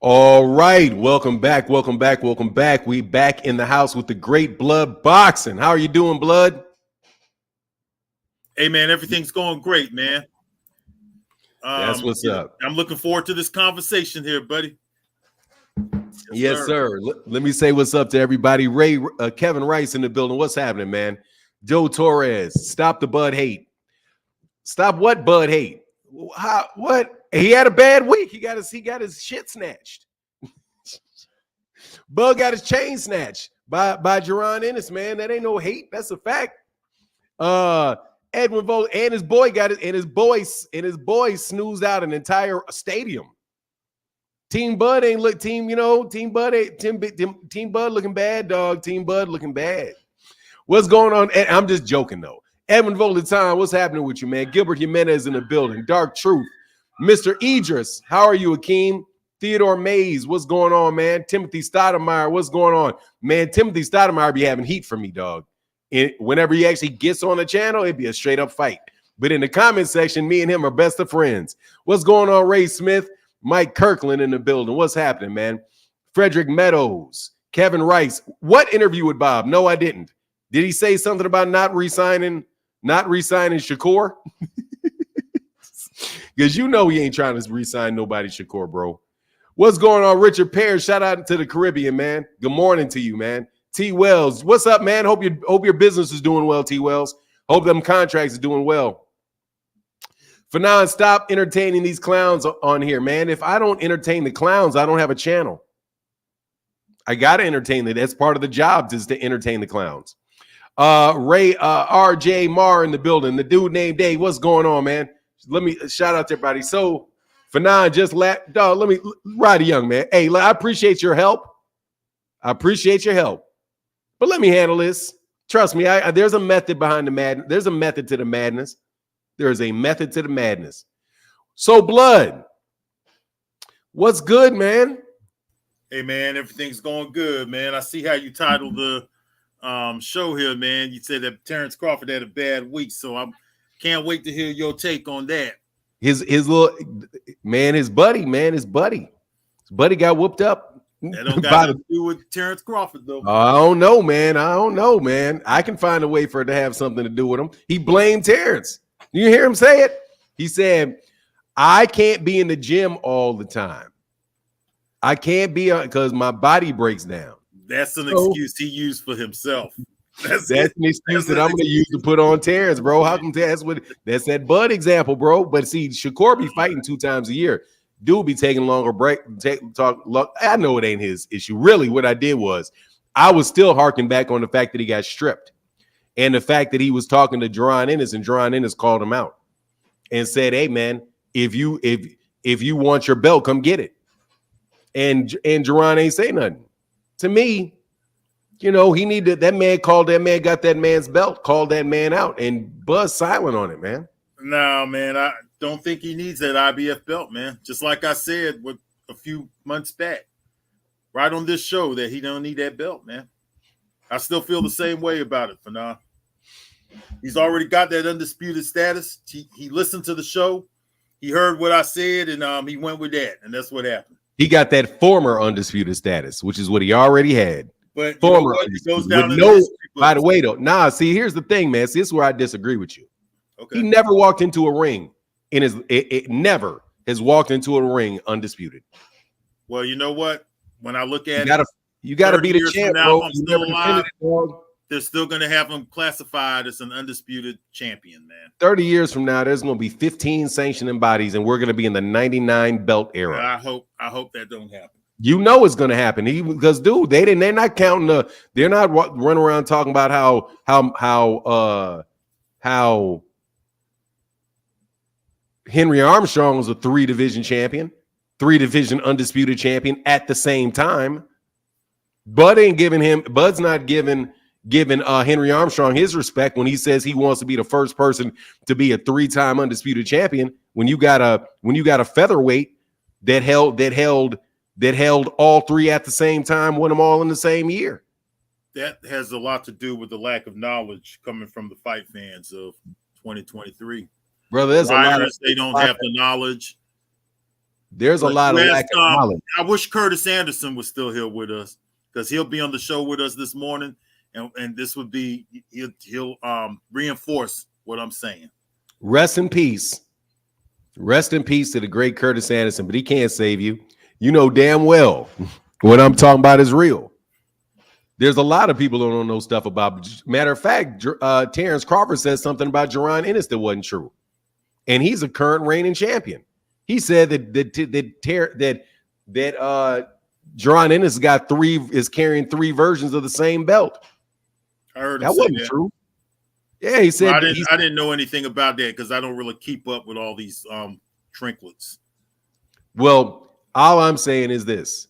All right, welcome back. We back in the house with the great Blood Boxing. How are you doing, Blood? Hey, man, everything's going great, man. That's what's up. I'm looking forward to this conversation here, buddy. Yes, sir. Let me say what's up to everybody. Kevin Rice in the building. What's happening, man? Joe Torres, stop the Bud hate. Stop what Bud hate? What? He had a bad week. He got his shit snatched. Bud got his chain snatched by Ennis, man. That ain't no hate. That's a fact. Edwin Vogt and his boy got it, and his boy snoozed out an entire stadium. Team Bud ain't look Team Bud looking bad, dog. Team Bud looking bad. What's going on? I'm just joking though. Edwin Vogt, what's happening with you, man? Gilbert Jimenez in the building. Dark Truth. Mr. Idris, how are you, Akeem? Theodore Mays, what's going on, man? Timothy Stoudemire, what's going on? Man, Timothy Stoudemire be having heat for me, dog. Whenever he actually gets on the channel, it'd be a straight up fight. But in the comment section, me and him are best of friends. What's going on, Ray Smith? Mike Kirkland in the building. What's happening, man? Frederick Meadows, Kevin Rice. What interview with Bob? No, I didn't. Did he say something about not re-signing Shakur? Because you know he ain't trying to re-sign nobody, Shakur, bro. What's going on, Richard Pear? Shout out to the Caribbean, man. Good morning to you, man. T. Wells, what's up, man? Hope your business is doing well, T. Wells. Hope them contracts are doing well. Fanon, stop entertaining these clowns on here, man. If I don't entertain the clowns, I don't have a channel. I got to entertain them. That's part of the job, is to entertain the clowns. Ray RJ Marr in the building. The dude named Dave. What's going on, man? Let me shout out to everybody. So, Fanon, just dog, let me ride a young man. Hey, I appreciate your help. But let me handle this. Trust me, there's a method behind the madness. There's a method to the madness. There is a method to the madness. So, Blood, what's good, man? Hey, man, everything's going good, man. I see how you titled the show here, man. You said that Terence Crawford had a bad week, so I can't wait to hear your take on that. His buddy got whooped up. That don't got to do with Terence Crawford, though. I don't know, man. I can find a way for it to have something to do with him. He blamed Terence. You hear him say it? He said, I can't be in the gym all the time. I can't be because my body breaks down. That's an excuse he used for himself. That's an excuse that I'm going to use to put on Terence, bro. How come that's that Bud example, bro? But see, Shakur be fighting 2 times a year. Dude be taking longer break. I know it ain't his issue. Really, what I did was I was still harking back on the fact that he got stripped. And the fact that he was talking to Jerron Ennis, and Jerron Ennis called him out and said, "Hey, man, if you want your belt, come get it." And Jerron ain't say nothing. To me, he needed that man. Got that man's belt, called that man out, and Buzz silent on it, man. No, man, I don't think he needs that IBF belt, man. Just like I said with a few months back, right on this show, that he don't need that belt, man. I still feel the same way about it for now. He's already got that undisputed status. He listened to the show. He heard what I said, and he went with that, and that's what happened. He got that former undisputed status, which is what he already had. But former goes down by the way, though, see, here's the thing, man. See, this is where I disagree with you. Okay. He never walked into a ring it never has walked into a ring undisputed. Well, you know what? When I look at you gotta be the champ, bro. I'm still alive. They're still going to have him classified as an undisputed champion, man. 30 years from now, there's going to be 15 sanctioning bodies, and we're going to be in the 99 belt era. I hope that don't happen. You know it's going to happen because, dude, they're not counting they're not running around talking about how Henry Armstrong was a 3-division champion, 3-division undisputed champion at the same time. Bud's not giving Henry Armstrong his respect when he says he wants to be the first person to be a 3-time undisputed champion. When you got a featherweight that held all 3 at the same time, won them all in the same year. That has a lot to do with the lack of knowledge coming from the fight fans of 2023. Brother, there's Writers, they don't have the knowledge. There's a lot of lack of knowledge. I wish Curtis Anderson was still here with us because he'll be on the show with us this morning, and this would be he'll reinforce what I'm saying. Rest in peace. Rest in peace to the great Curtis Anderson, but he can't save you. You know damn well what I'm talking about is real. There's a lot of people who don't know stuff about. Matter of fact, Terence Crawford says something about Jaron Ennis that wasn't true, and he's a current reigning champion. He said that Jaron Ennis is carrying 3 versions of the same belt. I heard him that say wasn't true. Yeah, he said. Well, I didn't know anything about that because I don't really keep up with all these trinkets. Well, all I'm saying is this.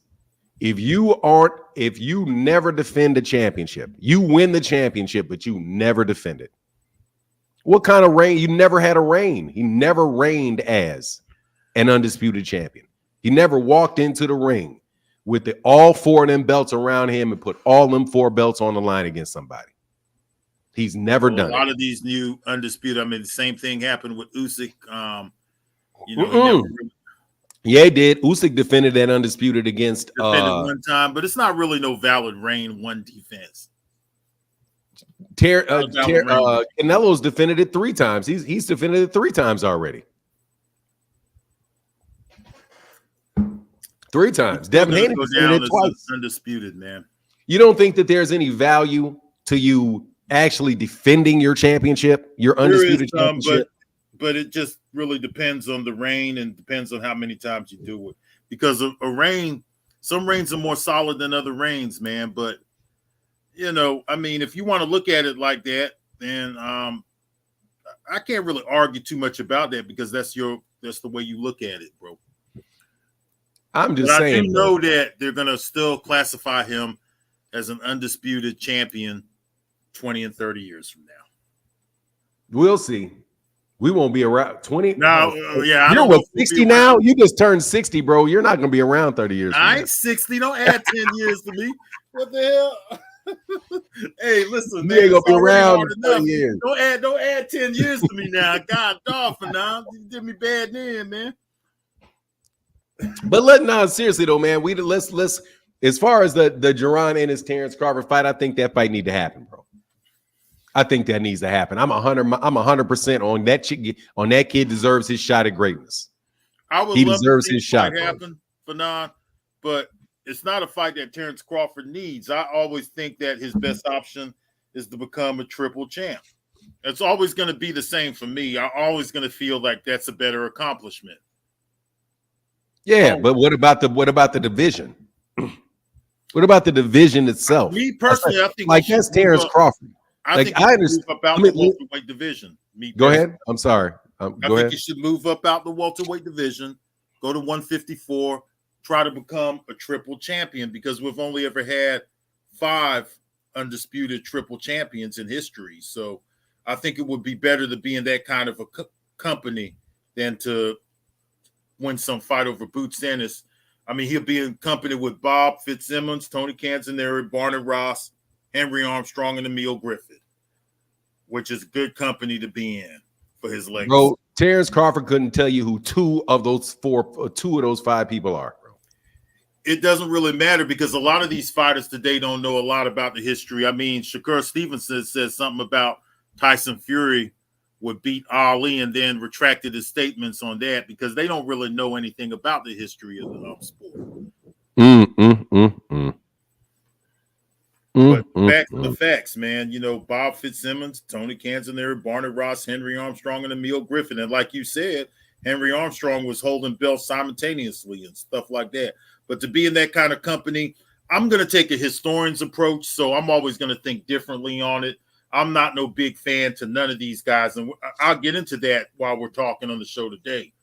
If you never defend a championship, you win the championship, but you never defend it. What kind of reign? You never had a reign. He never reigned as an undisputed champion. He never walked into the ring with all 4 of them belts around him and put all them 4 belts on the line against somebody. He's never done it. A lot of these new undisputed. I mean, the same thing happened with Usyk. Yeah, he did. Usyk defended that undisputed against one time, but it's not really no valid reign, one defense. Canelo's defended it 3 times. He's defended it 3 times already. 3 times. Devin Haney defended it twice. Undisputed, man. You don't think that there's any value to you actually defending your championship, your undisputed championship? But it just really depends on the reign and depends on how many times you do it. Because a reign, some reigns are more solid than other reigns, man. But, I mean, if you want to look at it like that, then I can't really argue too much about that because that's the way you look at it, bro. I'm just saying. I do know that they're going to still classify him as an undisputed champion 20 and 30 years from now. We'll see. We won't be around 20. No, yeah. You're what, 60 now? You just turned 60, bro. You're not going to be around 30 years. I ain't 60. Don't add 10 years to me. What the hell? Hey, listen, you ain't going to be around 30 years. Don't add 10 years to me now. God dog for now. You did me bad then, man. But seriously though, man, let's as far as the Jaron Ennis Terence Crawford fight, I think that fight need to happen, bro. I think that needs to happen. I'm 100% on that chick. On that kid deserves his shot at greatness. He deserves his shot. Happen, Fanon, but it's not a fight that Terence Crawford needs. I always think that his best option is to become a triple champ. It's always going to be the same for me. I'm always going to feel like that's a better accomplishment. Yeah, but what about the division? What about the division itself? Me personally, I think that's Terence Crawford. I think I understand about the welterweight division. Go ahead. I'm sorry. I think you should move up out the welterweight division, go to 154, try to become a triple champion because we've only ever had 5 undisputed triple champions in history. So I think it would be better to be in that kind of a company than to win some fight over bouts Ennis. I mean, he'll be in company with Bob Fitzsimmons, Tony Canzoneri, Barney Ross, Henry Armstrong, and Emil Griffith, which is good company to be in for his legacy. Bro, Terence Crawford couldn't tell you who 2 of those 5 people are, bro. It doesn't really matter because a lot of these fighters today don't know a lot about the history. I mean, Shakur Stevenson says something about Tyson Fury would beat Ali and then retracted his statements on that because they don't really know anything about the history of the sport. But back to the facts, man. Bob Fitzsimmons, Tony Canzoneri, Barney Ross, Henry Armstrong, and Emil Griffith. And like you said, Henry Armstrong was holding belts simultaneously and stuff like that. But to be in that kind of company, I'm going to take a historian's approach. So I'm always going to think differently on it. I'm not no big fan to none of these guys. And I'll get into that while we're talking on the show today.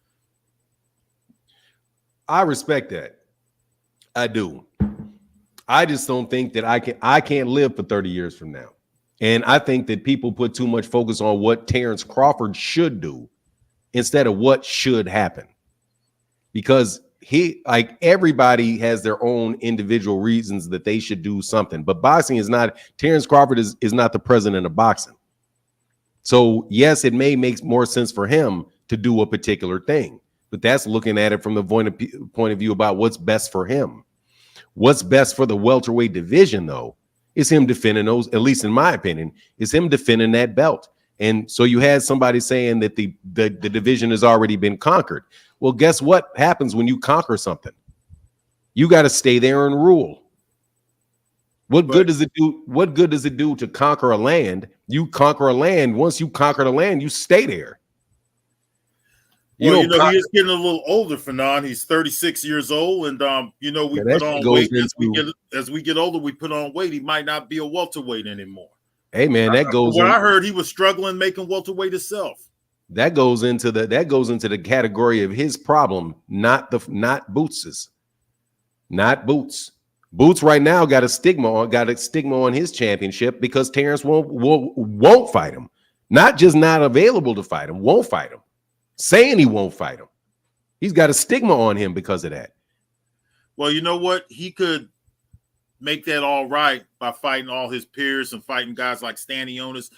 I respect that. I do. I just don't think that I can't live for 30 years from now. And I think that people put too much focus on what Terence Crawford should do instead of what should happen. Because everybody has their own individual reasons that they should do something. But boxing is not, Terence Crawford is not the president of boxing. So yes, it may make more sense for him to do a particular thing. but that's looking at it from the point of view about what's best for him. What's best for the welterweight division, though, is him defending those, at least in my opinion, is him defending that belt. And so you had somebody saying that the division has already been conquered. Well, guess what happens when you conquer something? You got to stay there and rule. What good does it do? What good does it do to conquer a land? You conquer a land. Once you conquer the land, you stay there. He is getting a little older, Fanon. He's 36 years old, and we put on weight as we get older. We put on weight. He might not be a welterweight anymore. Hey man, that goes. I heard he was struggling making welterweight himself. That goes into the category of his problem, not Boots's, not Boots. Boots right now got a stigma on his championship because Terence won't fight him. Not just not available to fight him, won't fight him. Saying he won't fight him. He's got a stigma on him because of that. Well, you know what? He could make that all right by fighting all his peers and fighting guys like Ennis.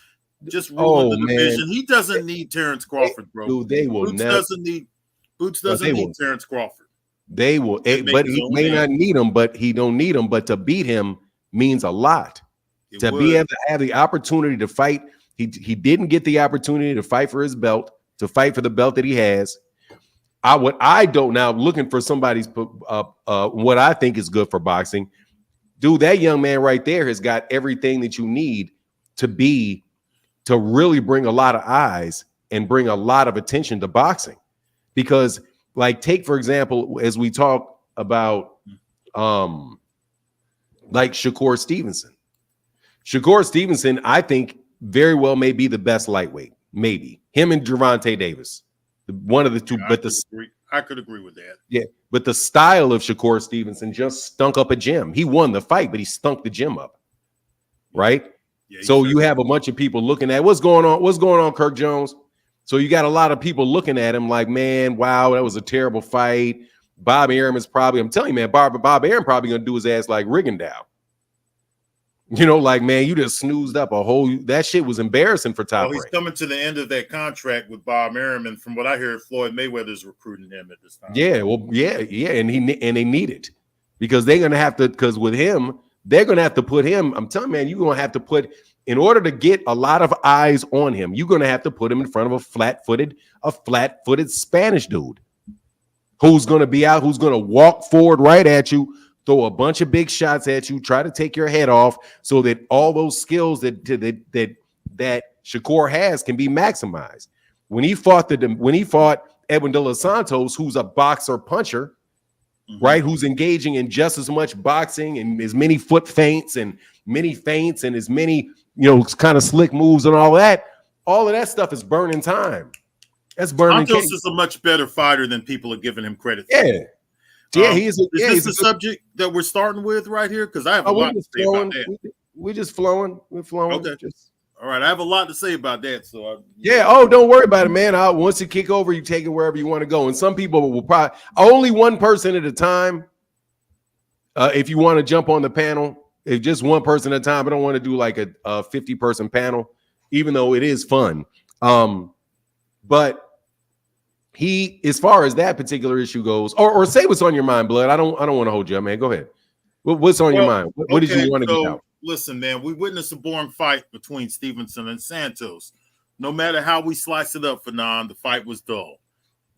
Just ruling the division. He doesn't need Terence Crawford, bro. Dude, they will Boots doesn't need Terence Crawford. They will, but he may not need him, but he don't need him. But to beat him means a lot. To be able to have the opportunity to fight, he didn't get the opportunity to fight for his belt, to fight for the belt that he has. Looking for somebody's what I think is good for boxing. Dude, that young man right there has got everything that you need to really bring a lot of eyes and bring a lot of attention to boxing. Because, like, take for example, as we talk about like Shakur Stevenson. Shakur Stevenson, I think, very well may be the best lightweight. Maybe him and Gervonta Davis, one of the two. Yeah, I could agree with that. Yeah, but the style of Shakur Stevenson just stunk up a gym. He won the fight, but he stunk the gym up, right? Yeah, so you have a bunch of people looking at what's going on. What's going on, Kirk Jones? So you got a lot of people looking at him like, man, wow, that was a terrible fight. Bob Arum is probably, I'm telling you, man, Bob Arum probably gonna do his ass like Rigondeaux. You know, like, man, you just snoozed up that shit was embarrassing for Top Rank. He's coming to the end of that contract with Bob Arum, and from what I hear, Floyd Mayweather's recruiting him at this time. Yeah, well, yeah, and they need it because they're gonna have to, because with him, they're gonna have to put him. I'm telling you, man, you're gonna have to put, in order to get a lot of eyes on him, you're gonna have to put him in front of a flat-footed Spanish dude who's gonna be out, who's gonna walk forward right at you, throw a bunch of big shots at you, try to take your head off so that all those skills that Shakur has can be maximized. When he fought Edwin De Los Santos, who's a boxer puncher, right? Who's engaging in just as much boxing and as many foot feints and as many, kind of slick moves and all of that stuff is burning time. That's burning. Santos is a much better fighter than people are giving him credit for. Yeah. Yeah, is this the subject that we're starting with right here? Because I have a lot to say about that. We're just flowing. We're flowing. Okay. All right. I have a lot to say about that. So don't worry about it, man. Once you kick over, you take it wherever you want to go. And some people will probably only one person at a time. If you want to jump on the panel, if just one person at a time, I don't want to do like a 50-person panel, even though it is fun. But he, as far as that particular issue goes, or say what's on your mind, Blood. I don't want to hold you up, man. Go ahead. What's on your mind? What did you want to get out? Listen, man, we witnessed a boring fight between Stevenson and Santos. No matter how we slice it up, Fanon, the fight was dull.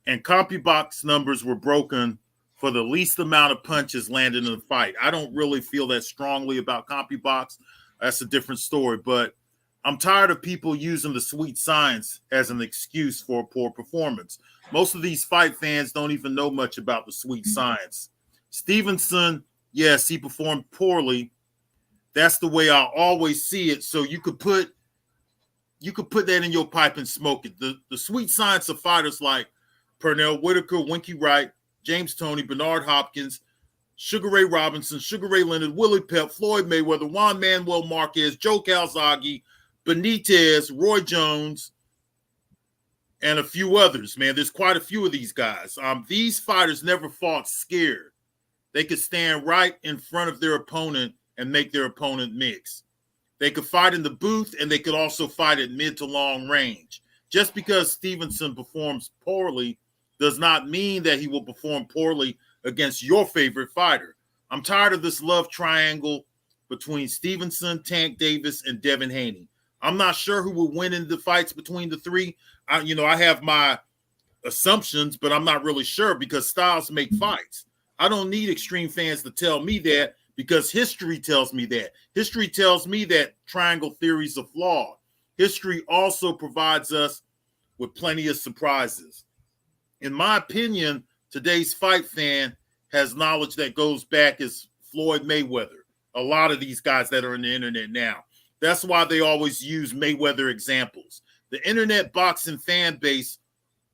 And CompuBox numbers were broken for the least amount of punches landed in the fight. I don't really feel that strongly about CompuBox. That's a different story. But I'm tired of people using the sweet science as an excuse for a poor performance. Most of these fight fans don't even know much about the sweet science. Stevenson, yes, he performed poorly. That's the way I always see it. So you could put that in your pipe and smoke it. The sweet science of fighters like Pernell Whitaker, Winky Wright, James Toney, Bernard Hopkins, Sugar Ray Robinson, Sugar Ray Leonard, Willie Pep, Floyd Mayweather, Juan Manuel Marquez, Joe Calzaghe, Benitez, Roy Jones, and a few others, man. There's quite a few of these guys. These fighters never fought scared. They could stand right in front of their opponent and make their opponent mix. They could fight in the booth, and they could also fight at mid to long range. Just because Stevenson performs poorly does not mean that he will perform poorly against your favorite fighter. I'm tired of this love triangle between Stevenson, Tank Davis, and Devin Haney. I'm not sure who will win in the fights between the three. I have my assumptions, but I'm not really sure because styles make fights. I don't need extreme fans to tell me that because history tells me that. History tells me that triangle theories are flawed. History also provides us with plenty of surprises. In my opinion, today's fight fan has knowledge that goes back as Floyd Mayweather. A lot of these guys that are on the internet now. That's why they always use Mayweather examples. The internet boxing fan base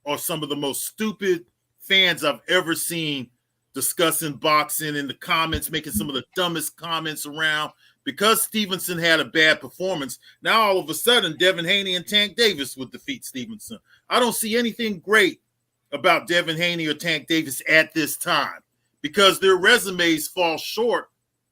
are some of the most stupid fans I've ever seen discussing boxing in the comments, making some of the dumbest comments around. Because Stevenson had a bad performance, now all of a sudden Devin Haney and Tank Davis would defeat Stevenson. I don't see anything great about Devin Haney or Tank Davis at this time because their resumes fall short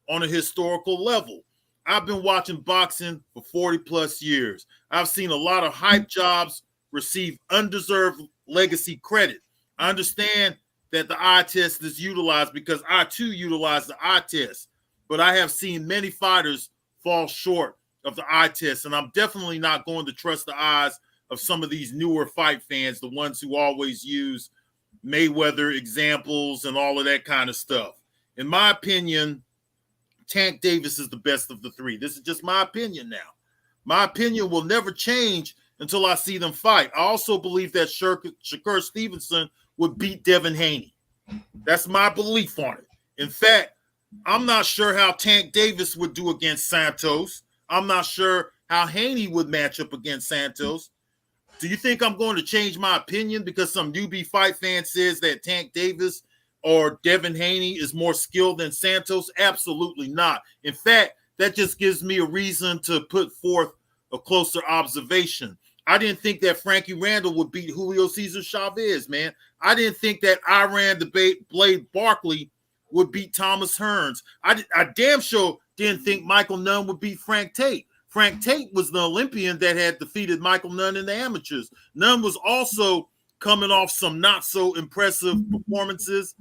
on a historical level. I've been watching boxing for 40 plus years. I've seen a lot of hype jobs receive undeserved legacy credit. I understand that the eye test is utilized because I too utilize the eye test, but I have seen many fighters fall short of the eye test, and I'm definitely not going to trust the eyes of some of these newer fight fans, the ones who always use Mayweather examples and all of that kind of stuff. In my opinion, Tank Davis is the best of the three. This is just my opinion now. My opinion will never change until I see them fight. I also believe that Shakur Stevenson would beat Devin Haney. That's my belief on it. In fact, I'm not sure how Tank Davis would do against Santos. I'm not sure how Haney would match up against Santos. Do you think I'm going to change my opinion because some newbie fight fan says that Tank Davis or Devin Haney is more skilled than Santos? Absolutely not. In fact, that just gives me a reason to put forth a closer observation. I didn't think that Frankie Randall would beat Julio Cesar Chavez, man. I didn't think that Iran Blade Barkley would beat Thomas Hearns. I damn sure didn't think Michael Nunn would beat Frank Tate. Frank Tate was the Olympian that had defeated Michael Nunn in the amateurs. Nunn was also coming off some not so impressive performances.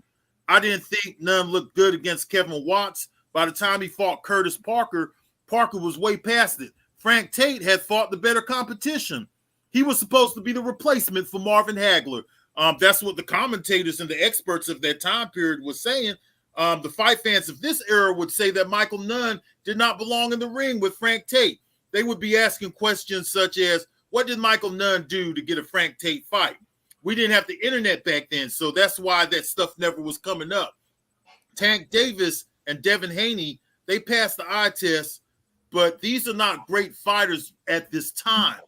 I didn't think Nunn looked good against Kevin Watts. By the time he fought Curtis Parker, Parker was way past it. Frank Tate had fought the better competition. He was supposed to be the replacement for Marvin Hagler. That's what the commentators and the experts of that time period were saying. The fight fans of this era would say that Michael Nunn did not belong in the ring with Frank Tate. They would be asking questions such as, what did Michael Nunn do to get a Frank Tate fight? We didn't have the internet back then, so that's why that stuff never was coming up. Tank Davis and Devin Haney, they passed the eye test, but these are not great fighters at this time.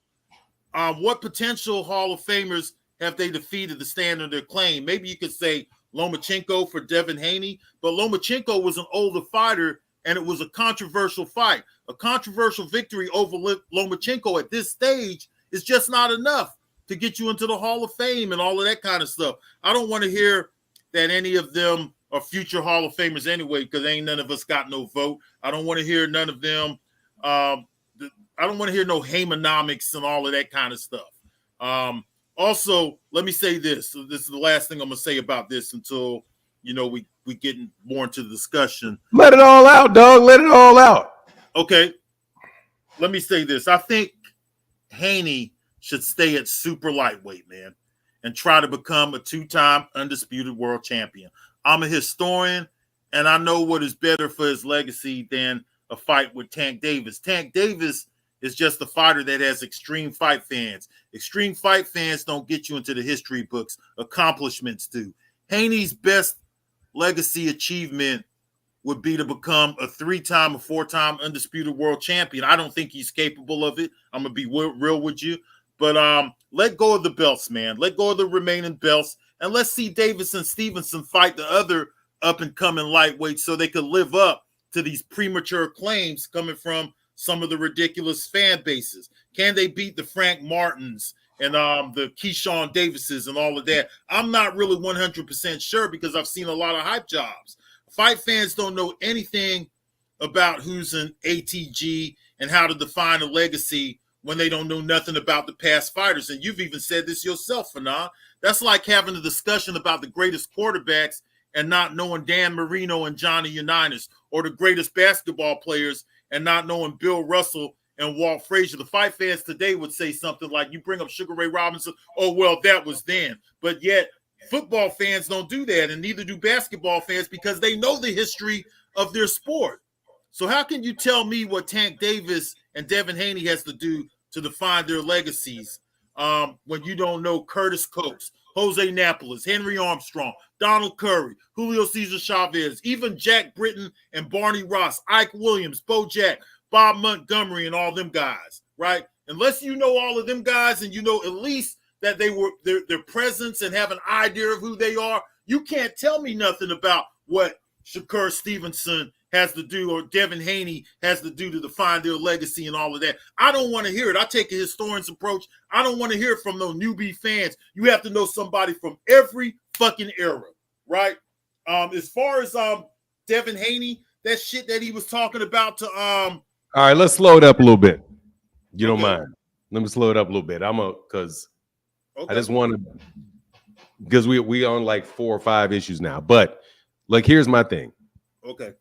What potential Hall of Famers have they defeated to stand on their claim? Maybe you could say Lomachenko for Devin Haney, but Lomachenko was an older fighter, and it was a controversial fight. A controversial victory over Lomachenko at this stage is just not enough to get you into the Hall of Fame and all of that kind of stuff. I don't want to hear that any of them are future Hall of Famers anyway, because ain't none of us got no vote. I don't want to hear none of them. I don't want to hear no Heymanomics and all of that kind of stuff. Also, let me say this. So this is the last thing I'm going to say about this until, we get more into the discussion. Let it all out, dog. Let it all out. Okay. Let me say this. I think Haney should stay at super lightweight, man, and try to become a two-time undisputed world champion. I'm a historian, and I know what is better for his legacy than a fight with Tank Davis. Tank Davis is just a fighter that has extreme fight fans. Extreme fight fans don't get you into the history books. Accomplishments do. Haney's best legacy achievement would be to become a 3-time or 4-time undisputed world champion. I don't think he's capable of it. I'm going to be real with you. But let go of the belts, man. Let go of the remaining belts. And let's see Davis and Stevenson fight the other up-and-coming lightweights so they could live up to these premature claims coming from some of the ridiculous fan bases. Can they beat the Frank Martins and the Keyshawn Davises and all of that? I'm not really 100% sure because I've seen a lot of hype jobs. Fight fans don't know anything about who's an ATG and how to define a legacy when they don't know nothing about the past fighters. And you've even said this yourself, Fanon. That's like having a discussion about the greatest quarterbacks and not knowing Dan Marino and Johnny Unitas, or the greatest basketball players and not knowing Bill Russell and Walt Frazier. The fight fans today would say something like, you bring up Sugar Ray Robinson, oh, well, that was then. But yet football fans don't do that, and neither do basketball fans, because they know the history of their sport. So how can you tell me what Tank Davis and Devin Haney has to do to define their legacies when you don't know Curtis Coates, Jose Napoles, Henry Armstrong, Donald Curry, Julio Cesar Chavez, even Jack Britton and Barney Ross, Ike Williams, Bo Jack, Bob Montgomery, and all them guys, right? Unless you know all of them guys and you know at least that they were their presence and have an idea of who they are, you can't tell me nothing about what Shakur Stevenson has to do or Devin Haney has to do to define their legacy and all of that. I don't want to hear it. I take a historian's approach. I don't want to hear it from no newbie fans. You have to know somebody from every fucking era, right? As far as Devin Haney, that shit that he was talking about to all right, let's slow it up a little bit. You don't mind. Let me slow it up a little bit. Because I just want to, because we on like 4 or 5 issues now. But like, here's my thing. Okay.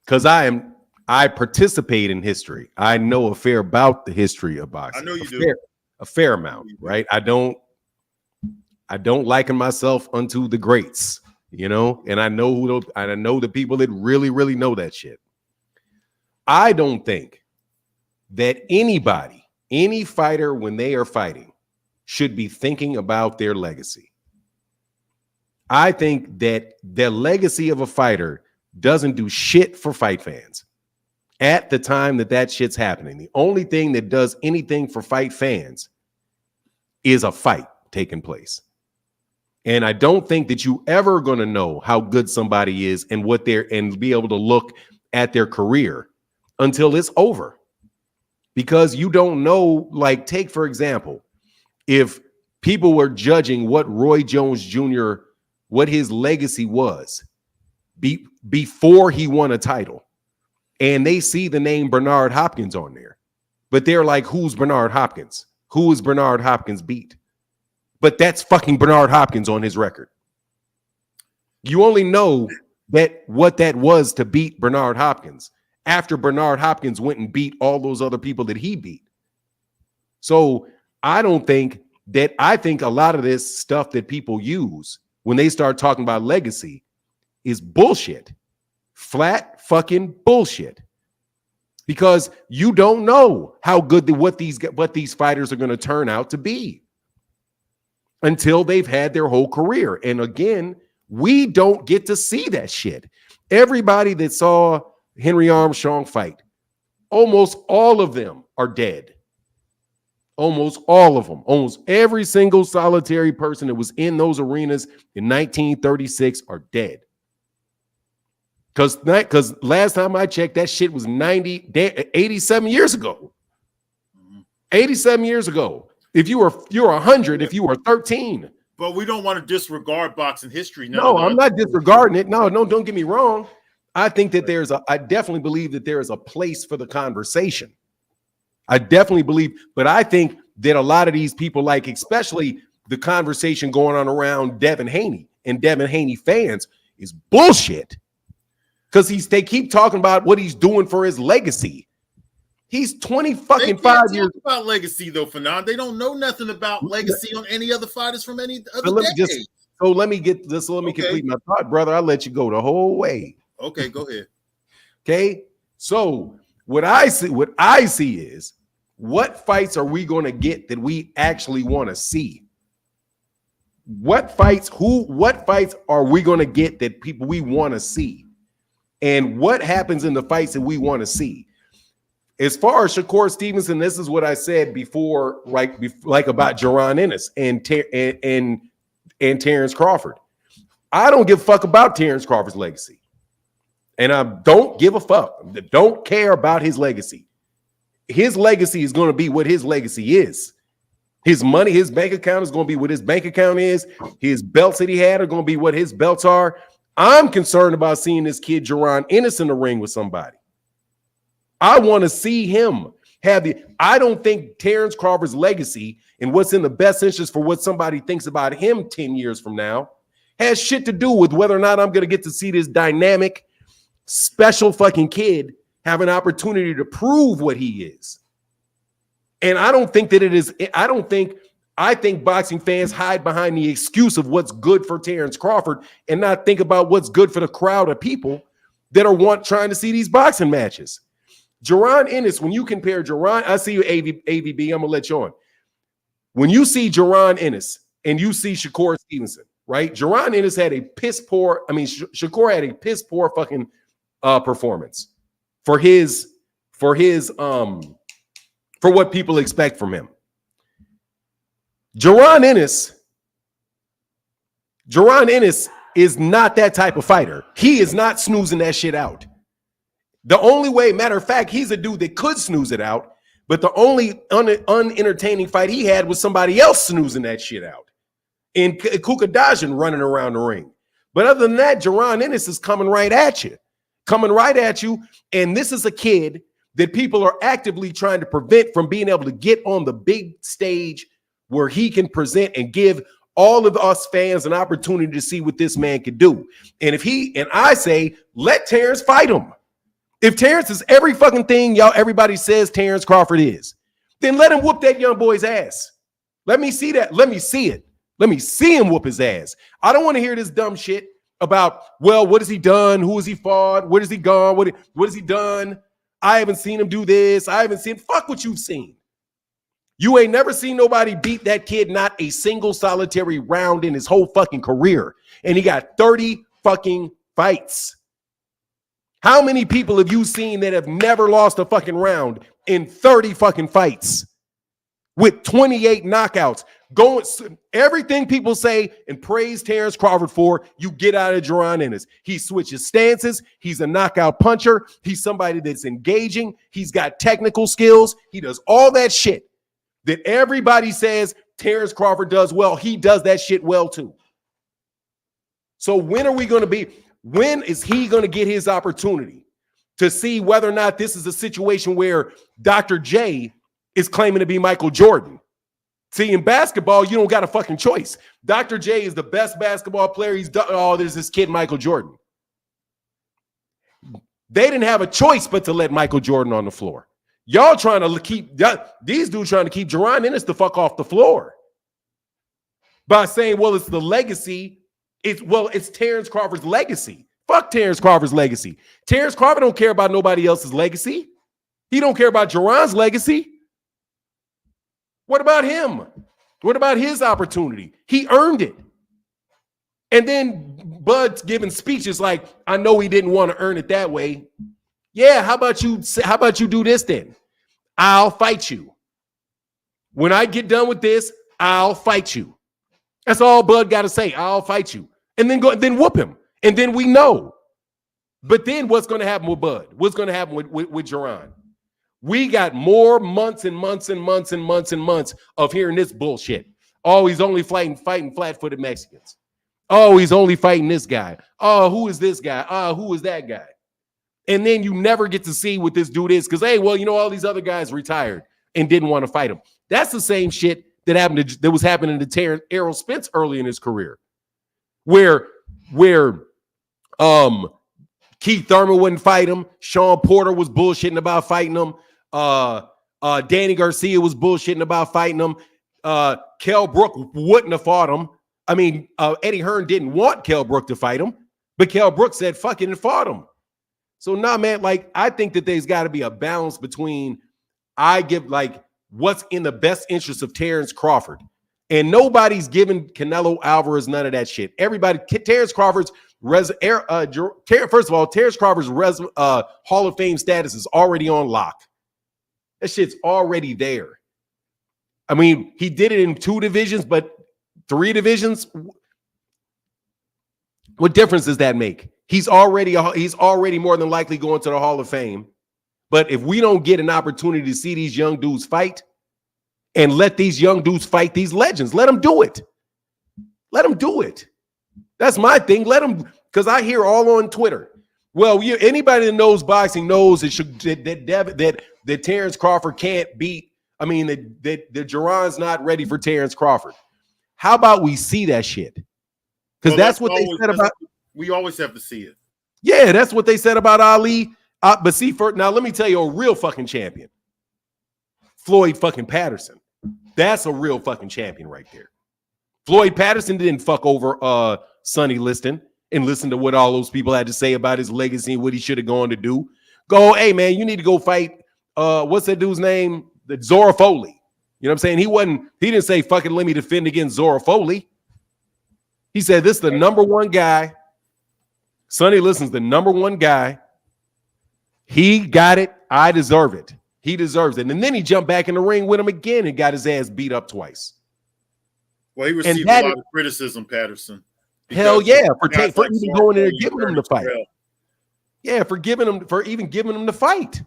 Because I participate in history. I know a fair about the history of boxing. I know you do. A fair amount, right? I don't liken myself unto the greats, you know, and I know the people that really, really know that shit. I don't think that any fighter, when they are fighting, should be thinking about their legacy. I think that the legacy of a fighter doesn't do shit for fight fans at the time that shit's happening. The only thing that does anything for fight fans is a fight taking place. And I don't think that you ever going to know how good somebody is and and be able to look at their career until it's over. Because you don't know, like, take for example, if people were judging what Roy Jones Jr., what his legacy was before he won a title, and they see the name Bernard Hopkins on there, but they're like, who's Bernard Hopkins? Who is Bernard Hopkins beat? But that's fucking Bernard Hopkins on his record. You only know that what that was to beat Bernard Hopkins after Bernard Hopkins went and beat all those other people that he beat. So I think a lot of this stuff that people use when they start talking about legacy is bullshit. Flat fucking bullshit. Because you don't know how good what these fighters are going to turn out to be until they've had their whole career. And again, we don't get to see that shit. Everybody that saw Henry Armstrong fight, almost all of them are dead. Almost all of them. Almost every single solitary person that was in those arenas in 1936 are dead. Because last time I checked, that shit was 87 years ago. 87 years ago. You're 100, if you were 13. But we don't want to disregard boxing history. No, I'm not disregarding it. No, don't get me wrong. I think that I definitely believe that there is a place for the conversation. I definitely believe, but I think that a lot of these people, like especially the conversation going on around Devin Haney and Devin Haney fans, is bullshit. Because they keep talking about what he's doing for his legacy. He's 20 fucking 5 years. About legacy though, Fanon. They don't know nothing about legacy on any other fighters from any other decade. Let me complete my thought, brother. I'll let you go the whole way. Okay, go ahead. Okay, so what I see is, what fights are we going to get that we actually want to see? What fights are we going to get that people we want to see? And what happens in the fights that we want to see? As far as Shakur Stevenson, this is what I said before, like about Jaron Ennis and Terence Crawford. I don't give a fuck about Terence Crawford's legacy. And I don't give a fuck. Don't care about his legacy. His legacy is going to be what his legacy is. His money, his bank account is going to be what his bank account is. His belts that he had are going to be what his belts are. I'm concerned about seeing this kid Jaron Ennis in the ring with somebody. I want to see him I don't think Terence Crawford's legacy and what's in the best interest for what somebody thinks about him 10 years from now has shit to do with whether or not I'm going to get to see this dynamic, special fucking kid have an opportunity to prove what he is. And I don't think that it is. I think boxing fans hide behind the excuse of what's good for Terence Crawford and not think about what's good for the crowd of people that are trying to see these boxing matches. Jaron Ennis, when you compare Jaron, I see you, AVB, I'm going to let you on. When you see Jaron Ennis and you see Shakur Stevenson, right? Jaron Ennis had a piss poor, Shakur had a piss poor fucking performance for what people expect from him. Jaron Ennis is not that type of fighter. He is not snoozing that shit out. The only way, matter of fact, he's a dude that could snooze it out, but the only unentertaining fight he had was somebody else snoozing that shit out. And Kukadajian running around the ring. But other than that, Jaron Ennis is coming right at you. And this is a kid that people are actively trying to prevent from being able to get on the big stage where he can present and give all of us fans an opportunity to see what this man can do. And I say, let Terence fight him. If Terence is every fucking thing everybody says Terence Crawford is, then let him whoop that young boy's ass. Let me see that. Let me see it. Let me see him whoop his ass. I don't want to hear this dumb shit about, well, what has he done? Who has he fought? Where has he gone? What has he done? I haven't seen him do this. I haven't seen. Fuck what you've seen. You ain't never seen nobody beat that kid not a single solitary round in his whole fucking career. And he got 30 fucking fights. How many people have you seen that have never lost a fucking round in 30 fucking fights with 28 knockouts? Everything people say and praise Terence Crawford for, you get out of Jaron Ennis. He switches stances. He's a knockout puncher. He's somebody that's engaging. He's got technical skills. He does all that shit that everybody says Terence Crawford does well. He does that shit well too. So when is he going to get his opportunity to see whether or not this is a situation where Dr. J is claiming to be Michael Jordan? See, in basketball, you don't got a fucking choice. Dr. J is the best basketball player. He's done. Oh, there's this kid, Michael Jordan. They didn't have a choice but to let Michael Jordan on the floor. Y'all trying to keep these dudes trying to keep Jaron Ennis the fuck off the floor by saying, well, it's the legacy. It's Terence Crawford's legacy. Fuck Terence Crawford's legacy. Terence Crawford don't care about nobody else's legacy. He don't care about Jaron's legacy. What about him? What about his opportunity? He earned it. And then Bud's giving speeches like, I know he didn't want to earn it that way. Yeah, how about you do this then? I'll fight you. When I get done with this, I'll fight you. That's all Bud got to say. I'll fight you. And then whoop him. And then we know. But then what's going to happen with Bud? What's going to happen with Jaron? We got more months and months and months and months and months of hearing this bullshit. Oh, he's only fighting flat-footed Mexicans. Oh, he's only fighting this guy. Oh, who is this guy? Oh, who is that guy? And then you never get to see what this dude is because, hey, well, all these other guys retired and didn't want to fight him. That's the same shit that was happening to Terence Errol Spence early in his career, where Keith Thurman wouldn't fight him. Sean Porter was bullshitting about fighting him. Danny Garcia was bullshitting about fighting him. Kell Brook wouldn't have fought him. Eddie Hearn didn't want Kell Brook to fight him, but Kell Brook said fuck it and fought him. So now, man, I think that there's got to be a balance between what's in the best interest of Terence Crawford. And nobody's giving Canelo Alvarez none of that shit. Everybody, Terence Crawford's first of all, Terence Crawford's Hall of Fame status is already on lock. That shit's already there. He did it in 2 divisions, but 3 divisions. What difference does that make? He's already more than likely going to the Hall of Fame. But if we don't get an opportunity to see these young dudes fight and let these young dudes fight these legends, let them do it. Let them do it. That's my thing. Let them, because I hear all on Twitter, Well, anybody that knows boxing knows that Terence Crawford can't beat. I mean, that Jaron's not ready for Terence Crawford. How about we see that shit? Because that's what they said about. We always have to see it. Yeah, that's what they said about Ali. But see, now let me tell you a real fucking champion. Floyd fucking Patterson. That's a real fucking champion right there. Floyd Patterson didn't fuck over Sonny Liston and listen to what all those people had to say about his legacy and what he should have gone to do. Go, hey man, you need to go fight. What's that dude's name? The Zora Foley. You know what I'm saying? He didn't say fucking let me defend against Zora Foley. He said this is the number one guy. Sonny Liston's the number one guy. He got it. I deserve it. He deserves it. And then he jumped back in the ring with him again and got his ass beat up twice. Well, he received a lot of criticism, Patterson. Hell yeah, for even going in there giving him the fight. Yeah, for even giving him the fight.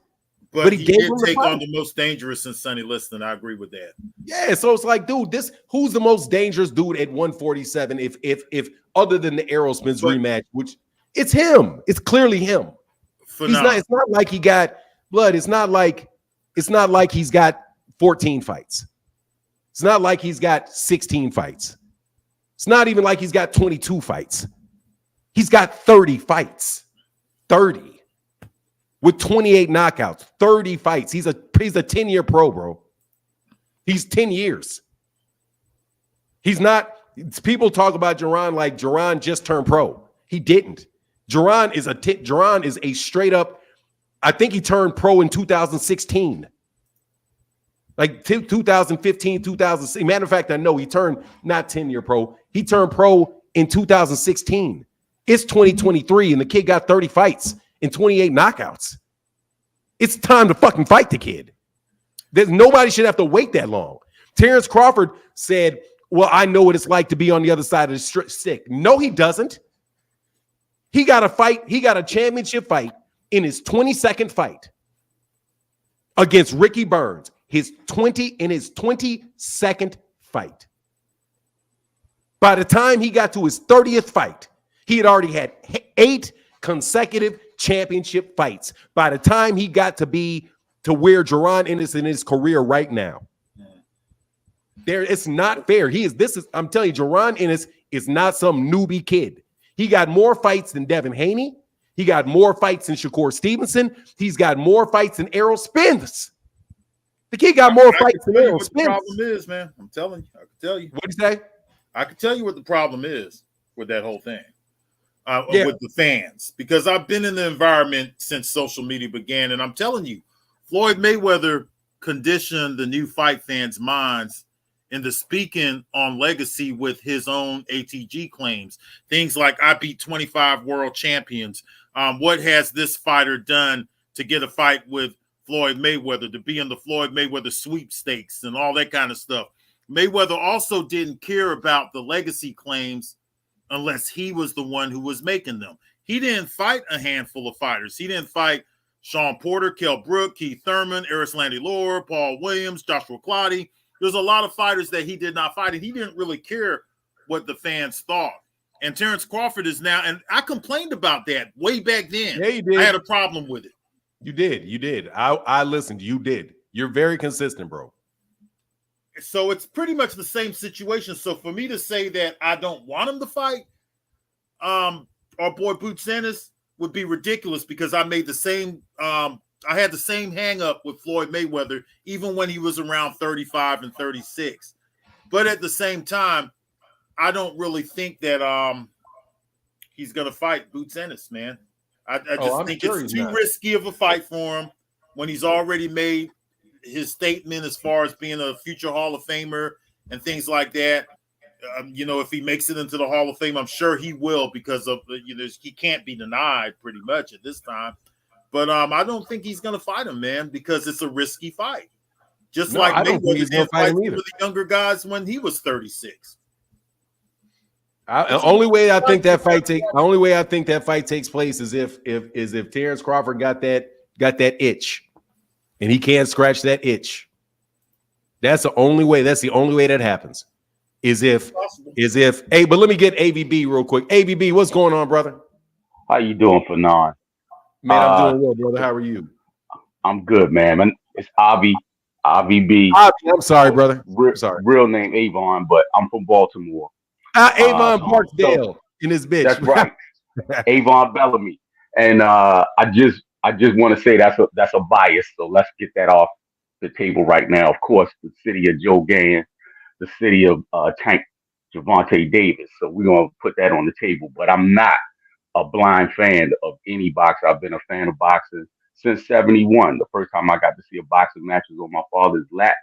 But he did take on the most dangerous since Sonny Liston. I agree with that. Yeah, so it's like, dude, who's the most dangerous dude at 147? If other than the Spence rematch, which it's him. It's clearly him. It's not like he got blood. It's not like he's got 14 fights. It's not like he's got 16 fights. It's not even like he's got 22 fights. He's got 30 fights. 30. With 28 knockouts. 30 fights. He's a 10-year pro, bro. He's 10 years. He's not. People talk about Jaron like Jaron just turned pro. He didn't. Jaron is a straight up. I think he turned pro in 2016. Like 2015, 2006. Matter of fact, I know he turned not 10-year pro. He turned pro in 2016. It's 2023, and the kid got 30 fights and 28 knockouts. It's time to fucking fight the kid. Nobody should have to wait that long. Terence Crawford said, well, I know what it's like to be on the other side of the stick. No, he doesn't. He got a fight. He got a championship fight in his 22nd fight against Ricky Burns. His 22nd fight. By the time he got to his 30th fight, he had already had 8 consecutive championship fights. By the time he got to where Jaron Ennis in his career right now. It's not fair. I'm telling you, Jaron Ennis is not some newbie kid. He got more fights than Devin Haney. He got more fights than Shakur Stevenson. He's got more fights than Errol Spence. The kid got more fights than Errol Spence. The problem is, man. I'm telling you. I can tell you. What'd you say? I can tell you what the problem is with that whole thing. With the fans. Because I've been in the environment since social media began, and I'm telling you, Floyd Mayweather conditioned the new fight fans' minds into speaking on legacy with his own ATG claims. Things like, I beat 25 world champions. What has this fighter done to get a fight with Floyd Mayweather, to be in the Floyd Mayweather sweepstakes and all that kind of stuff. Mayweather also didn't care about the legacy claims unless he was the one who was making them. He didn't fight a handful of fighters. He didn't fight Sean Porter, Kell Brook, Keith Thurman, Eris Landy Lohr, Paul Williams, Joshua Clottey. There's a lot of fighters that he did not fight, and he didn't really care what the fans thought. And Terence Crawford is now, and I complained about that way back then. Yeah, you did. I had a problem with it. You did. I listened. You did. You're very consistent, bro. So it's pretty much the same situation. So for me to say that I don't want him to fight, our boy Boots Ennis would be ridiculous, because I made the same. I had the same hang up with Floyd Mayweather, even when he was around 35 and 36. But at the same time, I don't really think that he's gonna fight Boots Ennis, man. I just think it's too risky of a fight for him when he's already made his statement as far as being a future Hall of Famer and things like that. If he makes it into the Hall of Fame, I'm sure he will, because of he can't be denied pretty much at this time. But I don't think he's going to fight him, man, because it's a risky fight. Just like Mayweather did fight with the younger guys when he was 36. The only way I think that fight takes place is if Terence Crawford got that itch, and he can't scratch that itch. That's the only way. That's the only way that happens. Hey, but let me get AVB real quick. AVB, what's going on, brother? How you doing, Fanon? Man, I'm doing well, brother. How are you? I'm good, man. It's Avi B. I'm sorry, brother. I'm sorry. Real name Avon, but I'm from Baltimore. Avon So Parksdale in this bitch. that's right, Avon Bellamy. And I just want to say that's a bias. So let's get that off the table right now. Of course, the city of Joe Gann, the city of Tank Javante Davis. So we're gonna put that on the table. But I'm not a blind fan of any boxer. I've been a fan of boxing since '71. The first time I got to see a boxing match was on my father's lap.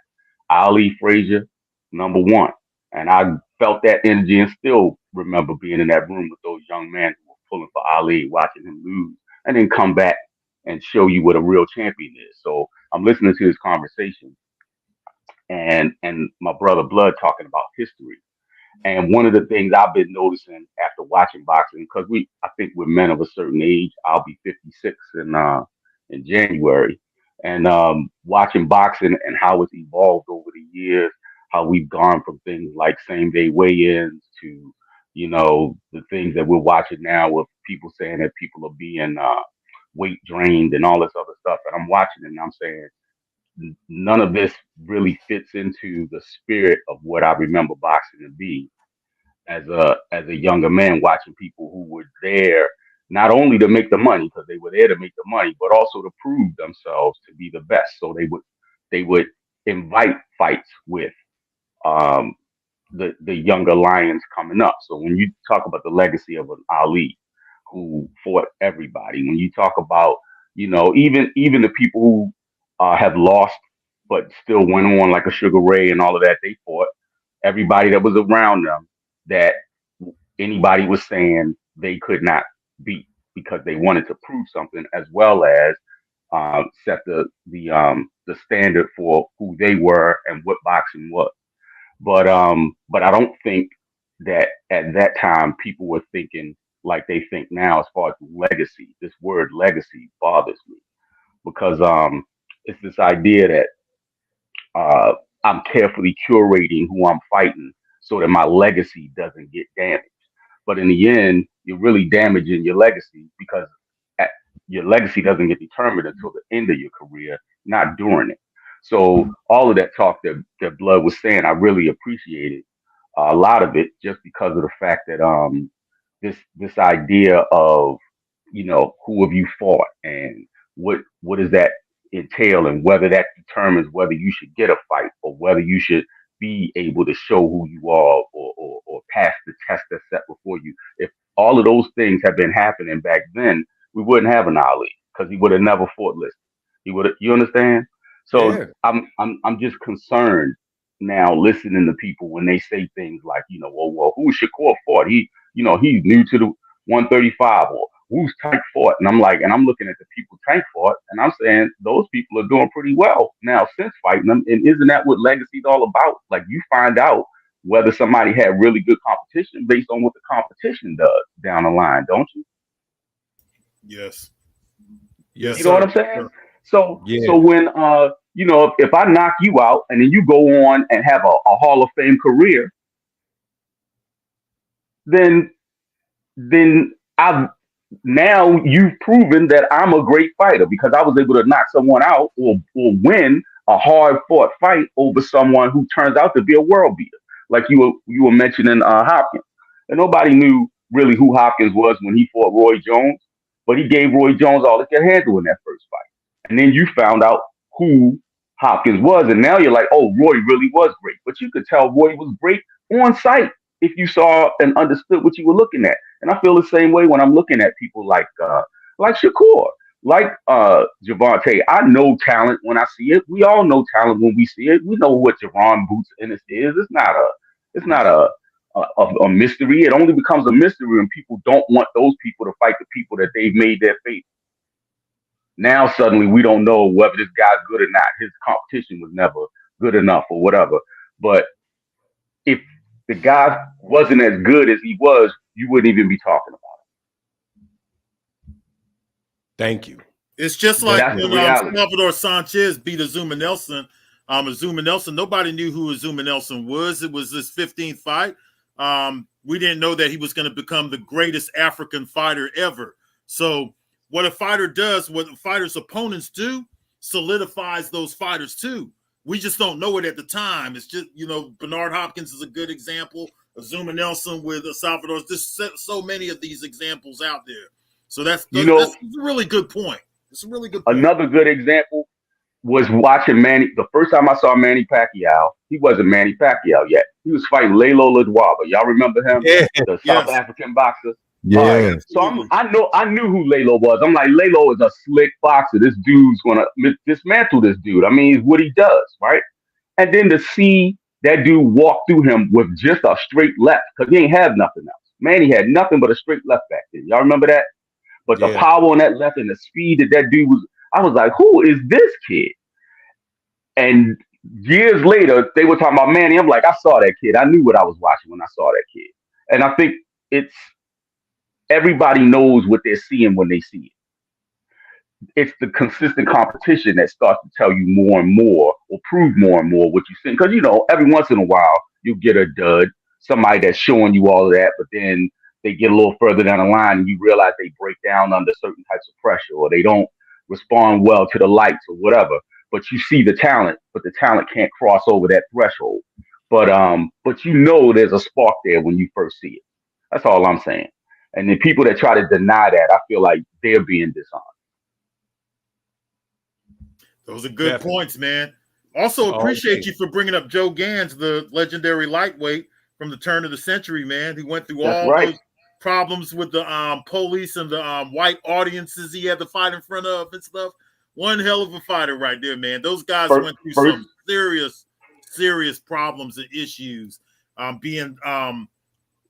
Ali Frazier, number one. And I felt that energy and still remember being in that room with those young men who were pulling for Ali, watching him lose, and then come back and show you what a real champion is. So I'm listening to this conversation and my brother Blood talking about history. And one of the things I've been noticing after watching boxing, because I think we're men of a certain age. I'll be 56 in January, and watching boxing and how it's evolved over the years, how we've gone from things like same day weigh-ins to, the things that we're watching now with people saying that people are being weight drained and all this other stuff. And I'm watching it and I'm saying none of this really fits into the spirit of what I remember boxing to be as a younger man, watching people who were there not only to make the money, because they were there to make the money, but also to prove themselves to be the best. So they would invite fights with um, the younger lions coming up. So when you talk about the legacy of an Ali who fought everybody, when you talk about even the people who have lost but still went on, like a Sugar Ray and all of that, they fought everybody that was around them that anybody was saying they could not beat because they wanted to prove something, as well as set the standard for who they were and what boxing was. But I don't think that at that time people were thinking like they think now as far as legacy. This word legacy bothers me because it's this idea that uh, I'm carefully curating who I'm fighting so that my legacy doesn't get damaged. But in the end, you're really damaging your legacy because at, your legacy doesn't get determined until the end of your career, not during it. So all of that talk that Blood was saying, I really appreciated a lot of it just because of the fact that this idea of who have you fought and what does that entail and whether that determines whether you should get a fight or whether you should be able to show who you are or pass the test that's set before you. If all of those things had been happening back then, we wouldn't have an Ali because he would have never fought listed. He would have, you understand? So Yeah. I'm just concerned now listening to people when they say things like, well, who Shakur fought? He's new to the 135 or who's Tank fought? And I'm looking at the people Tank fought, and I'm saying those people are doing pretty well now since fighting them. And isn't that what legacy's all about? Like you find out whether somebody had really good competition based on what the competition does down the line, don't you? Yes. Yes, You know what sir. I'm saying? So Yeah. so when if I knock you out and then you go on and have a Hall of Fame career, then I've now you've proven that I'm a great fighter because I was able to knock someone out or win a hard fought fight over someone who turns out to be a world beater. Like you were mentioning Hopkins. And nobody knew really who Hopkins was when he fought Roy Jones, but he gave Roy Jones all he could handle in that first fight. And then you found out who Hopkins was, and now you're like, oh, Roy really was great. But you could tell Roy was great on sight if you saw and understood what you were looking at. And I feel the same way when I'm looking at people like Shakur, like Javante. I know talent when I see it. We all know talent when we see it. We know what Javon Boots Ennis is. It's not a mystery. It only becomes a mystery when people don't want those people to fight the people that they've made their fate. Now suddenly we don't know whether this guy's good or not. His competition was never good enough or whatever. But if the guy wasn't as good as he was, you wouldn't even be talking about Thank you. It's just it. But like that's the when reality. Salvador Sanchez beat Azuma Nelson. Azuma Nelson, nobody knew who Azuma Nelson was. It was his 15th fight. We didn't know that he was going to become the greatest African fighter ever. So what a fighter does, what a fighter's opponents do, solidifies those fighters too. We just don't know it at the time. It's just, Bernard Hopkins is a good example. Azuma Nelson with Salvador. There's so many of these examples out there. So that's a really good point. It's a really good point. Another good example was watching Manny. The first time I saw Manny Pacquiao, he wasn't Manny Pacquiao yet. He was fighting Lelo Ledwaba. Y'all remember him? Yeah. The South African boxer. Yeah. Right. So I knew who Lelo was. I'm like, Lelo is a slick boxer. This dude's gonna dismantle this dude. I mean, it's what he does, right? And then to see that dude walk through him with just a straight left, because he ain't have nothing else. Manny had nothing but a straight left back then. Y'all remember that? But the power on that left and the speed that dude was, I was like, who is this kid? And years later, they were talking about Manny. I'm like, I saw that kid. I knew what I was watching when I saw that kid. And I think it's everybody knows what they're seeing when they see it. It's the consistent competition that starts to tell you more and more or prove more and more what you think. Because, every once in a while, you get a dud, somebody that's showing you all of that, but then they get a little further down the line and you realize they break down under certain types of pressure or they don't respond well to the lights or whatever. But you see the talent, but the talent can't cross over that threshold. But there's a spark there when you first see it. That's all I'm saying. And the people that try to deny that, I feel like they're being dishonest. Those are good points, man. Also appreciate you for bringing up Joe Gans, the legendary lightweight from the turn of the century, man. He went through those problems with the police and the white audiences he had to fight in front of and stuff. One hell of a fighter right there, man. Those guys went through some serious problems and issues. Being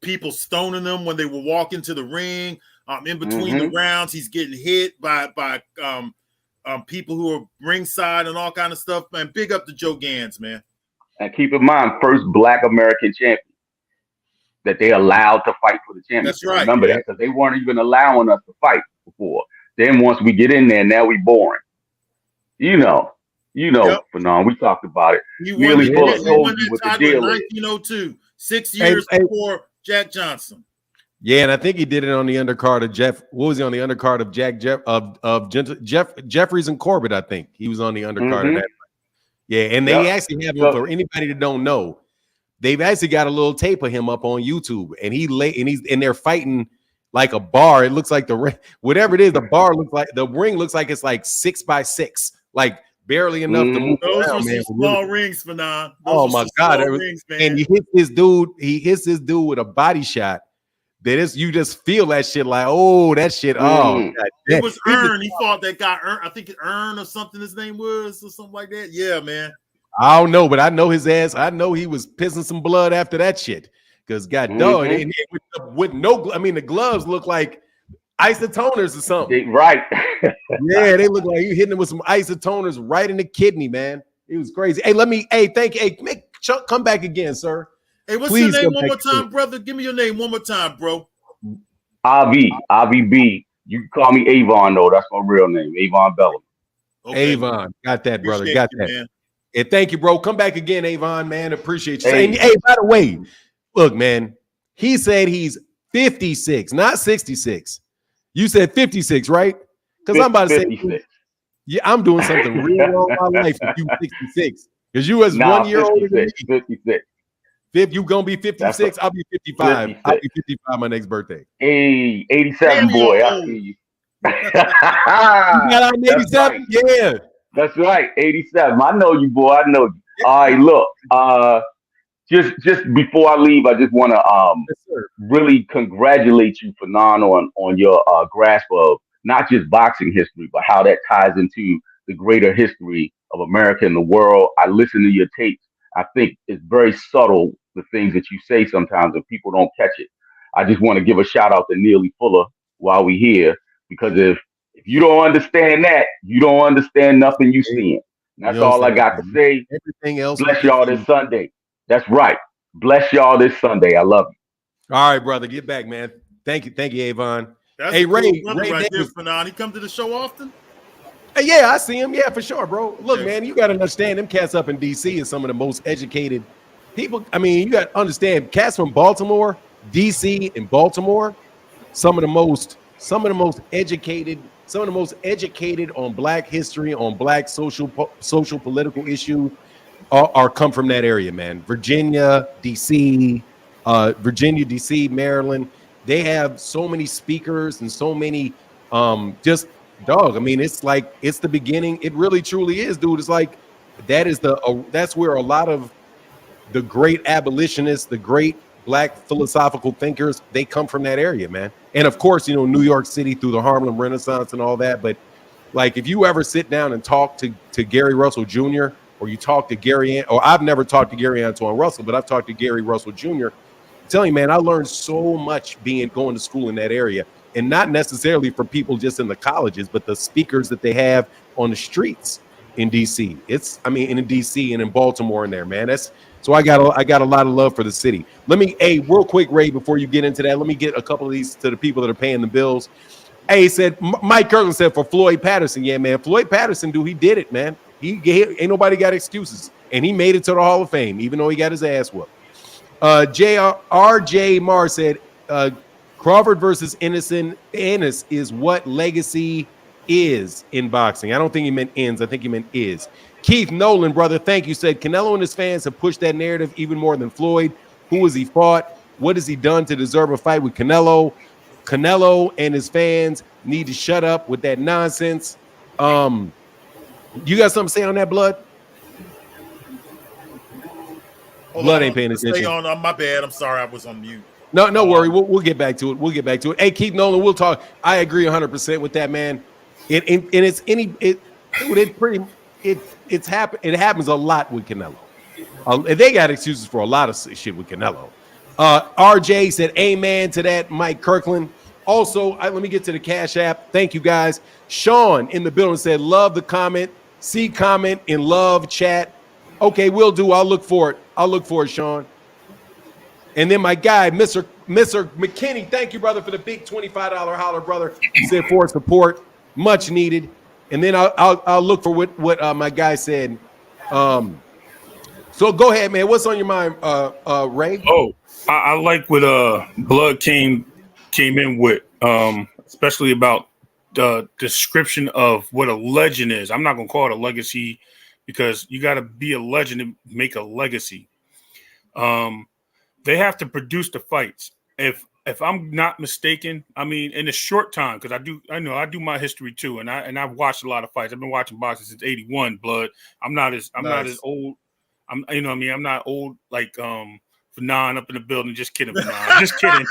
people stoning them when they were walking to the ring. In between the rounds, he's getting hit by people who are ringside and all kind of stuff. Man, big up to Joe Gans, man. And keep in mind, first Black American champion that they allowed to fight for the championship. That's right. Remember that, because they weren't even allowing us to fight before. Then once we get in there, now we boring. Fanon, we talked about it. He won that title in 1902, 6 years before Jack Johnson. Yeah, and I think he did it on the undercard of Jeff. What was he on the undercard of Jeffries and Corbett? I think he was on the undercard of that. Yeah, and they actually have him, for anybody that don't know, they've actually got a little tape of him up on YouTube, and they're fighting like a bar. It looks like whatever it is, the ring looks like it's like 6x6, like barely enough to move Those around, are man. small rings, Fanon. Oh my God! Rings, man. And he hits this dude with a body shot. You just feel that shit like, oh, that shit. Oh, God. It was Earn. He fought that guy Earn. I think Earn or something his name was, or something like that. Yeah, man. I don't know, but I know his ass. I know he was pissing some blood after that shit. Because God dog, with no, I mean, the gloves look like isotoners or something. Right. Yeah, they look like you hitting him with some isotoners right in the kidney, man. It was crazy. Thank you. Hey, Chuck, come back again, sir. Hey, what's your name one more time, brother? Give me your name one more time, bro. AVB. You can call me Avon, though. That's my real name, Avon Bellamy. Okay. Avon. Got that, brother. Appreciate got you, that. Man. And thank you, bro. Come back again, Avon, man. Appreciate you. Hey, by the way, look, man, he said he's 56, not 66. You said 56, right? Because I'm about to 56. Say, yeah, I'm doing something real wrong in my life if you 66. Because you was 1 year older than me. 56. You gonna be 56? I'll be 55. 56. I'll be 55 my next birthday. Hey, 87 boy. I see you. You got out in 87? Right. Yeah. That's right. 87. I know you, boy. I know you. Yeah. All right, look. Just before I leave, I just want to really congratulate you, Fanon, on your grasp of not just boxing history, but how that ties into the greater history of America and the world. I listen to your tapes. I think it's very subtle, the things that you say sometimes, and people don't catch it. I just want to give a shout out to Neely Fuller while we're here, because if you don't understand that, you don't understand nothing you seeing. That's all I got to say. Everything else. Bless y'all this Sunday. That's right. Bless y'all this Sunday. I love you. All right, brother. Get back, man. Thank you, Avon. That's hey, Ray, right there, Fanon. He come to the show often? Hey, yeah, I see him. Yeah, for sure, bro. Look, man, you got to understand them cats up in D.C. is some of the most educated people. I mean, you got to understand cats from Baltimore, D.C. and Baltimore, some of the most educated some of the most educated on Black history, on Black social political issues are come from that area, man. Virginia, DC, Maryland. They have so many speakers and so many just dog. I mean, it's like it's the beginning. It really truly is, dude. It's like that's where a lot of the great abolitionists, the great Black philosophical thinkers, they come from that area, man. And of course, you know, New York City through the Harlem Renaissance and all that. But like, if you ever sit down and talk to Gary Russell Jr. or you talk to or I've never talked to Gary Antoine Russell, but I've talked to Gary Russell Jr. I'm telling you, man, I learned so much going to school in that area, and not necessarily for people just in the colleges, but the speakers that they have on the streets in DC. In DC and in Baltimore in there, man. So I got a lot of love for the city. Let me, real quick, Ray, before you get into that, let me get a couple of these to the people that are paying the bills. He said, Mike Kirkland said for Floyd Patterson. Yeah, man, Floyd Patterson, dude, he did it, man. Ain't nobody got excuses, and he made it to the Hall of Fame, even though he got his ass whooped. RJ Marr said, Crawford versus Ennis is what legacy is in boxing. I don't think he meant ends. I think he meant is. Keith Nolan, brother, thank you. Said Canelo and his fans have pushed that narrative even more than Floyd. Who has he fought? What has he done to deserve a fight with Canelo? Canelo and his fans need to shut up with that nonsense. You got something to say on that, Blood? Blood ain't paying attention. Stay on. My bad. I'm sorry. I was on mute. No worry. We'll get back to it. Hey, Keith Nolan, we'll talk. I agree 100% with that, man. It happens a lot with Canelo. They got excuses for a lot of shit with Canelo. RJ said amen to that, Mike Kirkland. Also, let me get to the Cash App. Thank you, guys. Sean in the building said, love the comment. See comment in love chat. Okay, will do. I'll look for it, Sean. And then my guy, Mr. McKinney, thank you, brother, for the big $25 holler, brother. He said for support, much needed. And then I'll look for what my guy said. So go ahead, man. What's on your mind, Ray? Oh, I like what Blood came in with, especially about the description of what a legend is. I'm not gonna call it a legacy because you got to be a legend to make a legacy. They have to produce the fights. If I'm not mistaken, I mean, in a short time, because I do my history too, and I've watched a lot of fights. I've been watching boxing since '81. Blood. I'm not as old. I'm not old like Fanon up in the building. Just kidding, Fanon. Just kidding.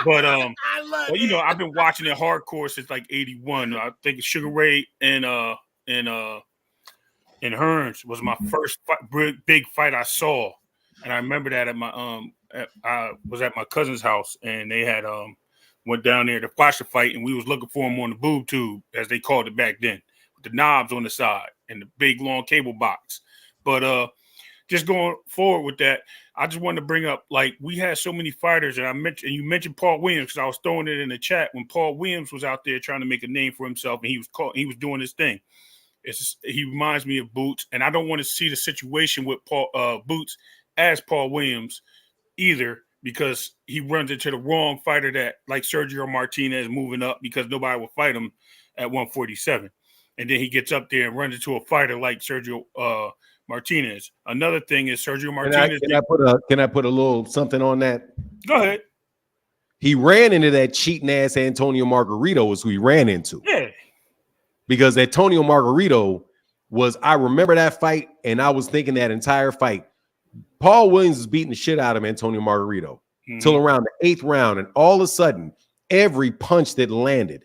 But I've been watching it hardcore since like '81. I think Sugar Ray and Hearns was my first big fight I saw. And I remember that I was at my cousin's house, and they had went down there to watch the fight, and we was looking for him on the boob tube, as they called it back then, with the knobs on the side and the big long cable box. But just going forward with that, I just wanted to bring up, like, we had so many fighters, and you mentioned Paul Williams, because I was throwing it in the chat when Paul Williams was out there trying to make a name for himself, and he was doing his thing. He reminds me of Bouts, and I don't want to see the situation with Bouts as Paul Williams either, because he runs into the wrong fighter that, like Sergio Martinez, moving up because nobody will fight him at 147. And then he gets up there and runs into a fighter like Sergio Martinez. Another thing is Sergio Martinez. Can I put a little something on that? Go ahead. He ran into that cheating ass Antonio Margarito is who he ran into. Yeah. Because Antonio Margarito I remember that fight, and I was thinking that entire fight, Paul Williams was beating the shit out of Antonio Margarito till around the 8th round, and all of a sudden, every punch that landed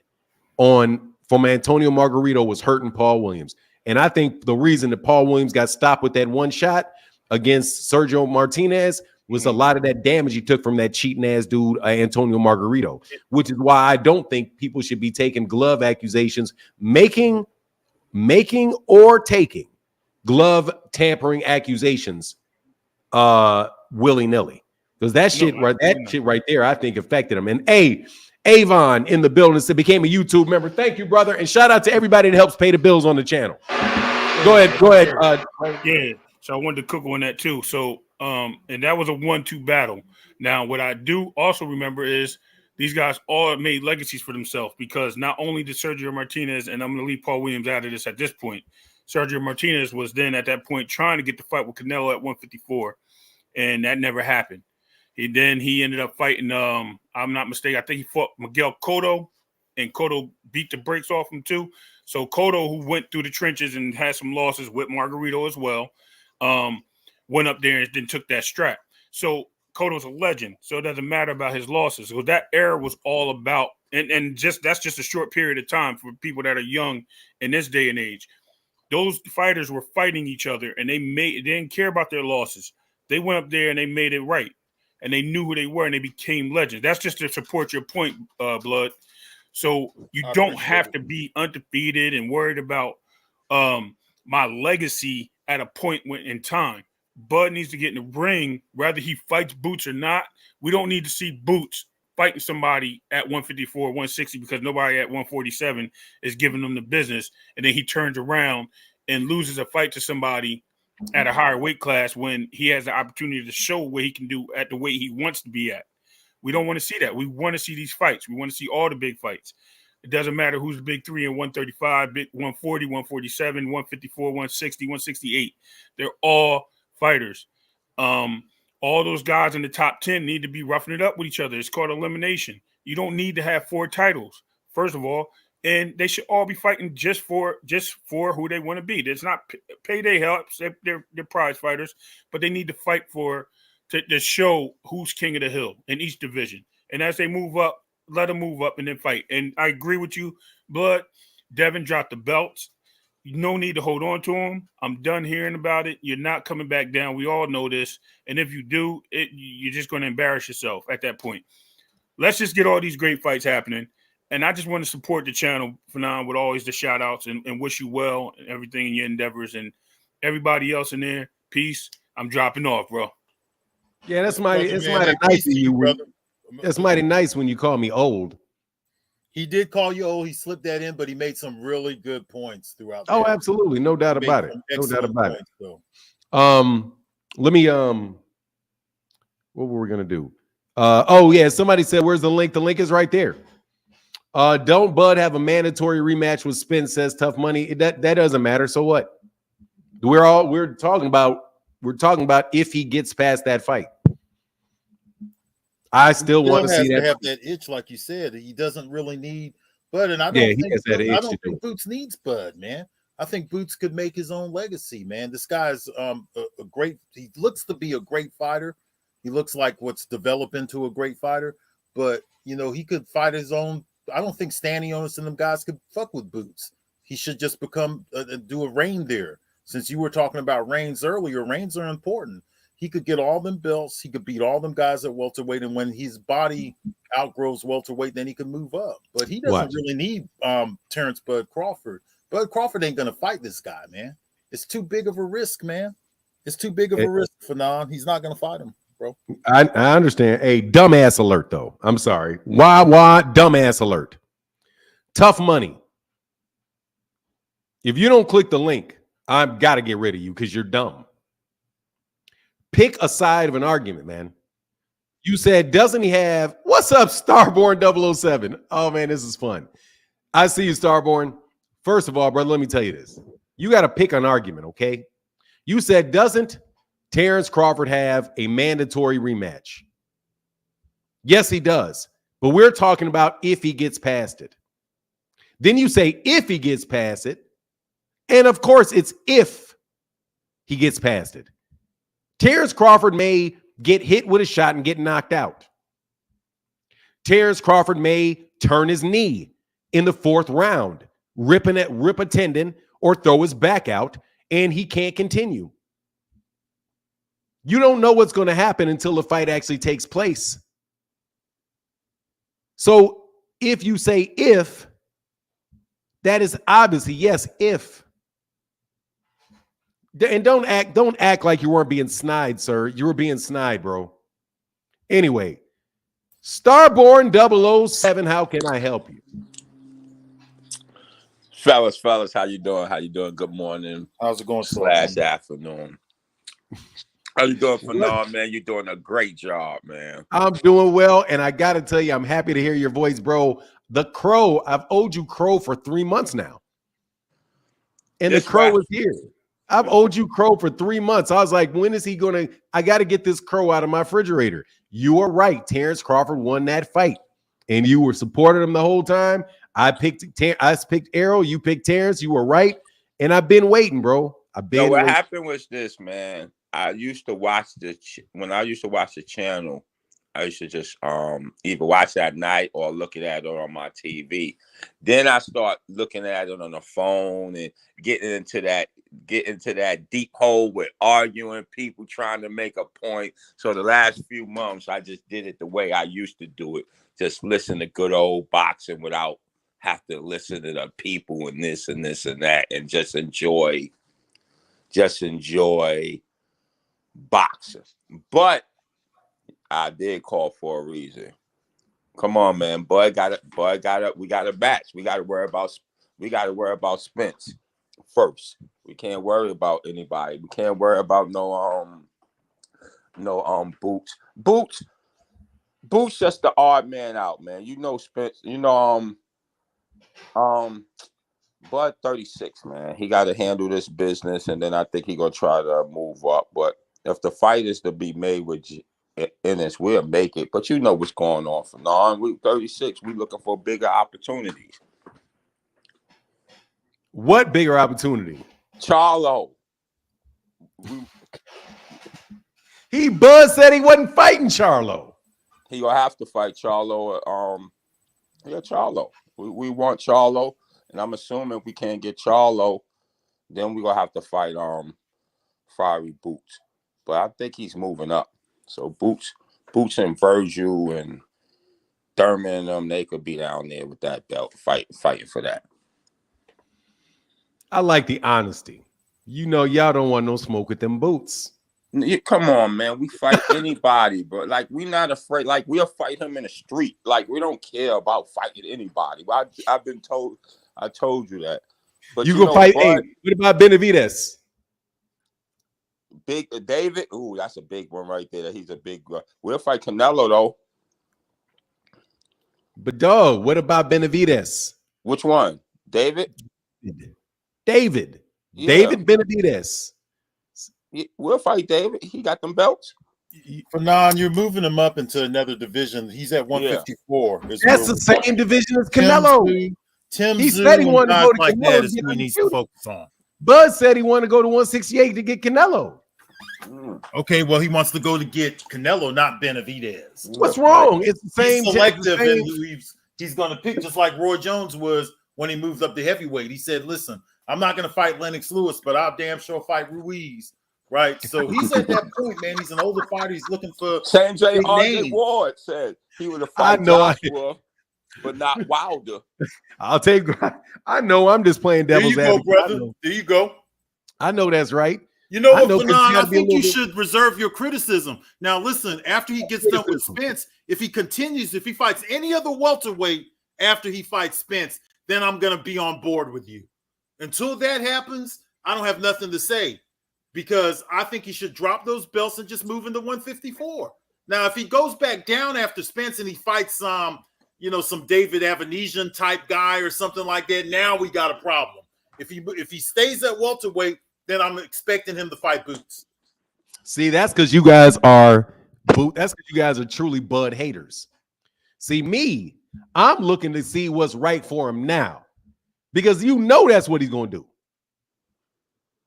from Antonio Margarito was hurting Paul Williams. And I think the reason that Paul Williams got stopped with that one shot against Sergio Martinez was a lot of that damage he took from that cheating ass dude, Antonio Margarito, which is why I don't think people should be taking glove accusations, making or taking glove tampering accusations willy-nilly, because that shit right there, I think affected him. And Avon in the building said became a YouTube member. Thank you, brother, and shout out to everybody that helps pay the bills on the channel. Go ahead. Yeah, so I wanted to cook on that too. So and that was a 1-2 battle. Now, what I do also remember is These guys all made legacies for themselves because not only did Sergio Martinez, and I'm going to leave Paul Williams out of this at this point, Sergio Martinez was then at that point trying to get the fight with Canelo at 154, and that never happened. He ended up fighting, I'm not mistaken, I think he fought Miguel Cotto, and Cotto beat the brakes off him too. So Cotto, who went through the trenches and had some losses with Margarito as well, went up there and then took that strap. So Cotto's a legend, so it doesn't matter about his losses. So that era was all about, and just that's just a short period of time for people that are young in this day and age. Those fighters were fighting each other, and they didn't care about their losses. They went up there and they made it right, and they knew who they were, and they became legends. That's just to support your point, Blood. So you don't have to be undefeated and worried about my legacy at a point in time. Bud needs to get in the ring, whether he fights Boots or not. We don't need to see Boots fighting somebody at 154, 160 because nobody at 147 is giving them the business. And then he turns around and loses a fight to somebody at a higher weight class when he has the opportunity to show what he can do at the weight he wants to be at. We don't want to see that. We want to see these fights. We want to see all the big fights. It doesn't matter who's the big three in 135, big 140, 147, 154, 160, 168. They're all fighters. All those guys in the top 10 need to be roughing it up with each other. It's called elimination. You don't need to have 4 titles, first of all, and they should all be fighting just for who they want to be. There's not payday helps. They're prize fighters, but they need to fight to show who's king of the hill in each division. And as they move up, let them move up and then fight. And I agree with you, Blood. Devin dropped the belts. No need to hold on to him. I'm done hearing about it. You're not coming back down. We all know this. And if you do, you're just going to embarrass yourself at that point. Let's just get all these great fights happening. And I just want to support the channel for now with always the shout outs and wish you well and everything in your endeavors. And everybody else in there, peace. I'm dropping off, bro. Yeah, it's mighty nice of you, brother. That's mighty nice when you call me old. He did call you old. He slipped that in, but he made some really good points throughout. Oh, absolutely. No doubt about it. No doubt about it. So. Let me what were we gonna do? Oh yeah, somebody said, where's the link? The link is right there. Don't Bud have a mandatory rematch with Spence, says Tough Money. That doesn't matter. So what? We're talking about if he gets past that fight. I still want to see that. Have that itch, like you said. He doesn't really need Bud, and I don't think Boots needs Bud, man. I think Boots could make his own legacy, man. This guy's a great. He looks to be a great fighter. He looks like what's developed into a great fighter, but he could fight his own. I don't think Stanionis and them guys could fuck with Boots. He should just become do a reign there. Since you were talking about reigns earlier, reigns are important. He could get all them belts. He could beat all them guys at welterweight. And when his body outgrows welterweight, then he can move up. But he doesn't really need Terence Bud Crawford. Bud Crawford ain't going to fight this guy, man. It's too big of a risk, man. It's too big of a risk for Nan. He's not going to fight him, bro. I understand. Hey, dumbass alert, though. I'm sorry. Why dumbass alert? Tough Money. If you don't click the link, I've got to get rid of you because you're dumb. Pick a side of an argument, man. You said, doesn't he have, what's up, Starborn 007? Oh, man, this is fun. I see you, Starborn. First of all, brother, let me tell you this. You got to pick an argument, okay? You said, doesn't Terence Crawford have a mandatory rematch? Yes, he does. But we're talking about if he gets past it. Then you say, if he gets past it. And, of course, it's if he gets past it. Terence Crawford may get hit with a shot and get knocked out. Terence Crawford may turn his knee in the 4th round, rip a tendon or throw his back out, and he can't continue. You don't know what's going to happen until the fight actually takes place. So if you say if, that is obviously, yes, if. And don't act like you weren't being snide, sir. You were being snide, bro. Anyway, Starborn 007, how can I help you? Fellas, how you doing? Good morning. How's it going? / afternoon. How you doing, Phenom, man? You're doing a great job, man. I'm doing well, and I got to tell you, I'm happy to hear your voice, bro. The Crow, I've owed you Crow for 3 months now, and the Crow is here. I've owed you Crow for 3 months. I was like, when is he going to? I got to get this Crow out of my refrigerator. You are right. Terence Crawford won that fight, and you were supporting him the whole time. I picked Errol. You picked Terence. You were right, and I've been waiting, bro. What happened was this, man. I used to watch when I used to watch the channel. I used to just either watch it at night or looking at it on my TV. Then I start looking at it on the phone and getting into that deep hole with arguing, people trying to make a point. So the last few months, I just did it the way I used to do it. Just listen to good old boxing without have to listen to the people and this and this and that, and just enjoy boxing. But I did call for a reason. Come on, man. We got a match. We got to worry about Spence first. We can't worry about anybody. We can't worry about no Bouts. Bouts just the odd man out, man. You know Spence, Bud 36, man. He got to handle this business, and then I think he's gonna try to move up. But if the fight is to be made with Ennis, we'll make it. But you know what's going on for now. We 36. We looking for bigger opportunities. What bigger opportunity? Charlo. Bud said he wasn't fighting Charlo. He gonna have to fight Charlo. Charlo. We want Charlo, and I'm assuming if we can't get Charlo, then we gonna have to fight Fiery Bouts. But I think he's moving up. So Bouts and Virgil and Thurman and them, they could be down there with that belt, fighting for that. I like the honesty. Y'all don't want no smoke with them Bouts. Come on, man. We fight anybody, bro. Like, we not afraid. Like, we'll fight him in the street. Like, we don't care about fighting anybody. I told you that. But you go fight. Hey, what about Benavidez? Big David. Ooh, that's a big one right there. He's a big one. We'll fight Canelo, though. But, dog, what about Benavidez? Which one? David? David Benavidez. We'll fight David. He got them belts. Phenom, you're moving him up into another division. He's at 154. Yeah. That's the same division as Canelo. He said he wanted to go to Canelo. That is who he needs to focus on. Bud said he wanted to go to 168 to get Canelo. Okay, well, he wants to go to get Canelo, not Benavidez. What's wrong? It's the same. He's selective in who he's going to pick, just like Roy Jones was when he moved up to heavyweight. He said, listen, I'm not going to fight Lennox Lewis, but I'll damn sure fight Ruiz. Right, so he's at that point, man. He's an older fighter. He's looking for same J. Andre Ward said he would have fought Joshua, but not Wilder. I'll take. I know. I'm just playing devil's advocate. There you go, brother. There you go. I know that's right. You know what, Phenom? I think you should reserve your criticism. Now, listen. After he gets done with Spence, if he fights any other welterweight after he fights Spence, then I'm gonna be on board with you. Until that happens, I don't have nothing to say. Because I think he should drop those belts and just move into 154. Now, if he goes back down after Spence and he fights some David Avanesian type guy or something like that, now we got a problem. If he stays at welterweight, then I'm expecting him to fight Bouts. See, that's because you guys are truly Bud haters. See, me, I'm looking to see what's right for him now. Because that's what he's going to do.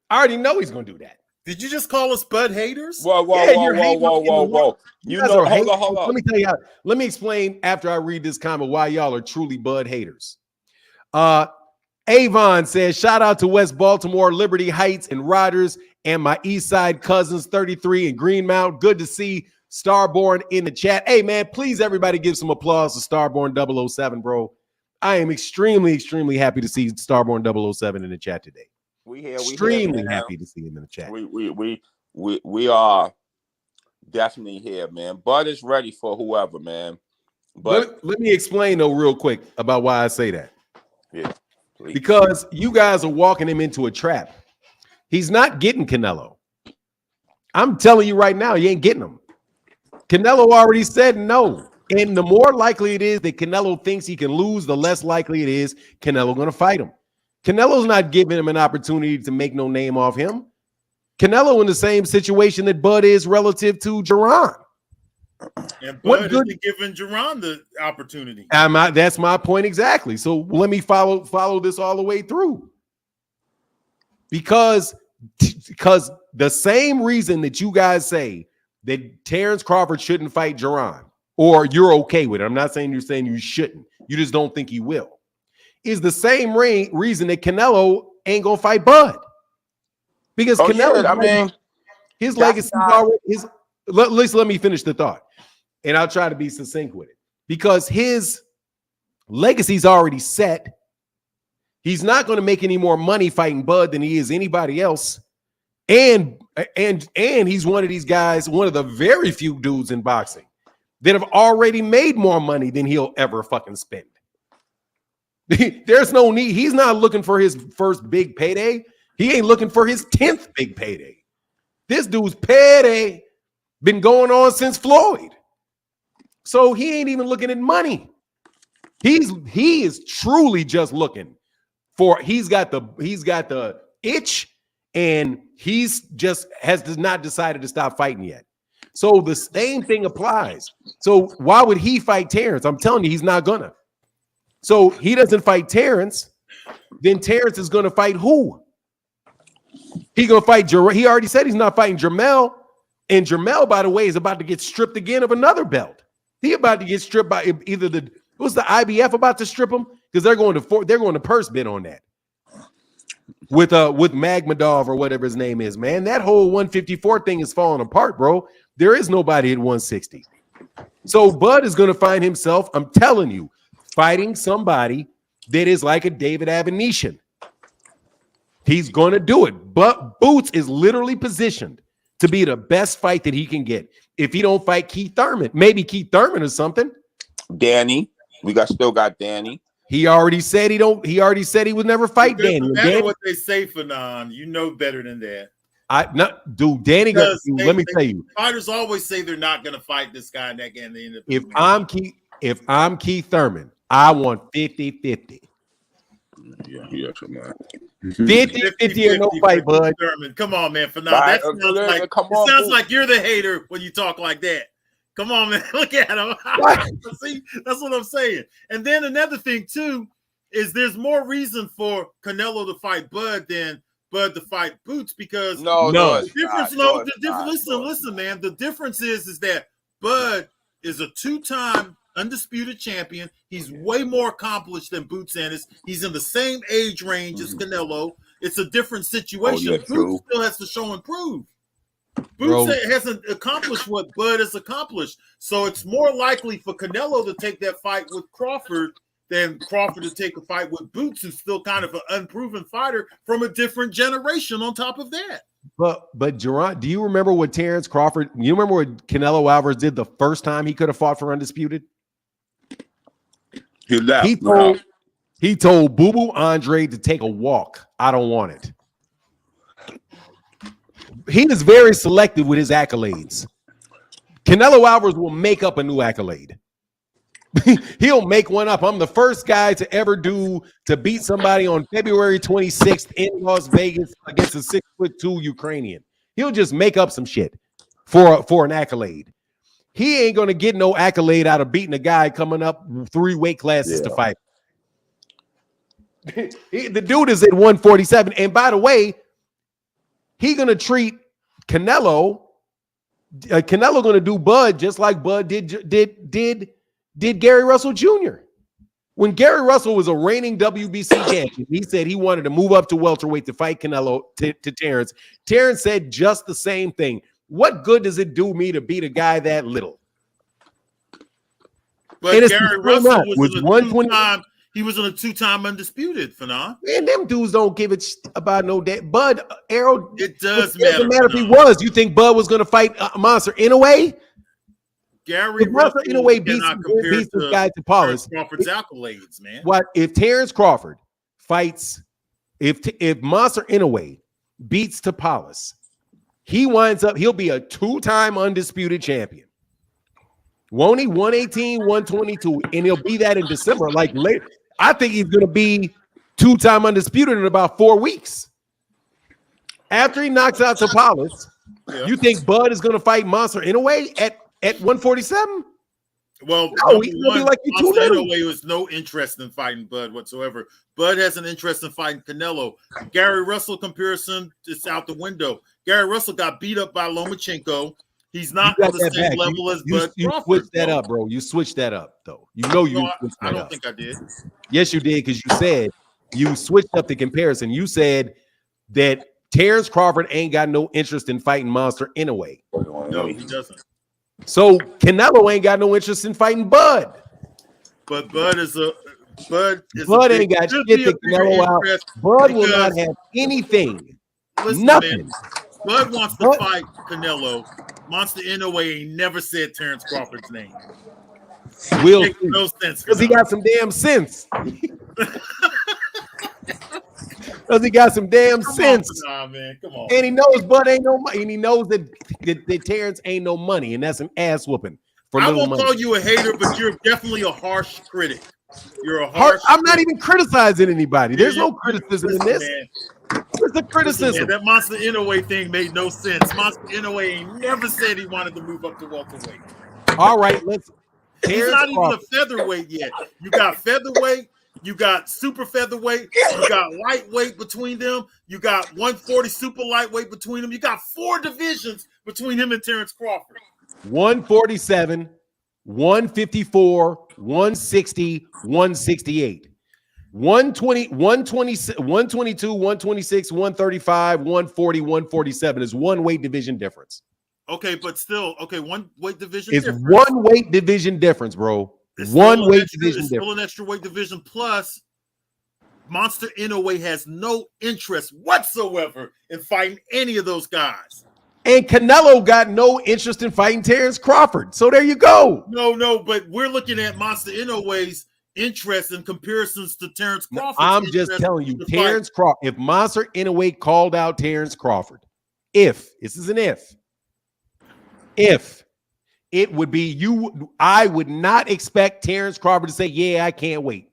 I already know he's going to do that. Did you just call us Bud haters? Whoa. Hold on. Let me tell you how. Let me explain after I read this comment why y'all are truly Bud haters. Avon says, shout out to West Baltimore, Liberty Heights, and Riders, and my East Side cousins, 33 and Greenmount. Good to see Starborn in the chat. Hey, man, please, everybody give some applause to Starborn 007, bro. I am extremely, extremely happy to see Starborn 007 in the chat today. Extremely happy to see him in the chat. We are definitely here, man. Bud is ready for whoever, man. But let me explain though real quick about why I say that. Yeah, please. Because you guys are walking him into a trap. He's not getting Canelo. I'm telling you right now, you ain't getting him. Canelo already said no. And the more likely it is that Canelo thinks he can lose, the less likely it is Canelo going to fight him. Canelo's not giving him an opportunity to make no name off him. Canelo in the same situation that Bud is relative to Jerron. And Bud isn't giving Jerron the opportunity. That's my point exactly. So let me follow this all the way through. Because the same reason that you guys say that Terence Crawford shouldn't fight Jerron, or you're okay with it, I'm not saying you're saying you shouldn't, you just don't think he will, is the same reason that Canelo ain't gonna fight Bud. Because Canelo, his legacy is already, let me finish the thought, and I'll try to be succinct with it. Because his legacy's already set. He's not going to make any more money fighting Bud than he is anybody else. And he's one of these guys, one of the very few dudes in boxing that have already made more money than he'll ever fucking spend. There's no need. He's not looking for his first big payday. He ain't looking for his 10th big payday. This dude's payday been going on since Floyd. So he ain't even looking at money. He is truly just looking for, he's got the itch, and has not decided to stop fighting yet. So the same thing applies. So why would he fight Terence? I'm telling you, he's not gonna. So he doesn't fight Terence, then Terence is gonna fight who? He gonna fight he already said he's not fighting Jermell, and Jermell, by the way, is about to get stripped again of another belt. He about to get stripped by either was the IBF about to strip him? Because they're going to purse bid on that with Magmadov or whatever his name is, man. That whole 154 thing is falling apart, bro. There is nobody at 160. So Bud is going to find himself, I'm telling you, fighting somebody that is like a David Avanesyan. He's going to do it. But Boots is literally positioned to be the best fight that he can get. If he don't fight Keith Thurman, maybe Keith Thurman or something. Danny, still got Danny. He already said he would never fight Danny. No matter what they say, Fanon, you know better than that. Danny. Let me tell you, fighters always say they're not going to fight this guy, and that guy. If I'm Keith Thurman, I want 50-50. Yeah, come on. 50-50 or no fight, Bud. Thurman. Come on, man. Fanon, that sounds like you're the hater when you talk like that. Come on, man. Look at him. See, that's what I'm saying. And then another thing, too, is there's more reason for Canelo to fight Bud than Bud to fight Boots, because listen, man. The difference is that Bud is a 2-time undisputed champion. He's way more accomplished than Boots Ennis. He's in the same age range as Canelo. It's a different situation. Boots still has to show and prove. Boots hasn't accomplished what Bud has accomplished. So it's more likely for Canelo to take that fight with Crawford than Crawford to take a fight with Boots, who's still kind of an unproven fighter from a different generation on top of that. But Gerard, do you remember what Terence Crawford, you remember what Canelo Alvarez did the first time he could have fought for undisputed? He left. He told Boo Boo Andre to take a walk. I don't want it. He is very selective with his accolades. Canelo Alvarez will make up a new accolade. He'll make one up. I'm the first guy to beat somebody on February 26th in Las Vegas against a 6'2" Ukrainian. He'll just make up some shit for an accolade. He ain't gonna get no accolade out of beating a guy coming up 3 weight classes to fight. The dude is at 147, and by the way, he gonna treat Canelo. Canelo gonna do Bud just like Bud did Gary Russell Jr. When Gary Russell was a reigning WBC champion, he said he wanted to move up to welterweight to fight Canelo to Terence. Terence said just the same thing. What good does it do me to beat a guy that little? But Gary Russell was in a 2-time. He was in a 2-time undisputed, Fanon. And them dudes don't give it about no that. Bud Arrow. It doesn't matter if he was. You think Bud was going to fight Monster Inouye? Gary Russell Inouye beats this guy to Paulus. Crawford's accolades, man. What if Terence Crawford fights? If Monster Inouye beats to Paulus, he winds up, he'll be a 2-time undisputed champion. Won't he? 118, 122, and he'll be that in December. Like later, I think he's going to be 2-time undisputed in about 4 weeks. After he knocks out Topales, you think Bud is going to fight Monster Inoue at 147? Well, no, he'll be like you too little. Inoue has no interest in fighting Bud whatsoever. Bud has an interest in fighting Canelo. Gary Russell comparison is out the window. Gary Russell got beat up by Lomachenko. He's not on the same level as Bud Crawford. You switched that up, bro. You switched that up, though. You know you switched that up. I don't think I did. Yes, you did, because you said you switched up the comparison. You said that Terence Crawford ain't got no interest in fighting Monster Inoue. No, he doesn't. So Canelo ain't got no interest in fighting Bud. But Bud ain't got shit to Canelo out. Bud will not have anything. Listen, nothing. Man, Bud wants to fight Canelo. Monster Inoue ain't never said Terence Crawford's name. Will makes no sense because he got some damn sense. Because he got some damn sense. Nah, man, come on. And he knows Bud ain't no money, and he knows that Terence ain't no money, and that's an ass whooping. I won't call you a hater, but you're definitely a harsh critic. You're a harsh. I'm not even criticizing anybody. There's no criticism in this. Man. Where's the criticism? Man, that Monster Inoue thing made no sense. Monster Inoue ain't never said he wanted to move up to welterweight. All right, He's not even a featherweight yet. You got featherweight, you got super featherweight, you got lightweight between them, you got 140 super lightweight between them. You got 4 divisions between him and Terence Crawford. 147, 154, 160, 168. 120, 122, 126, 135, 140, 147 is one weight division difference. Okay, but still, one weight division it's difference. One weight division difference, bro. One weight division difference. Still an extra weight division. Plus, Monster Inoue has no interest whatsoever in fighting any of those guys. And Canelo got no interest in fighting Terence Crawford. So there you go. No, but we're looking at Monster Inoue's interest in comparisons to Terence Crawford. I'm just telling you, Terence Crawford, if Monster Inoue called out Terence Crawford, if it would be I would not expect Terence Crawford to say, yeah, I can't wait.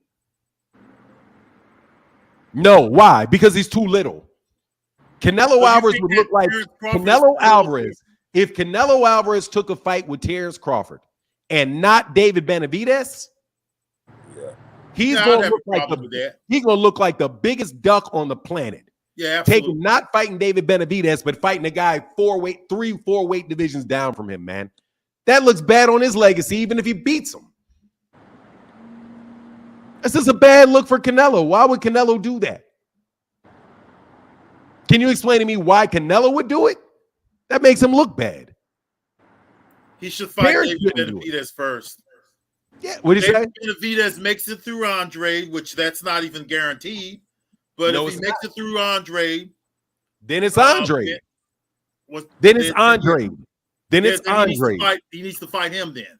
No, why? Because he's too little. Canelo Alvarez would look like Canelo Alvarez. If Canelo Alvarez took a fight with Terence Crawford and not David Benavidez, he's going to look like the biggest duck on the planet. Yeah, absolutely. Not fighting David Benavidez, but fighting a guy 4 weight divisions down from him, man. That looks bad on his legacy, even if he beats him. This is a bad look for Canelo. Why would Canelo do that? Can you explain to me why Canelo would do it? That makes him look bad. He should fight David Benavidez first. Yeah, what did you say? Benavidez makes it through Andre, which that's not even guaranteed. But if he makes it through Andre, then it's Andre. Then it's Andre. Then it's Andre. He needs to fight him then.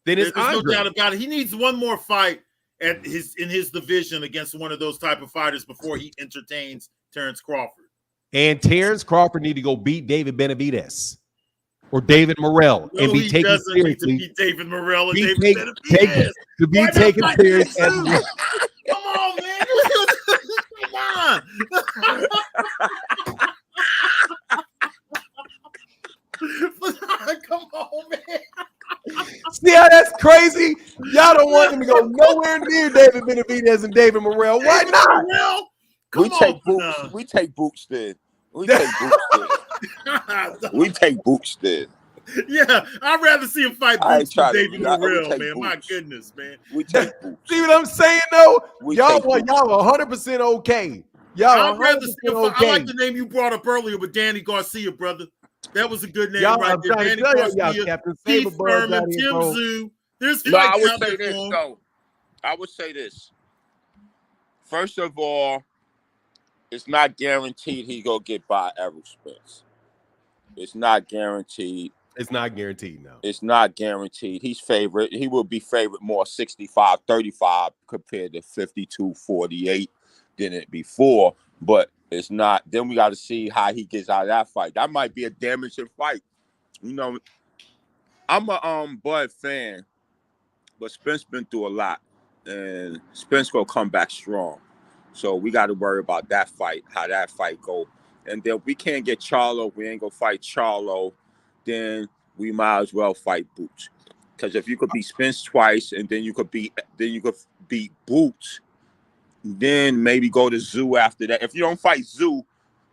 There's no doubt about it. He needs one more fight in his division against one of those type of fighters before he entertains Terence Crawford. And Terence Crawford need to go beat David Benavidez or David Morrell and be taken seriously. To beat David Morrell and David Benavidez. To be taken seriously. Come on, man. Come on. Come on, man. See how that's crazy? Y'all don't want him to go nowhere near David Benavidez and David Morrell. Why not? We take bouts then. We take bouts then. Yeah, I'd rather see him fight bouts than David Morrell, man. Boots. My goodness, man. We take bouts. See what I'm saying, though? Y'all 100% okay. Y'all 100% okay. I like the name you brought up earlier with Danny Garcia, brother. That was a good name right there. Danny Garcia, Keith Furman, Tim Zoo. I would say this, though. I would say this. First of all, it's not guaranteed he go get by Errol Spence. It's not guaranteed. It's not guaranteed, no. It's not guaranteed. He's favorite. He will be favorite more 65-35 compared to 52-48 than it before. But It's not. Then we got to see how he gets out of that fight. That might be a damaging fight. You know, I'm a Bud fan, but Spence been through a lot, and Spence gonna come back strong. So we got to worry about that fight, how that fight go. And then we can't get Charlo. We ain't gonna fight Charlo. Then we might as well fight Boots. Because if you could beat Spence twice, and then you could beat Boots, then maybe go to Zoo after that. If you don't fight Zoo,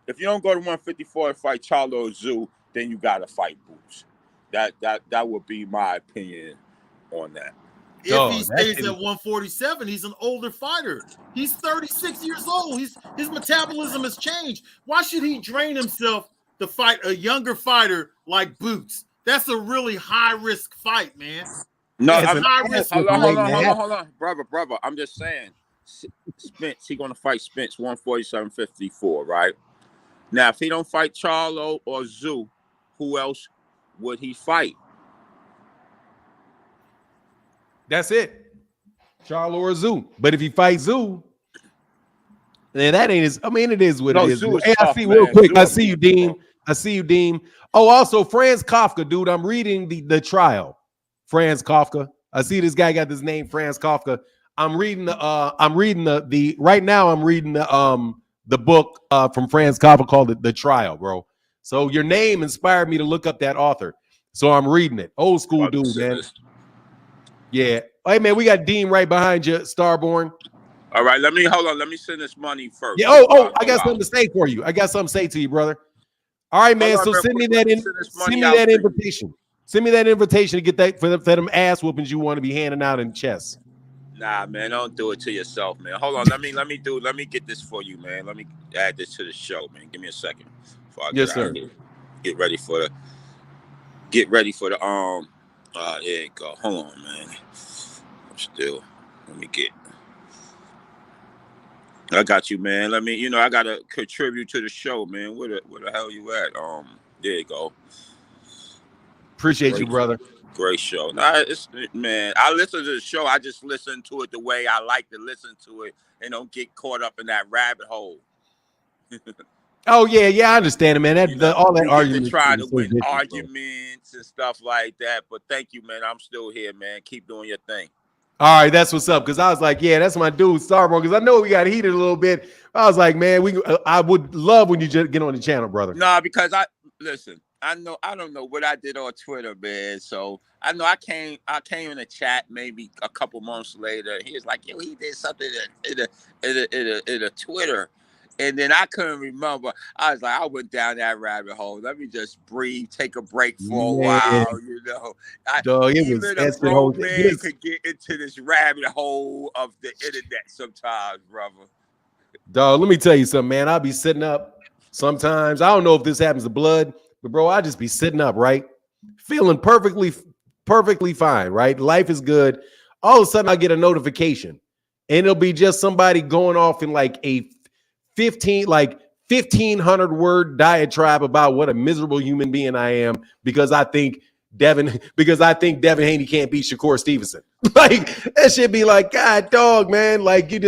if you don't go to 154 and fight Charlo or Zoo, then you gotta fight Boots. That would be my opinion on that. If he stays at 147, he's an older fighter. He's 36 years old. His metabolism has changed. Why should he drain himself to fight a younger fighter like Boots? That's a really high risk fight, man. No, hold on, brother. I'm just saying, Spence, he gonna fight Spence 147.54, right? Now, if he don't fight Charlo or Zoo, who else would he fight? That's it. Charlo or Zoo. But if he fights Zoo, then that ain't his. I mean, it is what it is. Zoo is hey, tough, I see real man. quick. Zoo I see you, Dean. I see you, Dean. Oh, also Franz Kafka, dude. I'm reading the trial. Franz Kafka. I see this guy got this name, Franz Kafka. I'm reading the right now. I'm reading the book from Franz Kafka called the Trial, bro. So your name inspired me to look up that author. So I'm reading it. Old school dude, man. Yeah. Hey, man, we got Dean right behind you, Starborn. All right, let me send this money first. Yeah. Oh, I got something to say for you. I got something to say to you, brother. All right, man. So send me that invitation. Send me that invitation to get that for them ass whoopings you want to be handing out in chess. Nah, man, don't do it to yourself, man. Hold on, let me get this for you, man. Let me add this to the show, man. Give me a second. Yes, sir. Get ready for the there you go. Hold on, man. I got you, man. I gotta contribute to the show, man. Where the hell you at? There you go. Appreciate you, brother. Great show. Nah, man, I listen to the show. I just listen to it the way I like to listen to it and don't get caught up in that rabbit hole. Oh, yeah, I understand it, man. All that argument. Trying to win arguments and stuff like that. But thank you, man. I'm still here, man. Keep doing your thing. All right, that's what's up. Because I was like, yeah, that's my dude, Starborn. Because I know we got heated a little bit. I was like, man, I would love when you just get on the channel, brother. Nah, because I don't know what I did on Twitter, man. So I know I came in the chat maybe a couple months later. He was like, yo, he did something in a Twitter. And then I couldn't remember. I was like, I went down that rabbit hole. Let me just breathe, take a break for a while, you know. Even a grown man could get into this rabbit hole of the internet sometimes, brother. Dog, let me tell you something, man. I'll be sitting up sometimes. I don't know if this happens to blood, but bro, I just be sitting up, right? Feeling perfectly fine, right? Life is good. All of a sudden, I get a notification, and it'll be just somebody going off in like a 1,500 word diatribe about what a miserable human being I am because I think Devin Haney can't beat Shakur Stevenson. Like that should be like, God, dog, man. Like you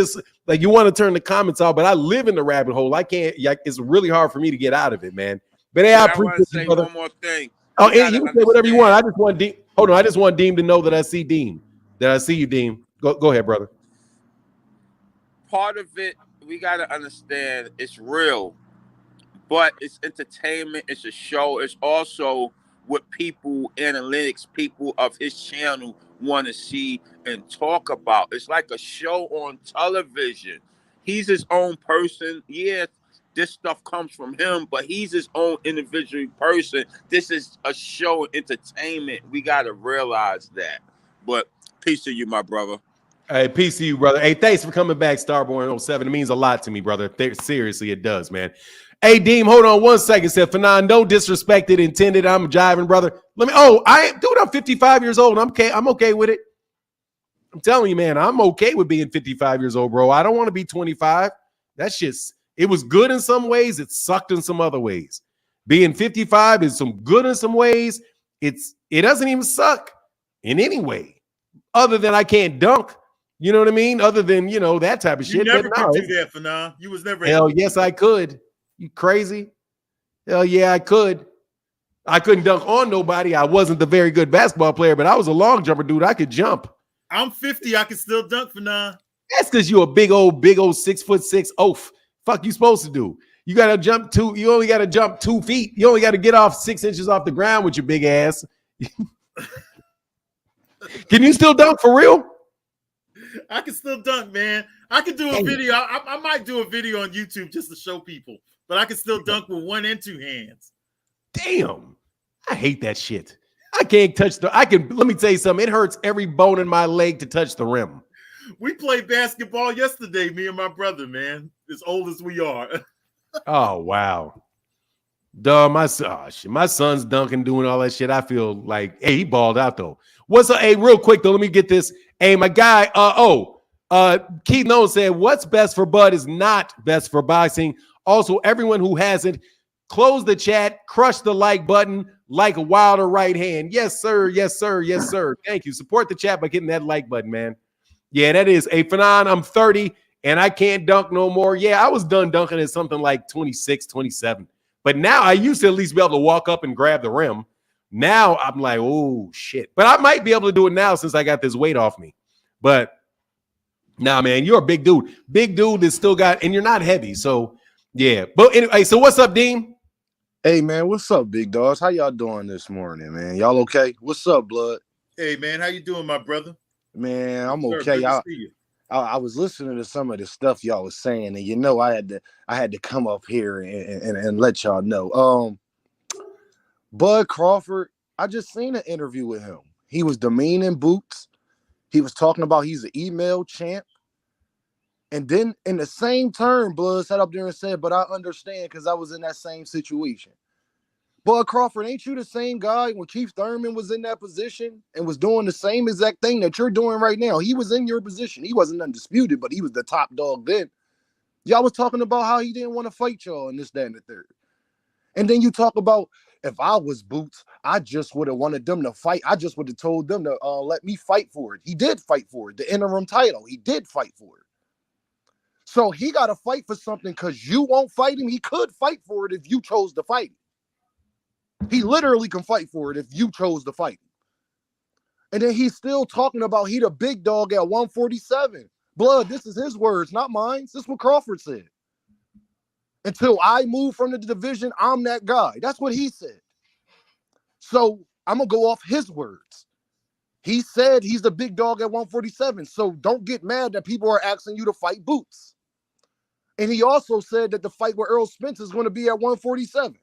want to turn the comments off, but I live in the rabbit hole. I can't. It's really hard for me to get out of it, man. But hey, I appreciate you, brother. One more thing. Oh, you can say whatever you want. I just want Dean. Hold on, I just want Dean to know that I see Dean. That I see you, Dean. Go ahead, brother. Part of it, we got to understand it's real, but it's entertainment. It's a show. It's also what analytics people of his channel want to see and talk about. It's like a show on television. He's his own person. Yeah, this stuff comes from him, but he's his own individual person. This is a show, entertainment. We got to realize that. But peace to you, my brother. Hey, peace to you, brother. Hey, thanks for coming back, Starborn 07. It means a lot to me, brother. Seriously, it does, man. Hey, Deem, hold on 1 second. Said Fanon, no disrespect it intended. I'm jiving, brother. I'm 55 years old. I'm okay with it. I'm telling you, man, I'm okay with being 55 years old, bro. I don't want to be 25. That's just, it was good in some ways. It sucked in some other ways. Being 55 is some good in some ways. It doesn't even suck in any way other than I can't dunk. You know what I mean? Other than, that type of You shit. never But could no, do that, Fanon. You was never. hell yes, I could. You crazy? Hell yeah, I could. I couldn't dunk on nobody. I wasn't the very good basketball player, but I was a long jumper, dude. I could jump. I'm 50. I can still dunk, Fanon. That's because you're a big old 6'6" oaf. Fuck you supposed to do? You gotta jump you only gotta jump 2 feet. You only gotta get off 6 inches off the ground with your big ass. Can you still dunk for real? I can still dunk, man. I can do a video. I might do a video on YouTube just to show people, but I can still dunk with 1 and 2 hands. Damn. I hate that shit. I can't touch let me tell you something. It hurts every bone in my leg to touch the rim. We played basketball yesterday, me and my brother, man. As old as we are. Oh, wow. Duh, my son's dunking, doing all that shit. I feel like, hey, he balled out though. What's up? Hey, real quick though, let me get this. Hey, my guy, Keith Nolan said, what's best for Bud is not best for boxing. Also, everyone who hasn't, close the chat, crush the like button like a Wilder right hand. Yes, sir. Yes, sir. Yes, sir. Thank you. Support the chat by hitting that like button, man. Yeah, that is a Fanon. I'm 30 and I can't dunk no more. Yeah, I was done dunking at something like 26, 27. But now I used to at least be able to walk up and grab the rim. Now I'm like, oh, shit. But I might be able to do it now since I got this weight off me. But nah, man, you're a big dude. Big dude that still got, and you're not heavy. So, yeah. But anyway, so what's up, Dean? Hey, man, what's up, big dogs? How y'all doing this morning, man? Y'all okay? What's up, blood? Hey, man, how you doing, my brother? Man, I'm Sir, okay. good to see you. I was listening to some of the stuff y'all was saying, and I had to come up here and let y'all know. Bud Crawford, I just seen an interview with him. He was demeaning Boots. He was talking about he's an email champ. And then in the same turn, Blood sat up there and said, but I understand because I was in that same situation. Bud Crawford, ain't you the same guy when Keith Thurman was in that position and was doing the same exact thing that you're doing right now? He was in your position. He wasn't undisputed, but he was the top dog then. Y'all was talking about how he didn't want to fight y'all and this, that, and the third. And then you talk about, if I was Boots, I just would have wanted them to fight. I just would have told them to let me fight for it. He did fight for it. The interim title, he did fight for it. So he got to fight for something because you won't fight him. He could fight for it if you chose to fight him. He literally can fight for it if you chose to fight him. And then he's still talking about he the big dog at 147. Blood, this is his words, not mine. This is what Crawford said. Until I move from the division, I'm that guy. That's what he said. So I'm going to go off his words. He said he's the big dog at 147. So don't get mad that people are asking you to fight Boots. And he also said that the fight with Earl Spence is going to be at 147.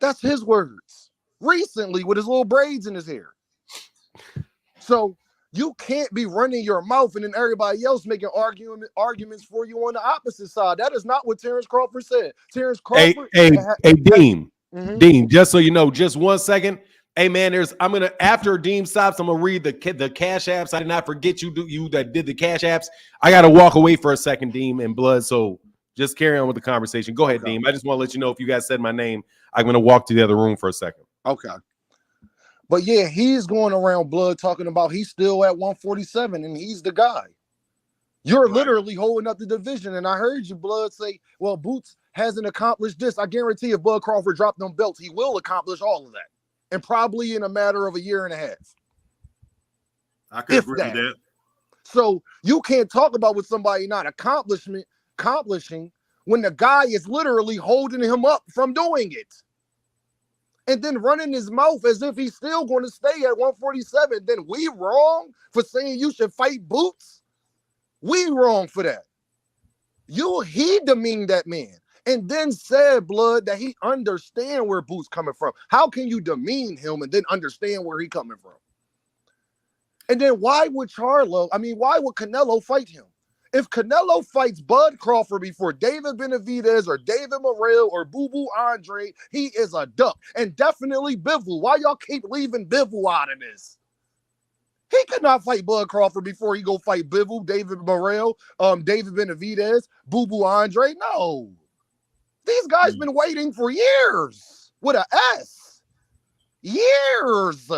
That's his words. Recently with his little braids in his hair. So you can't be running your mouth and then everybody else making arguments for you on the opposite side. That is not what Terence Crawford said. Terence Crawford. Hey, Dean. Dean, just so you know, just 1 second. Hey man, after Dean stops, I'm gonna read the cash apps. I did not forget you that did the cash apps. I gotta walk away for a second, Dean and Blood. So just carry on with the conversation. Go ahead, okay. Dean. I just want to let you know if you guys said my name, I'm gonna walk to the other room for a second. Okay. But yeah, he's going around, Blood, talking about he's still at 147 and he's the guy. You're literally holding up the division. And I heard you, Blood, say, well, Boots hasn't accomplished this. I guarantee if Bud Crawford dropped them belts, he will accomplish all of that. And probably in a matter of a year and a half. I could agree with that. So you can't talk about with somebody not accomplishing when the guy is literally holding him up from doing it. And then running his mouth as if he's still going to stay at 147. Then we wrong for saying you should fight Boots? We wrong for that. He demeaned that man. And then said, Blood, that he understand where Boots coming from. How can you demean him and then understand where he coming from? And then why would Canelo fight him? If Canelo fights Bud Crawford before David Benavidez or David Morrell or Boo Boo Andre, he is a duck. And definitely Bivol. Why y'all keep leaving Bivol out of this? He could not fight Bud Crawford before he go fight Bivol, David Morrell, David Benavidez, Boo Boo Andre. No. These guys been waiting for years with an S. Years.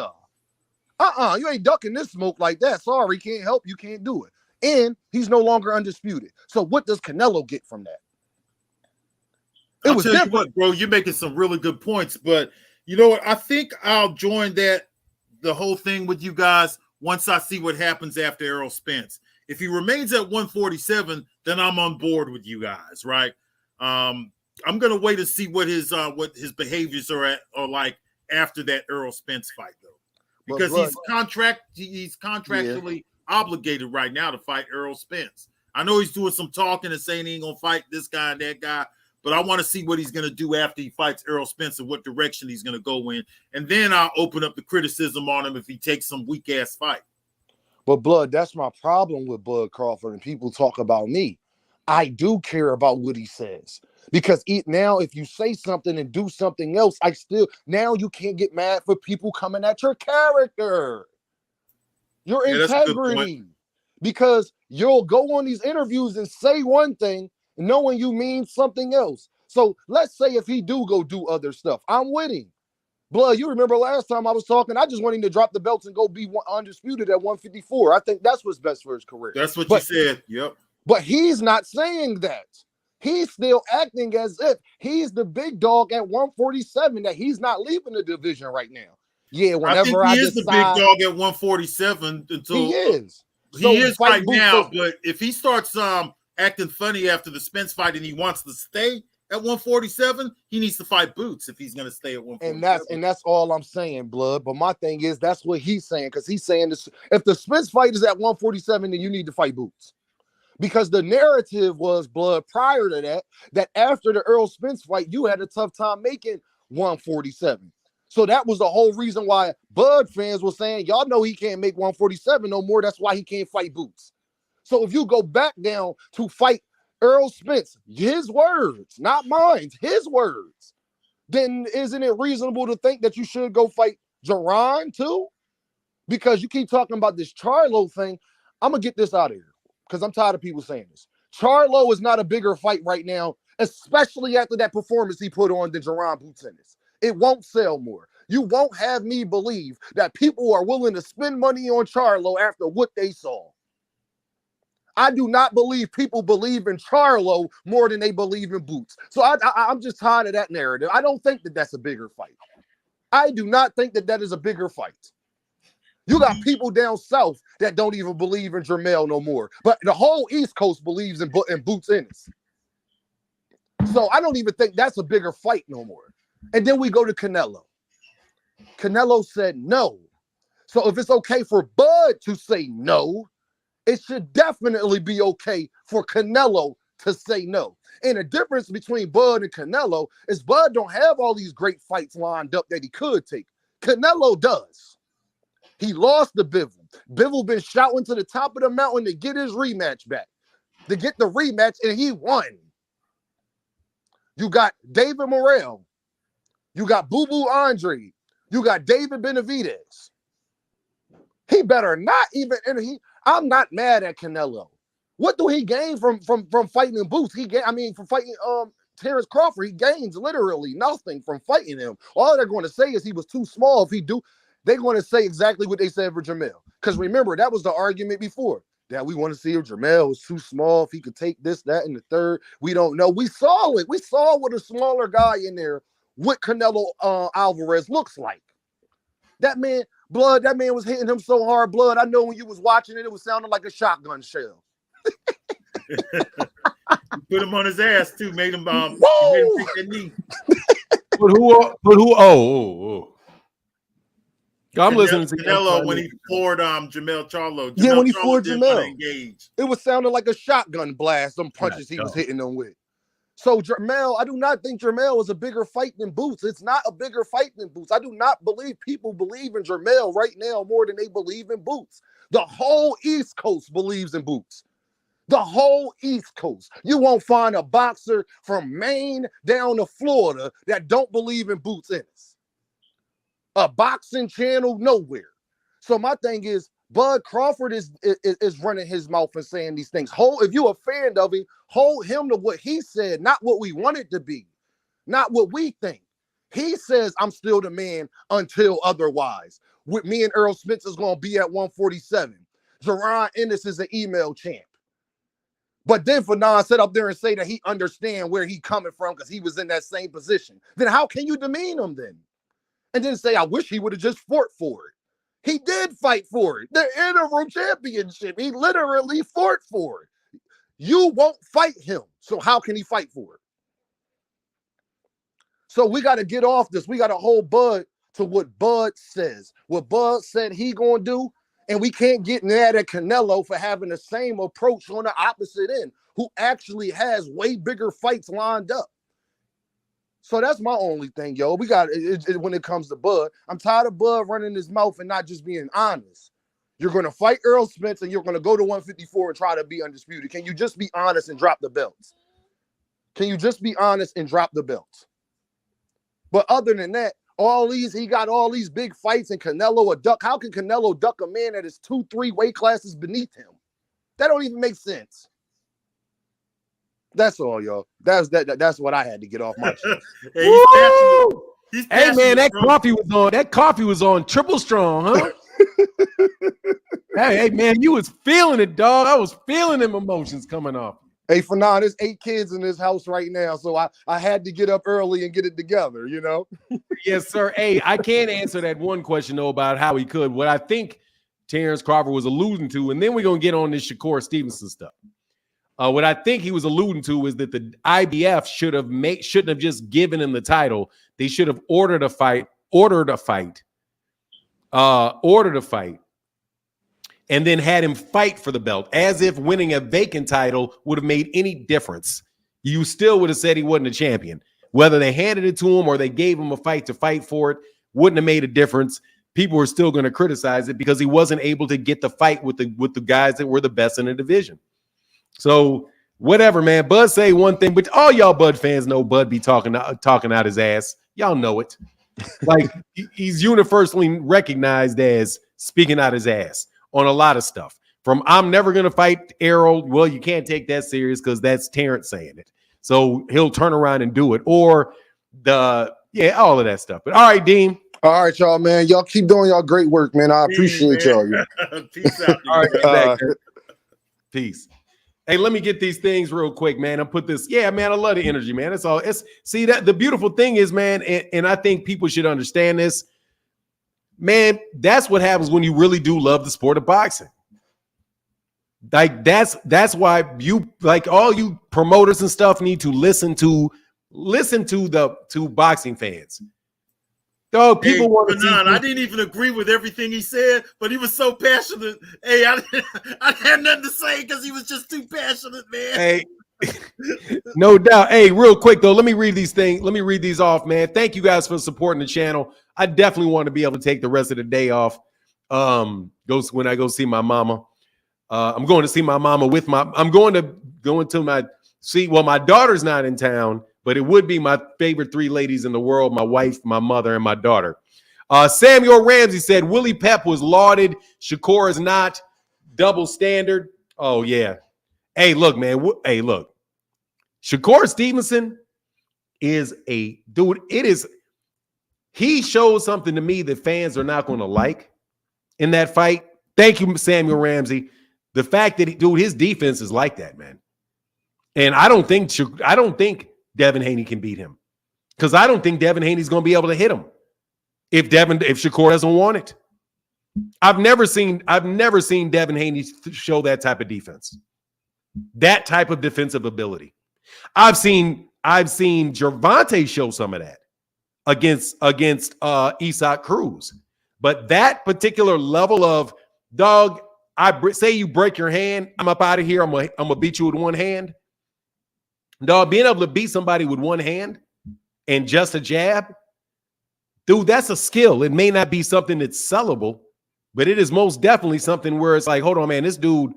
You ain't ducking this smoke like that. Sorry, can't help you, can't do it. And he's no longer undisputed. So what does Canelo get from that? I'll tell you what, bro, you're making some really good points, but you know what? I think I'll join the whole thing with you guys once I see what happens after Errol Spence. If he remains at 147, then I'm on board with you guys, right? I'm gonna wait to see what his behaviors are like after that Errol Spence fight, though, because he's contractually obligated right now to fight Errol Spence. I know he's doing some talking and saying he ain't gonna fight this guy and that guy, but I want to see what he's going to do after he fights Errol Spence and what direction he's going to go in. And then I'll open up the criticism on him if he takes some weak-ass fight. But, Blood, that's my problem with Bud Crawford, and people talk about me. I do care about what he says. Because now if you say something and do something else, now you can't get mad for people coming at your character. Your integrity. Because you'll go on these interviews and say one thing, knowing you mean something else. So let's say if he do go do other stuff, I'm with him. Blood, you remember last time I was talking, I just want him to drop the belts and go be undisputed at 154. I think that's what's best for his career. That's what you said. Yep. But he's not saying that. He's still acting as if he's the big dog at 147, that he's not leaving the division right now. Yeah, whenever I think he is the big dog at 147 until he is. He is right now, but if he starts acting funny after the Spence fight and he wants to stay at 147, he needs to fight Boots if he's going to stay at 147. And that's all I'm saying, Blood. But my thing is, that's what he's saying, because he's saying this: if the Spence fight is at 147, then you need to fight Boots. Because the narrative was, Blood, prior to that after the Errol Spence fight, you had a tough time making 147. So that was the whole reason why Bud fans were saying, y'all know he can't make 147 no more. That's why he can't fight Boots. So if you go back down to fight Errol Spence, his words, not mine, his words, then isn't it reasonable to think that you should go fight Jerron too? Because you keep talking about this Charlo thing. I'm going to get this out of here because I'm tired of people saying this. Charlo is not a bigger fight right now, especially after that performance he put on than Jerron Boots Ennis. It won't sell more. You won't have me believe that people are willing to spend money on Charlo after what they saw. I do not believe people believe in Charlo more than they believe in Boots. So I'm just tired of that narrative. I don't think that that's a bigger fight. I do not think that that is a bigger fight. You got people down south that don't even believe in Jermell no more. But the whole East Coast believes in Boots Ennis. So I don't even think that's a bigger fight no more. And then we go to Canelo. Canelo said no. So if it's okay for Bud to say no, it should definitely be okay for Canelo to say no. And the difference between Bud and Canelo is Bud don't have all these great fights lined up that he could take. Canelo does. He lost to Bivol. Bivol been shouting to the top of the mountain to get his rematch back, to get the rematch, and he won. You got David Morrell. You got Boo Boo Andre. You got David Benavidez. He better not even. I'm not mad at Canelo. What do he gain from fighting Boots? From fighting Terence Crawford, he gains literally nothing from fighting him. All they're going to say is he was too small. If he do, they're going to say exactly what they said for Jermell. Because remember, that was the argument before. That we want to see if Jermell was too small, if he could take this, that, and the third. We don't know. We saw it. We saw what a smaller guy in there, what Canelo Alvarez looks like. That man, Blood, that man was hitting him so hard, Blood. I know when you was watching it, it was sounding like a shotgun shell. Put him on his ass too, made him take that knee. But who? Oh. I'm listening to Canelo when he floored Jermell Charlo. When he floored Jermell, it was sounding like a shotgun blast. Them punches he was hitting them with. So Jermell, I do not think Jermell is a bigger fight than Boots. It's not a bigger fight than Boots. I do not believe people believe in Jermell right now more than they believe in Boots. The whole East Coast believes in Boots. The whole East Coast. You won't find a boxer from Maine down to Florida that don't believe in Boots Ennis. A boxing channel nowhere. So my thing is, Bud Crawford is running his mouth and saying these things. If you're a fan of him, hold him to what he said, not what we want it to be, not what we think. He says, I'm still the man until otherwise. With me and Earl Spence is going to be at 147. Jerron Ennis is an email champ. But then Fanon sit up there and say that he understand where he coming from because he was in that same position. Then how can you demean him then? And then say, I wish he would have just fought for it. He did fight for it. The interim championship. He literally fought for it. You won't fight him. So how can he fight for it? So we got to get off this. We got to hold Bud to what Bud says. What Bud said he going to do. And we can't get mad at Canelo for having the same approach on the opposite end, who actually has way bigger fights lined up. So that's my only thing, yo. We got when it comes to Bud. I'm tired of Bud running his mouth and not just being honest. You're going to fight Earl Spence and you're going to go to 154 and try to be undisputed. Can you just be honest and drop the belts? Can you just be honest and drop the belts? But other than that, he got all these big fights and Canelo a duck. How can Canelo duck a man that is 2-3 weight classes beneath him? That don't even make sense. That's all, y'all. That's what I had to get off my chest. Hey, he's hey man, that bro. coffee was on triple strong, huh? hey man, you was feeling it, dog. I was feeling them emotions coming off. Hey, Fanon, there's 8 kids in this house right now, so I had to get up early and get it together, you know? Yes, sir. Hey, I can't answer that one question, though, about how he could. What I think Terence Crawford was alluding to, and then we're going to get on this Shakur Stevenson stuff. What I think he was alluding to is that the IBF shouldn't have just given him the title. They should have ordered a fight, and then had him fight for the belt, as if winning a vacant title would have made any difference. You still would have said he wasn't a champion. Whether they handed it to him or they gave him a fight to fight for it, wouldn't have made a difference. People were still going to criticize it because he wasn't able to get the fight with the guys that were the best in the division. So whatever, man. Bud say one thing, but all y'all Bud fans know Bud be talking out his ass. Y'all know it. Like he's universally recognized as speaking out his ass on a lot of stuff. From I'm never going to fight Errol. Well, you can't take that serious because that's Terence saying it. So he'll turn around and do it. Or all of that stuff. But all right, Dean. All right, y'all, man. Y'all keep doing y'all great work, man. I appreciate y'all. Peace out. All right, peace. Hey, let me get these things real quick, man. And put this. Yeah, man, I love the energy, man. See that the beautiful thing is, man, and I think people should understand this. Man, that's what happens when you really do love the sport of boxing. Like that's why you like all you promoters and stuff need to listen to boxing fans. Oh, people want to see. I didn't even agree with everything he said, but he was so passionate. Hey, I had nothing to say because he was just too passionate, man. Hey, no doubt. Hey, real quick though, let me read these things. Let me read these off, man. Thank you guys for supporting the channel. I definitely want to be able to take the rest of the day off. When I go see my mama. I'm going to see my mama with my. I'm going to my daughter's not in town, but it would be my favorite 3 ladies in the world: my wife, my mother, and my daughter. Samuel Ramsey said Willie Pep was lauded. Shakur is not. Double standard. Oh yeah. Hey, look, man. Hey, look. Shakur Stevenson is a dude. He shows something to me that fans are not going to like in that fight. Thank you, Samuel Ramsey. The fact that his defense is like that, man. And I don't think Devin Haney can beat him because I don't think Devin Haney's going to be able to hit him if Shakur doesn't want it. I've never seen Devin Haney show that type of defense, that type of defensive ability. I've seen Gervonta show some of that against Isaac Cruz, but that particular level of dog. Say you break your hand, I'm up out of here. I'm gonna beat you with one hand. Dog, being able to beat somebody with one hand and just a jab, dude, that's a skill. It may not be something that's sellable, but it is most definitely something where it's like, hold on, man, this dude,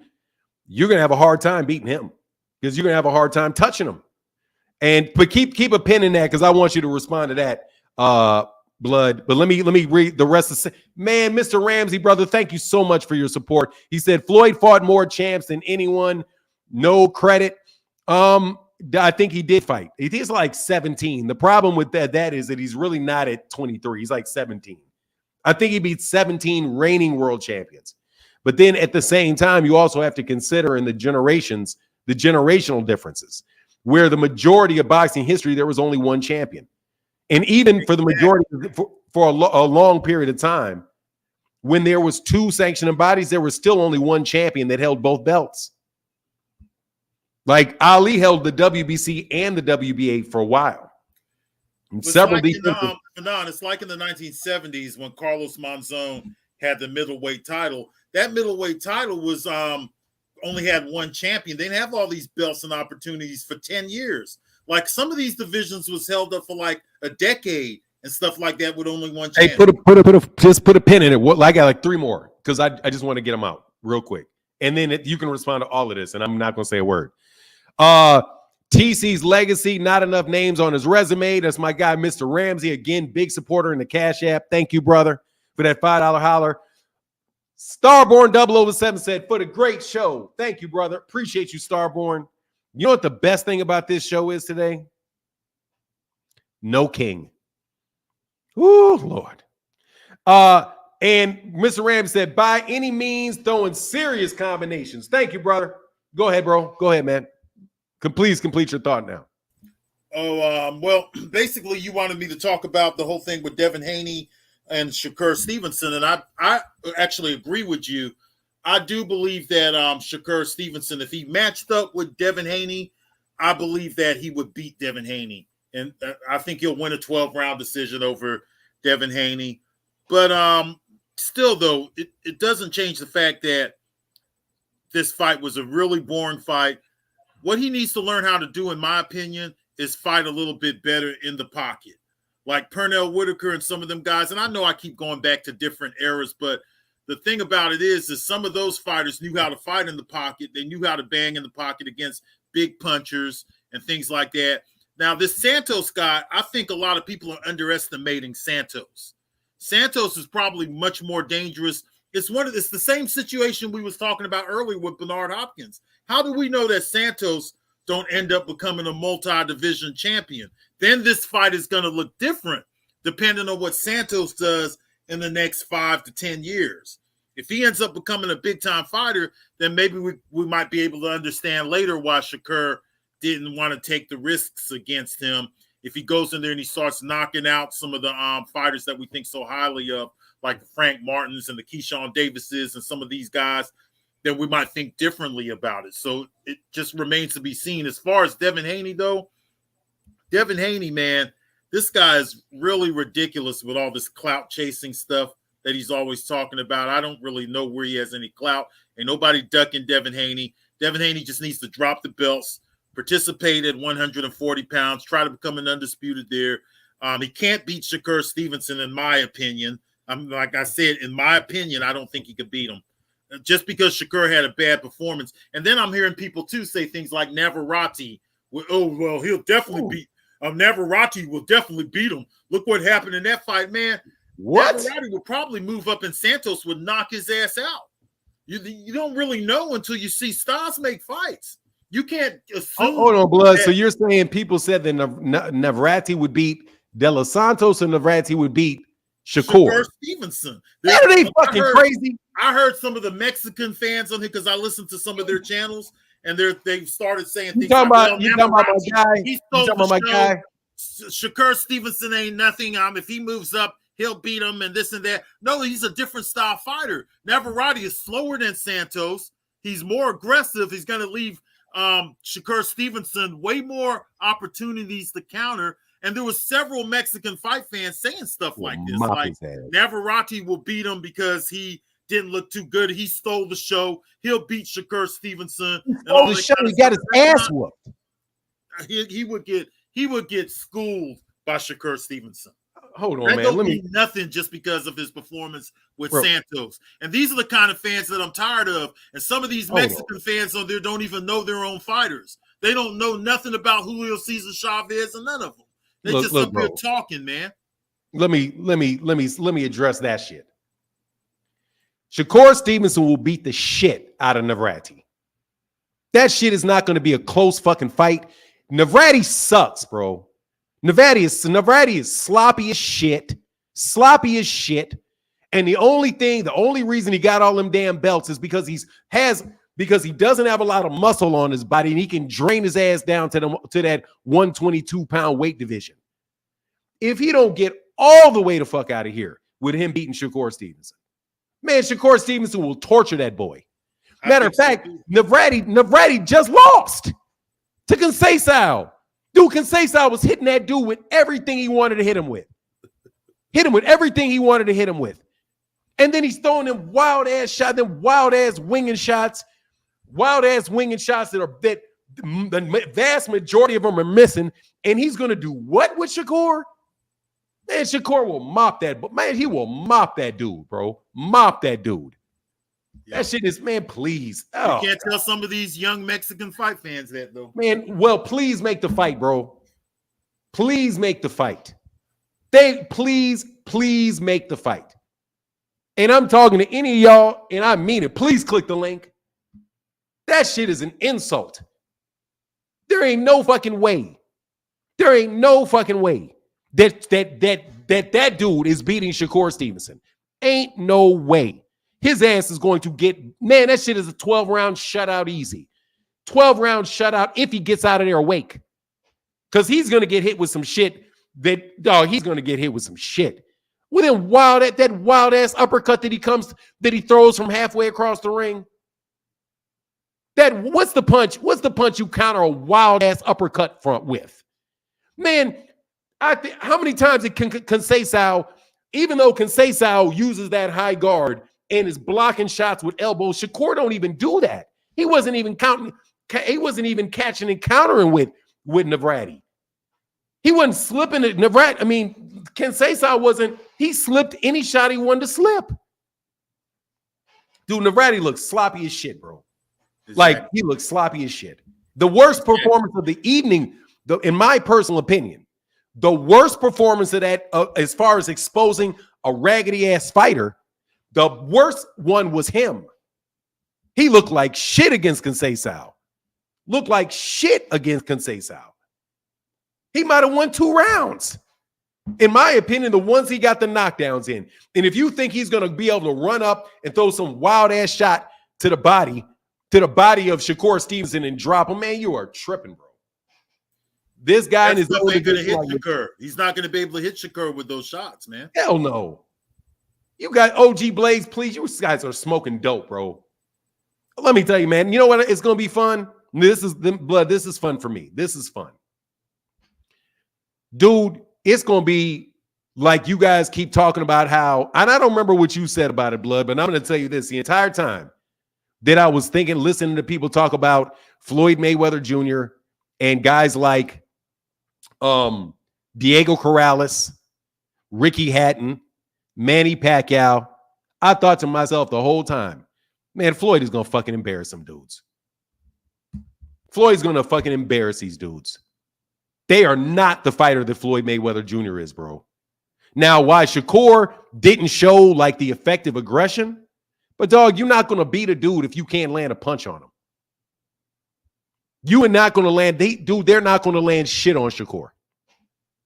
you're gonna have a hard time beating him because you're gonna have a hard time touching him. But keep a pin in that because I want you to respond to that, Blood. But let me read the rest of man, Mr. Ramsey, brother. Thank you so much for your support. He said Floyd fought more champs than anyone. No credit. I think he did fight. He's like 17. The problem with that is that he's really not at 23. He's like 17. I think he beat 17 reigning world champions. But then at the same time, you also have to consider in the generational differences, where the majority of boxing history, there was only one champion. And even for the majority, for a long period of time, when there was two sanctioning bodies, there was still only one champion that held both belts. Like Ali held the WBC and the WBA for a while. It's like it's like in the 1970s when Carlos Monzon had the middleweight title. That middleweight title was only had one champion. They didn't have all these belts and opportunities for 10 years. Like some of these divisions was held up for like a decade and stuff like that with only one champion. Hey, just put a pin in it. I got like three more because I just want to get them out real quick. And then you can respond to all of this, and I'm not going to say a word. TC's legacy, not enough names on his resume. That's my guy, Mr. Ramsey. Again, big supporter in the Cash App. Thank you, brother, for that $5 holler. Starborn 007 said, for the great show. Thank you, brother. Appreciate you, Starborn. You know what the best thing about this show is today? No king. Ooh, Lord. And Mr. Ramsey said, by any means, throwing serious combinations. Thank you, brother. Go ahead, bro. Go ahead, man. Please complete your thought now. Well, basically, you wanted me to talk about the whole thing with Devin Haney and Shakur Stevenson, and I actually agree with you. I do believe that Shakur Stevenson, if he matched up with Devin Haney, I believe that he would beat Devin Haney, and I think he'll win a 12-round decision over Devin Haney. But still, though, it doesn't change the fact that this fight was a really boring fight. What he needs to learn how to do, in my opinion, is fight a little bit better in the pocket. Like Pernell Whitaker and some of them guys. And I know I keep going back to different eras, but the thing about it is some of those fighters knew how to fight in the pocket. They knew how to bang in the pocket against big punchers and things like that. Now, this Santos guy, I think a lot of people are underestimating Santos. Santos is probably much more dangerous. It's the same situation we was talking about earlier with Bernard Hopkins. How do we know that Santos don't end up becoming a multi-division champion? Then this fight is going to look different depending on what Santos does in the next 5 to 10 years. If he ends up becoming a big-time fighter, then maybe we might be able to understand later why Shakur didn't want to take the risks against him. If he goes in there and he starts knocking out some of the fighters that we think so highly of, like the Frank Martins and the Keyshawn Davises and some of these guys, then we might think differently about it. So it just remains to be seen. As far as Devin Haney, though, Devin Haney, man, this guy is really ridiculous with all this clout chasing stuff that he's always talking about. I don't really know where he has any clout. Ain't nobody ducking Devin Haney. Devin Haney just needs to drop the belts, participate at 140 pounds, try to become an undisputed there. He can't beat Shakur Stevenson, in my opinion. Like I said, in my opinion, I don't think he could beat him just because Shakur had a bad performance. And then I'm hearing people, too, say things like Navarrete. He'll definitely beat Navarrete will definitely beat him. Look what happened in that fight, man. What? Navarrete will probably move up and Santos would knock his ass out. You don't really know until you see stars make fights. You can't assume. Hold on, Blood. So you're saying people said that Navarrete would beat De Los Santos and Navarrete would beat Shakur Stevenson. Are they fucking crazy? I heard some of the Mexican fans on here because I listened to some of their channels, and they've started saying things. You talking about my guy? You talking about my guy? Shakur Stevenson ain't nothing. If he moves up, he'll beat him and this and that. No, he's a different style fighter. Navarrete is slower than Santos. He's more aggressive. He's going to leave Shakur Stevenson way more opportunities to counter. And there was several Mexican fight fans saying stuff like this. Like Navarrete will beat him because he didn't look too good. He stole the show. He'll beat Shakur Stevenson. He stole the show. He got his ass whooped. He would get schooled by Shakur Stevenson. Hold on, that man. Don't mean nothing just because of his performance with Santos. And these are the kind of fans that I'm tired of. And some of these Mexican fans on there don't even know their own fighters. They don't know nothing about Julio Cesar Chavez and none of them. They just up here talking, man. Let me address that shit. Shakur Stevenson will beat the shit out of Navarrete. That shit is not going to be a close fucking fight. Navarrete sucks, bro. Navarrete is sloppy as shit. Sloppy as shit. And the only reason he got all them damn belts is because he doesn't have a lot of muscle on his body and he can drain his ass down to that 122-pound weight division. If he don't get all the way the fuck out of here with him beating Shakur Stevenson, man, Shakur Stevenson will torture that boy. Matter of fact, Navarrete just lost to Conceição. Dude, Conceição was hitting that dude with everything he wanted to hit him with. Hit him with everything he wanted to hit him with. And then he's throwing them wild-ass shots, them wild-ass winging shots that the vast majority of them are missing. And he's going to do what with Shakur? Man, Shakur will mop that. But man, he will mop that dude, bro. Mop that dude. Yeah. That shit is, man, please. Oh, you can't tell some of these young Mexican fight fans that, though. Man, well, please make the fight, bro. Please make the fight. Please make the fight. And I'm talking to any of y'all, and I mean it. Please click the link. That shit is an insult. There ain't no fucking way. There ain't no fucking way that dude is beating Shakur Stevenson. Ain't no way. His ass is going to get, man, that shit is a 12-round shutout easy. 12-round shutout if he gets out of there awake. Because he's going to get hit with some shit he's going to get hit with some shit. With that wild-ass uppercut that he throws from halfway across the ring. What's the punch you counter a wild-ass uppercut front with? Man, how many times did Conceição, even though Conceição uses that high guard and is blocking shots with elbows, Shakur don't even do that. He wasn't even catching and countering with Navarrete. He wasn't slipping at Navarrete. I mean, Conceição he slipped any shot he wanted to slip. Dude, Navarrete looks sloppy as shit, bro. Like, he looks sloppy as shit. The worst performance of the evening, in my personal opinion, the worst performance of that, as far as exposing a raggedy-ass fighter, the worst one was him. He looked like shit against Conceição. Looked like shit against Conceição. He might have won 2 rounds. In my opinion, the ones he got the knockdowns in. And if you think he's going to be able to run up and throw some wild-ass shot to the body of Shakur Stevenson and drop him, man, you are tripping, bro. This guy is going to hit Shakur. He's not going to be able to hit Shakur with those shots, man. Hell no. You got OG Blaze, please. You guys are smoking dope, bro. Let me tell you, man. You know what? It's going to be fun. This is fun for me. This is fun. Dude, it's going to be like you guys keep talking about how, and I don't remember what you said about it, Blood, but I'm going to tell you this. The entire time that I was listening to people talk about Floyd Mayweather Jr. and guys like Diego Corrales, Ricky Hatton, Manny Pacquiao, I thought to myself the whole time, man, Floyd is going to fucking embarrass some dudes. Floyd's going to fucking embarrass these dudes. They are not the fighter that Floyd Mayweather Jr. is, bro. Now, why Shakur didn't show like the effective aggression, but dog, you're not going to beat a dude if you can't land a punch on him. You are not going to land, they're not going to land shit on Shakur.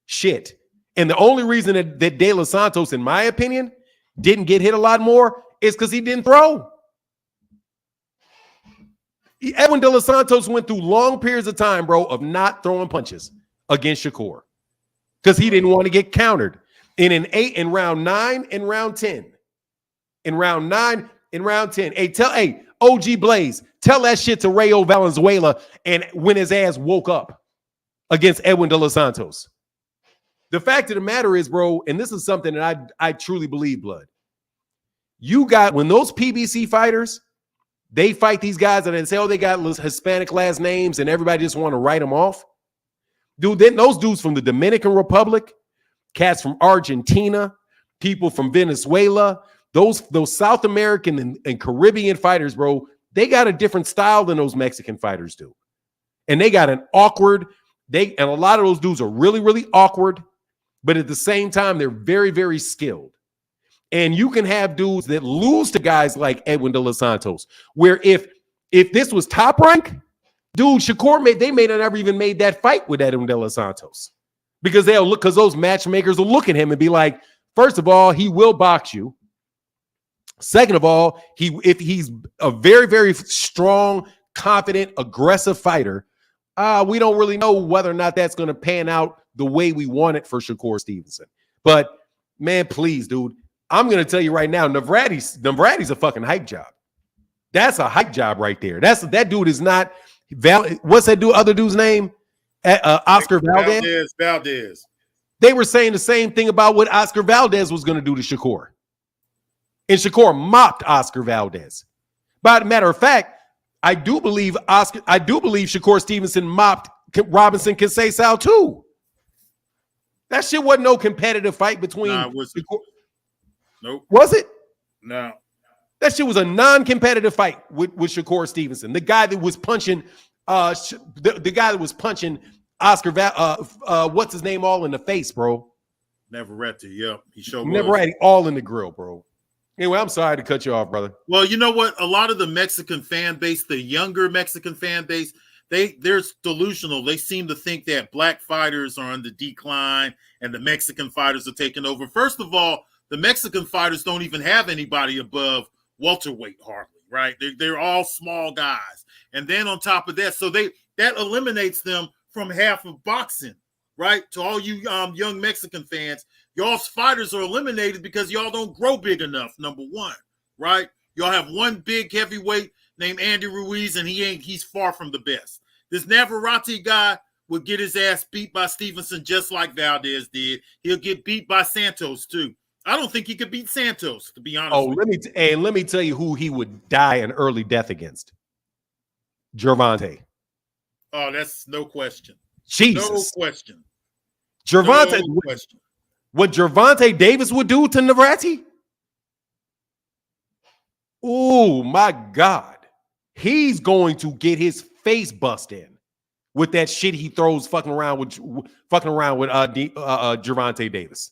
Shit. And the only reason that De Los Santos, in my opinion, didn't get hit a lot more is because he didn't throw. Edwin De Los Santos went through long periods of time, bro, of not throwing punches against Shakur because he didn't want to get countered. And in round 9 and round 10. In round 9 and round 10. Hey, OG Blaze, tell that shit to Rayo Valenzuela and when his ass woke up against Edwin De Los Santos. The fact of the matter is, bro, and this is something that I truly believe, Blood. You got, when those PBC fighters, they fight these guys and then say, oh, they got Hispanic last names and everybody just want to write them off. Dude, then those dudes from the Dominican Republic, cats from Argentina, people from Venezuela, those South American and Caribbean fighters, bro, they got a different style than those Mexican fighters do. And they got an awkward, and a lot of those dudes are really, really awkward, but at the same time, they're very, very skilled. And you can have dudes that lose to guys like Edwin De Los Santos, where if this was Top Rank, Dude, they may not ever even made that fight with Edwin De Los Santos because because those matchmakers will look at him and be like, first of all, he will box you. Second of all, if he's a very, very strong, confident, aggressive fighter, we don't really know whether or not that's going to pan out the way we want it for Shakur Stevenson. But man, please, dude, I'm going to tell you right now, Navrati's a fucking hype job. That's a hype job right there. That dude is not. What's that other dude's name? Oscar Valdez. They were saying the same thing about what Oscar Valdez was going to do to Shakur. And Shakur mopped Oscar Valdez. By the matter of fact, I do believe Shakur Stevenson mopped Robinson Conceição too. That shit wasn't no competitive fight between. Nope. Was it? No. That shit was a non-competitive fight with Shakur Stevenson. The guy that was punching, the guy that was punching Oscar, what's his name, all in the face, bro. Navarrete, yeah, he showed Navarrete, all in the grill, bro. Anyway, I'm sorry to cut you off, brother. Well, you know what? A lot of the Mexican fan base, the younger Mexican fan base, they're delusional. They seem to think that black fighters are on the decline and the Mexican fighters are taking over. First of all, the Mexican fighters don't even have anybody above welterweight hardly, right? They're all small guys. And then on top of that, so that eliminates them from half of boxing, right? To all you young Mexican fans, y'all's fighters are eliminated because y'all don't grow big enough, number one, right? Y'all have one big heavyweight named Andy Ruiz, and he's far from the best. This Navarrete guy would get his ass beat by Stevenson just like Valdez did. He'll get beat by Santos too. I don't think he could beat Santos, to be honest. Let me tell you who he would die an early death against. Gervonta. Oh, that's no question. Jesus. No question. Gervonta. No question. What Gervonta Davis would do to Navarrete? Oh my God. He's going to get his face bust in with that shit he throws fucking around with Gervonta Davis.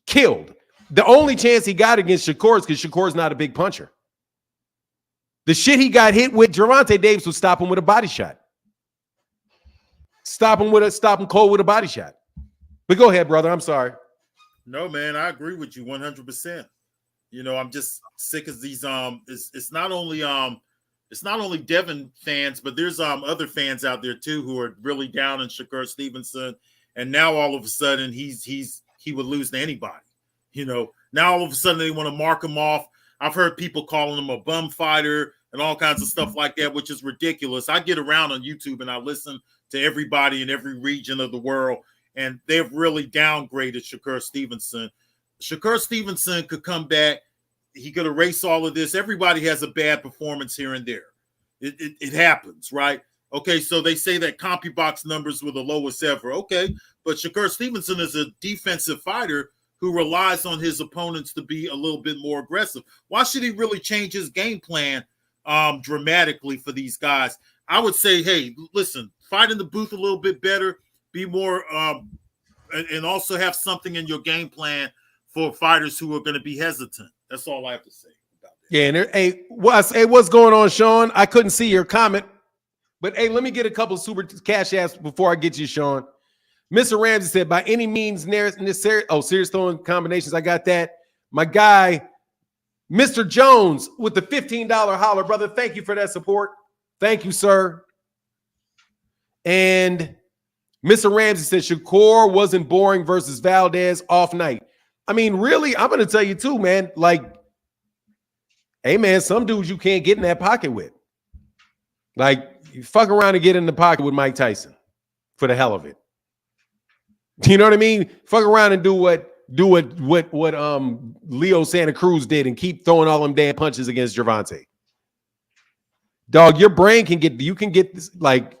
Killed. The only chance he got against Shakur is because Shakur's not a big puncher. The shit he got hit with, Gervonta Davis would stop him with a body shot. Stop him cold with a body shot. But go ahead, brother. I'm sorry. No, man, I agree with you 100%. You know, I'm just sick of these. It's not only Devin fans, but there's other fans out there too who are really down in Shakur Stevenson. And now all of a sudden he would lose to anybody. You know, now all of a sudden they want to mark him off. I've heard people calling him a bum fighter and all kinds of stuff like that, which is ridiculous. I get around on YouTube and I listen to everybody in every region of the world, and they've really downgraded Shakur Stevenson. Shakur Stevenson could come back. He could erase all of this. Everybody has a bad performance here and there. It happens, right? Okay, so they say that CompuBox numbers were the lowest ever. Okay, but Shakur Stevenson is a defensive fighter who relies on his opponents to be a little bit more aggressive. Why should he really change his game plan dramatically for these guys? I would say, hey, listen, fight in the booth a little bit better, be more, and also have something in your game plan for fighters who are going to be hesitant. That's all I have to say about that. Yeah, and what's going on, Sean? I couldn't see your comment, but hey, let me get a couple of super cash apps before I get you, Sean. Mr. Ramsey said, by any means serious throwing combinations. I got that. My guy, Mr. Jones, with the $15 holler, brother. Thank you for that support. Thank you, sir. And Mr. Ramsey said, Shakur wasn't boring versus Valdez off night. I mean, really, I'm going to tell you too, man. Like, hey, man, some dudes you can't get in that pocket with. Like, you fuck around and get in the pocket with Mike Tyson for the hell of it. You know what I mean? Fuck around and do what Leo Santa Cruz did and keep throwing all them damn punches against Gervonta. Dog, your brain can get this, like,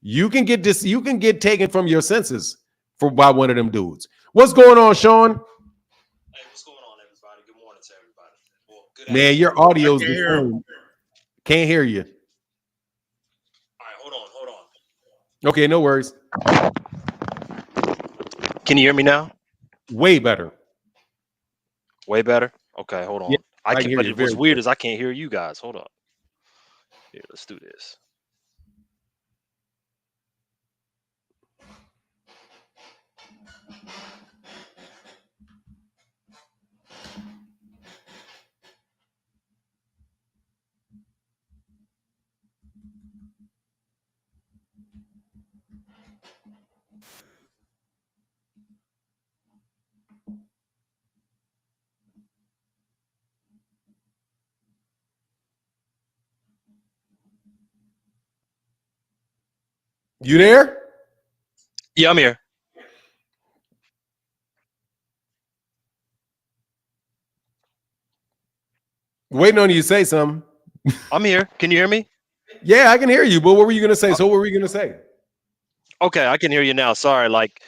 you can get taken from your senses by one of them dudes. What's going on, Sean? Hey, what's going on, everybody? Good morning to everybody. Well, good man, afternoon. your audio's can't hear you. All right, hold on. Okay, no worries. Can you hear me now? Way better. Way better? Okay, hold on. Yeah, but what's weird good. is I can't hear you guys. Hold up. Here, let's do this. You there? Yeah, I'm here. Waiting on you to say something. I'm here. Can you hear me? Yeah, I can hear you. But what were you gonna say? So what were you gonna say? Okay, I can hear you now. Sorry, like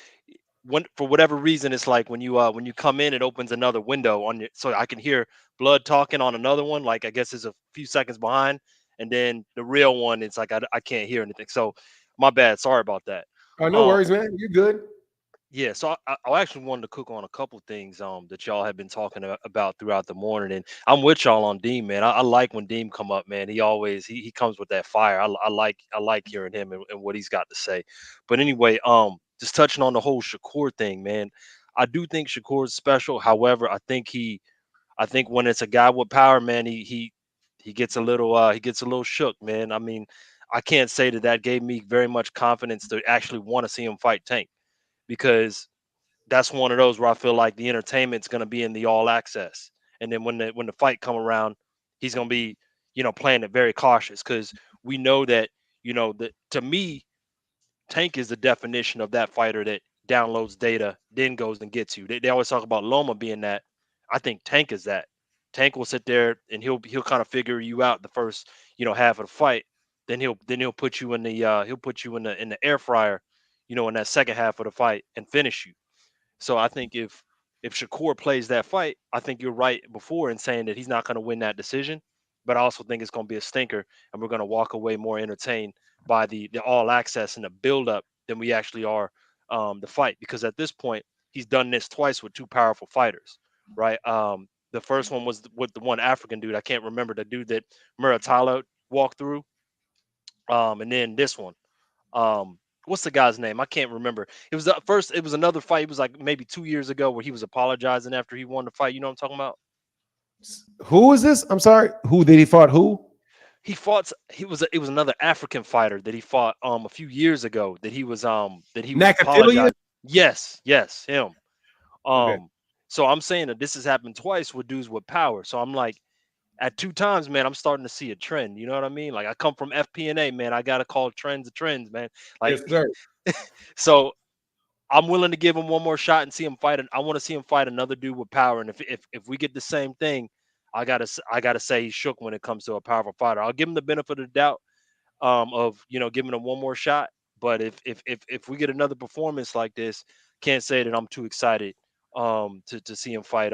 when for whatever reason, it's like when you come in, it opens another window on your, so I can hear blood talking on another one. Like I guess it's a few seconds behind, and then the real one, it's like I can't hear anything. So my bad. Sorry about that. Oh, no Um, worries, man. You're good. Yeah, so I actually wanted to cook on a couple things that y'all have been talking about throughout the morning, and I'm with y'all on Deem, man. I like when Deem come up, man. He always he comes with that fire. I like hearing him and what he's got to say. But anyway, just touching on the whole Shakur thing, man. I do think Shakur is special. However, I think when it's a guy with power, man, he gets a little shook, man. I mean, I can't say that gave me very much confidence to actually want to see him fight Tank because that's one of those where I feel like the entertainment's going to be in the all access, and then when the fight come around, he's going to be playing it very cautious because we know that that to me Tank is the definition of that fighter that downloads data, then goes and gets you. They always talk about Loma being that. I think Tank is that. Tank will sit there and he'll kind of figure you out the first half of the fight. Then he'll put you in the in the air fryer, in that second half of the fight and finish you. So I think if Shakur plays that fight, I think you're right before in saying that he's not going to win that decision. But I also think it's going to be a stinker, and we're going to walk away more entertained by the all access and the build up than we actually are the fight. Because at this point, he's done this twice with two powerful fighters, right? The first one was with the one African dude. I can't remember the dude that Muratalo walked through. And then this one. What's the guy's name? I can't remember. It was the first. It was another fight. It was like maybe 2 years ago where he was apologizing after he won the fight. You know what I'm talking about? Who is this? I'm sorry. Who did he fought? Who? He fought. It was another African fighter that he fought a few years ago that he was Nakatilia? apologizing. Yes, him. Okay. Um, so I'm saying that this has happened twice with dudes with power. So I'm like, at two times, man, I'm starting to see a trend. You know what I mean? Like I come from FP&A, man. I gotta call trends the trends, man. Like Yes, sir. so. I'm willing to give him one more shot and see him fight. I want to see him fight another dude with power. And if we get the same thing, I gotta say he's shook when it comes to a powerful fighter. I'll give him the benefit of the doubt of giving him one more shot. But if we get another performance like this, can't say that I'm too excited to see him fight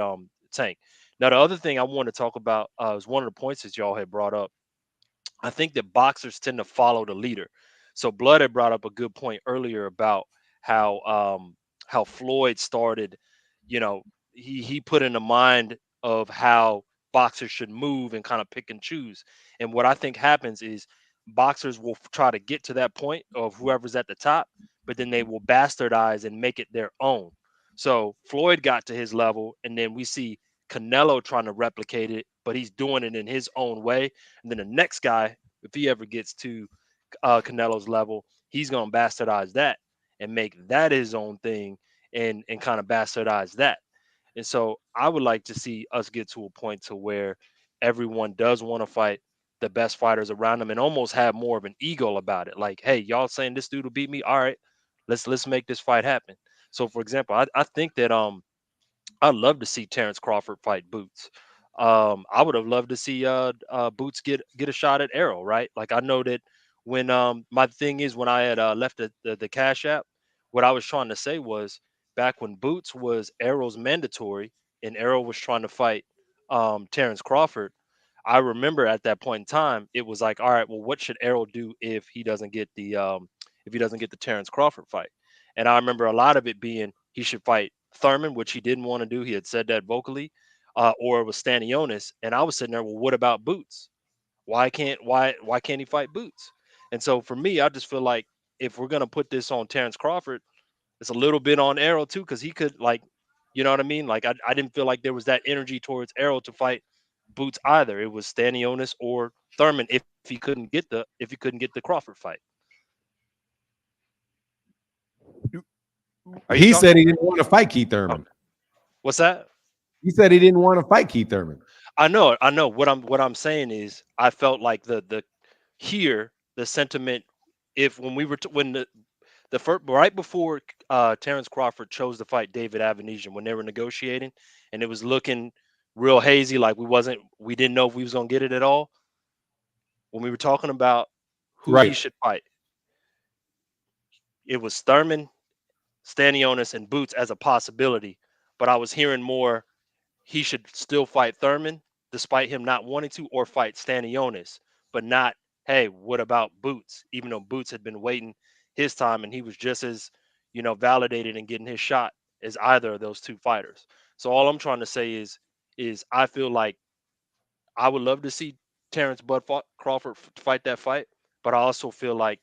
Tank. Now the other thing I want to talk about is one of the points that y'all had brought up. I think that boxers tend to follow the leader. So Blood had brought up a good point earlier about how how Floyd started, he put in the mind of how boxers should move and kind of pick and choose. And what I think happens is boxers will try to get to that point of whoever's at the top, but then they will bastardize and make it their own. So Floyd got to his level, and then we see Canelo trying to replicate it, but he's doing it in his own way. And then the next guy, if he ever gets to Canelo's level, he's gonna bastardize that and make that his own thing and kind of bastardize that. And so I would like to see us get to a point to where everyone does want to fight the best fighters around them and almost have more of an ego about it. Like, hey, y'all saying this dude will beat me? All right, let's make this fight happen. So for example, I think that I'd love to see Terence Crawford fight Boots. I would have loved to see Boots get a shot at Arrow, right? Like I know that when my thing is when I had left the Cash App, what I was trying to say was back when Boots was Arrow's mandatory and Arrow was trying to fight Terence Crawford. I remember at that point in time, it was like, all right, well, what should Arrow do if he doesn't get the Terence Crawford fight? And I remember a lot of it being he should fight Thurman, which he didn't want to do. He had said that vocally, or it was Stanionis. And I was sitting there, well, what about Boots? Why can't he fight Boots? And so for me, I just feel like if we're gonna put this on Terence Crawford, it's a little bit on Errol too, because he could like, you know what I mean? Like I didn't feel like there was that energy towards Errol to fight Boots either. It was Stanionis or Thurman if he couldn't get the Crawford fight. Are you He talking? said he didn't want to fight Keith Oh, Thurman. what's that? He said he didn't want to fight Keith Thurman. I know, I know. What I'm saying is, I felt like the sentiment, if when we were when the first right before Terence Crawford chose to fight David Avenesian, when they were negotiating, and it was looking real hazy, like we didn't know if we was gonna get it at all. When we were talking about who he Right. should fight, it was Thurman, Stanionis, and Boots as a possibility, but I was hearing more he should still fight Thurman despite him not wanting to, or fight Stanionis, but not, hey, what about Boots? Even though Boots had been waiting his time and he was just as, validated and getting his shot as either of those two fighters. So all I'm trying to say is I feel like I would love to see Terrence Crawford fight that fight, but I also feel like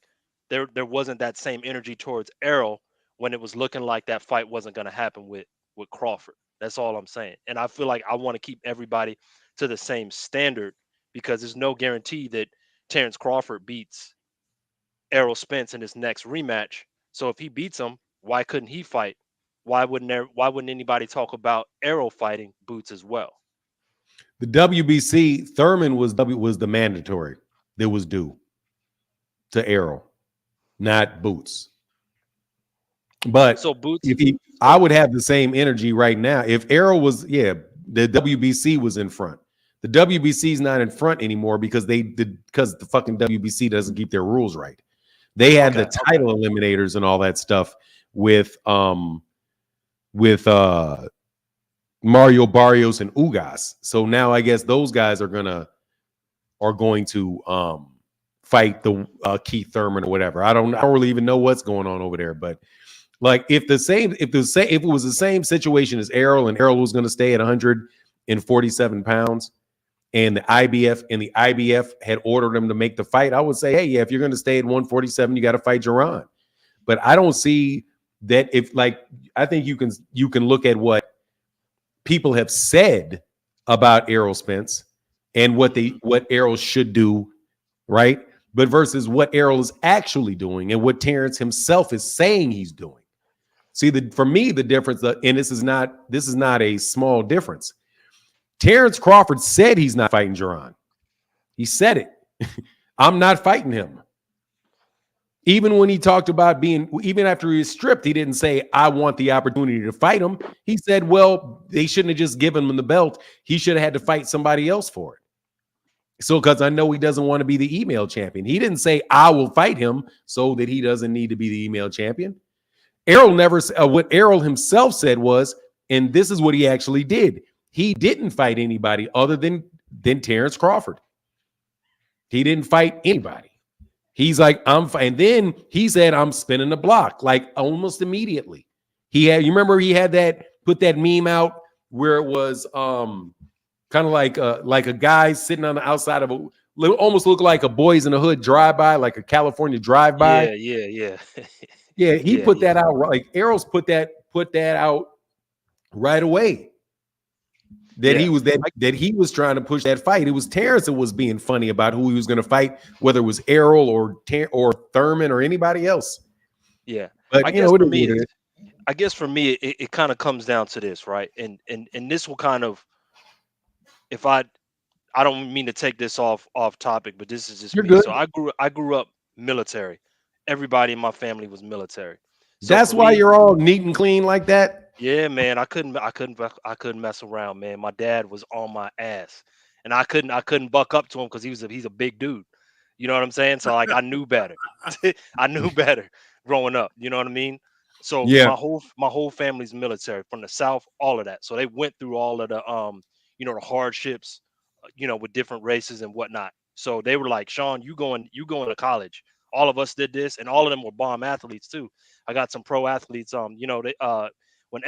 there wasn't that same energy towards Errol when it was looking like that fight wasn't going to happen with Crawford. That's all I'm saying. And I feel like I want to keep everybody to the same standard, because there's no guarantee that Terrence Crawford beats Errol Spence in his next rematch. So if he beats him, why couldn't he fight? Why wouldn't anybody talk about Errol fighting Boots as well? The WBC Thurman was the mandatory that was due to Errol, not Boots. But So Boots if he, I would have the same energy right now. If Errol was, yeah, the WBC was in front. The WBC is not in front anymore because because the fucking WBC doesn't keep their rules right. They had the okay. title eliminators and all that stuff with Mario Barrios and Ugas. So now I guess those guys are going to fight the Keith Thurman or whatever. I don't really even know what's going on over there, but like if it was the same situation as Errol, and Errol was going to stay at 147 pounds, and the IBF had ordered him to make the fight, I would say, hey, yeah, if you're going to stay at 147, you got to fight Jaron. But I don't see that. If like, I think you can look at what people have said about Errol Spence and what Errol should do, right? But versus what Errol is actually doing and what Terence himself is saying he's doing. See, for me, the difference, and this is not a small difference. Terence Crawford said he's not fighting Jaron. He said it. I'm not fighting him. Even when he talked about even after he was stripped, he didn't say, I want the opportunity to fight him. He said, well, they shouldn't have just given him the belt. He should have had to fight somebody else for it. So, because I know he doesn't want to be the email champion. He didn't say, I will fight him so that he doesn't need to be the email champion. Errol never, what Errol himself said was, and this is what he actually did. He didn't fight anybody other than Terence Crawford. He didn't fight anybody. He's like, and then he said, I'm spinning the block, like almost immediately. You remember he had put that meme out where it was kind of like a guy sitting on the outside of almost looked like a Boys in the Hood drive-by, like a California drive-by. Yeah. Yeah, he put that out. Like Errol's put that out right away. That he was trying to push that fight. It was Terence that was being funny about who he was going to fight, whether it was Errol or Thurman or anybody else. Yeah, but I guess for me, it kind of comes down to this, right? And this will kind of, if I don't mean to take this off topic, but this is just You're me. good. So I grew up military. Everybody in my family was military. So that's why you're all neat and clean like that. Yeah, man, I couldn't mess around, man. My dad was on my ass, and I couldn't buck up to him because he's a big dude. You know what I'm saying? So like I knew better. I knew better growing up. You know what I mean? So Yeah. my whole family's military from the South, all of that. So they went through all of the the hardships, with different races and whatnot. So they were like, Sean, you going to college. All of us did this, and all of them were bomb athletes too. I got some pro athletes. They when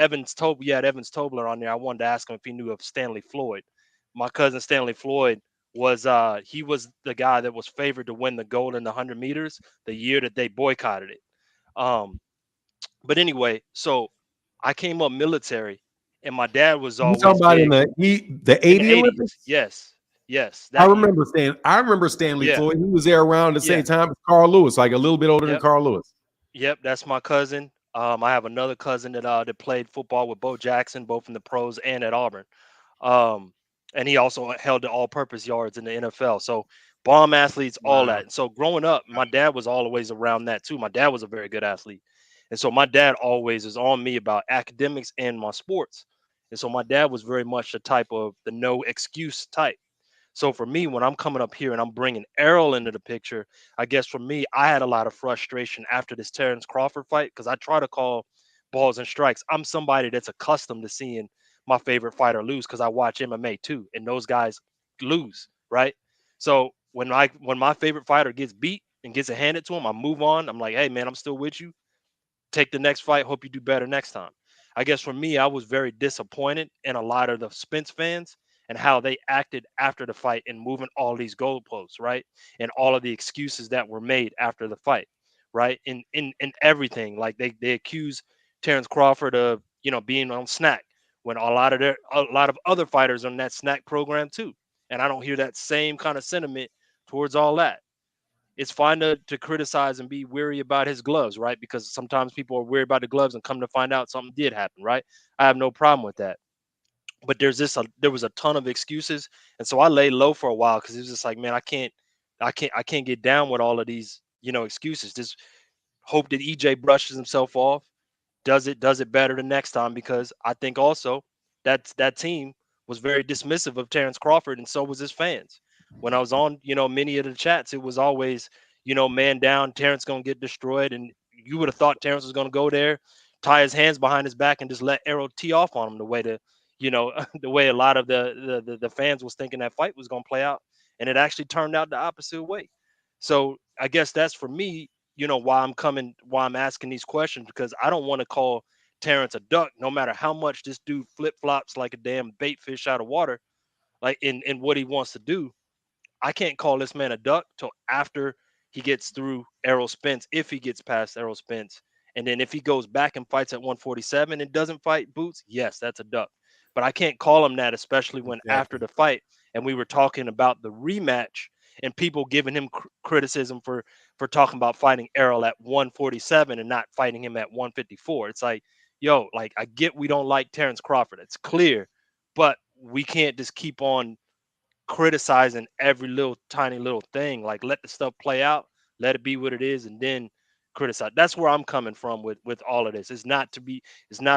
we had Evans Tobler on there, I wanted to ask him if he knew of Stanley Floyd. My cousin Stanley Floyd was he was the guy that was favored to win the gold in the 100 meters the year that they boycotted it. Um, but anyway, so I came up military, and my dad was You talking always about in big the in the 80 80s. Olympics? Yes, yes, that year. I remember Stanley Yeah, Floyd. He was there around the yeah, same time as Carl Lewis, like a little bit older than yep, Carl Lewis. yep. That's my cousin. I have another cousin that played football with Bo Jackson, both in the pros and at Auburn. Um, and he also held the all-purpose yards in the NFL. So bomb athletes, all Wow. that. And so growing up, my dad was always around that too. My dad was a very good athlete, and so my dad always is on me about academics and my sports. And so my dad was very much the type of the no excuse type. So for me, when I'm coming up here and I'm bringing Errol into the picture, I guess for me, I had a lot of frustration after this Terence Crawford fight because I try to call balls and strikes. I'm somebody that's accustomed to seeing my favorite fighter lose because I watch MMA too, and those guys lose, right? So when my favorite fighter gets beat and gets it handed to him, I move on. I'm like, hey man, I'm still with you. Take the next fight. Hope you do better next time. I guess for me, I was very disappointed in a lot of the Spence fans and how they acted after the fight and moving all these goalposts, right? And all of the excuses that were made after the fight, right? In everything. Like they accuse Terence Crawford of, being on snack when a lot of other fighters on that snack program too. And I don't hear that same kind of sentiment towards all that. It's fine to criticize and be weary about his gloves, right? Because sometimes people are weary about the gloves and come to find out something did happen, right? I have no problem with that. But there was a ton of excuses, and so I lay low for a while because it was just like, man, I can't get down with all of these, excuses. Just hope that EJ brushes himself off, does it better the next time, because I think also that team was very dismissive of Terence Crawford, and so was his fans. When I was on, many of the chats, it was always, man down, Terence gonna get destroyed, and you would have thought Terence was gonna go there, tie his hands behind his back, and just let Arrow tee off on him the way the way a lot of the fans was thinking that fight was gonna play out, and it actually turned out the opposite way. So I guess that's for me, why I'm asking these questions, because I don't want to call Terrence a duck, no matter how much this dude flip flops like a damn bait fish out of water, like in what he wants to do. I can't call this man a duck till after he gets through Errol Spence, if he gets past Errol Spence. And then if he goes back and fights at 147 and doesn't fight Boots, yes, that's a duck. But I can't call him that, especially when after Exactly. the fight and we were talking about the rematch and people giving him criticism for talking about fighting Errol at 147 and not fighting him at 154. It's like, yo, like I get we don't like Terence Crawford. It's clear, but we can't just keep on criticizing every little tiny little thing. Like let the stuff play out, let it be what it is, and then criticize. That's where I'm coming from with all of this. It's not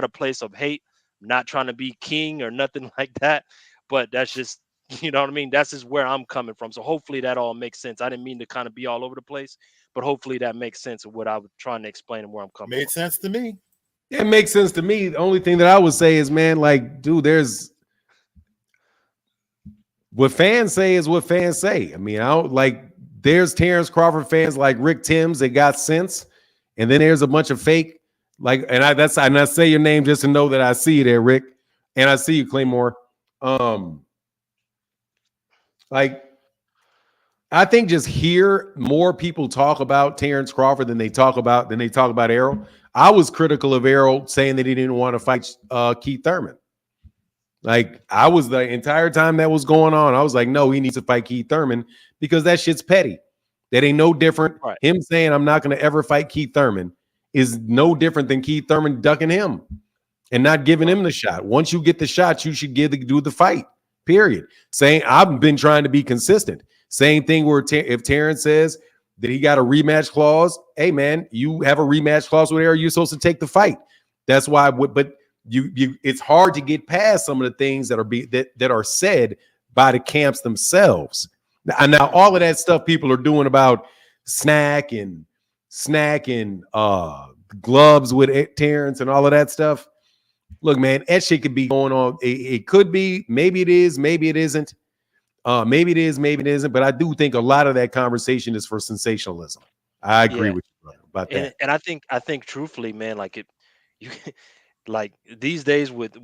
a place of hate. I'm not trying to be king or nothing like that. But that's just you know what I mean? That's just where I'm coming from. So hopefully that all makes sense. I didn't mean to kind of be all over the place, but hopefully that makes sense of what I was trying to explain and where I'm coming Made from. sense to me. It makes sense to me. The only thing that I would say is, man, like, dude, there's what fans say is what fans say. I mean, I don't like there's Terrence Crawford fans like Rick Timms that got sense, and then there's a bunch of fake, like, and I say your name just to know that I see you there, Rick, and I see you, Claymore. Um, like I think just hear more people talk about Terrence Crawford than they talk about Errol. I was critical of Errol saying that he didn't want to fight Keith Thurman. Like I was the entire time that was going on, I was like, no, he needs to fight Keith Thurman because that shit's petty. That ain't no different. Right. Him saying I'm not going to ever fight Keith Thurman is no different than Keith Thurman ducking him and not giving Right. him the shot. Once you get the shot, you should do the fight. Period. Saying I've been trying to be consistent. Same thing where if Terrence says that he got a rematch clause, hey man, you have a rematch clause with Errol, you're supposed to take the fight. That's why. But you it's hard to get past some of the things that are said by the camps themselves. Now all of that stuff people are doing about snack and gloves with Terrence and all of that stuff. Look, man, that shit could be going on. It could be, maybe it is, maybe it isn't. Maybe it is, maybe it isn't. But I do think a lot of that conversation is for sensationalism. I agree Yeah. with you, brother, about And that. and I think truthfully, man, like you like these days with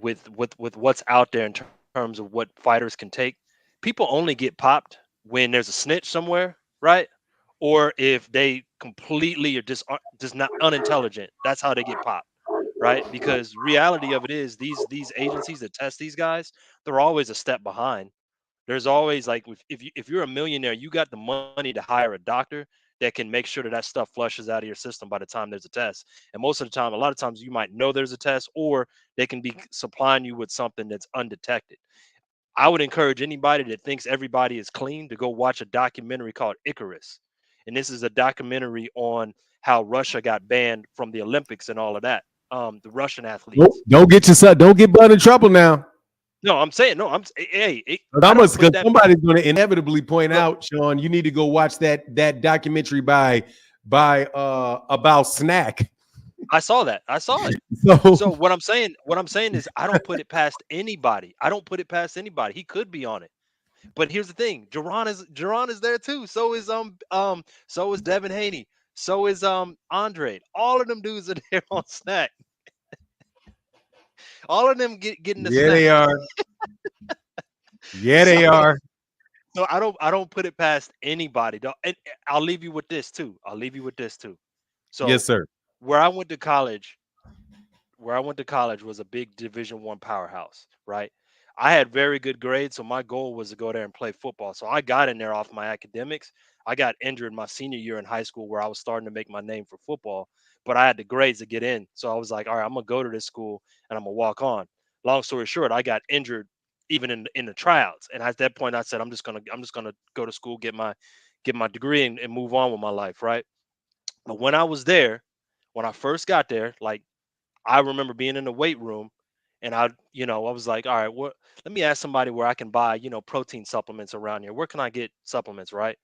what's out there in terms of what fighters can take, people only get popped when there's a snitch somewhere, right? Or if they completely are just not unintelligent. That's how they get popped, right? Because reality of it is these agencies that test these guys, they're always a step behind. There's always like if you're a millionaire, you got the money to hire a doctor that can make sure that that stuff flushes out of your system by the time there's a test. And most of the time, a lot of times you might know there's a test, or they can be supplying you with something that's undetected. I would encourage anybody that thinks everybody is clean to go watch a documentary called Icarus. And this is a documentary on how Russia got banned from the Olympics and all of that. The Russian athletes. Don't get yourself, don't get Bud in trouble now. No, I'm saying no. Hey, But I I don't must, put because that. somebody's going to inevitably point No, out, Sean, you need to go watch that documentary by about snack. I saw that. I saw it. So So what I'm saying is I don't put it past anybody. I don't put it past anybody. He could be on it. But here's the thing, Jerron is there too. So is Devin Haney. So is Andre. All of them dudes are there on snack. All of them getting the yeah, they snack. are. Yeah, So they are. so I don't put it past anybody. And I'll leave you with this too. So Yes, sir. where I went to college, was a big Division I powerhouse, right? I had very good grades, so my goal was to go there and play football. So I got in there off my academics. I got injured my senior year in high school where I was starting to make my name for football, but I had the grades to get in. So I was like, all right, I'm gonna go to this school and I'm gonna walk on. Long story short, I got injured even in the tryouts. And at that point I said, I'm just gonna go to school, get my degree and move on with my life, right? But when I was there, when I first got there, like I remember being in the weight room and I was like, all right, let me ask somebody where I can buy, protein supplements around here. Where can I get supplements, right?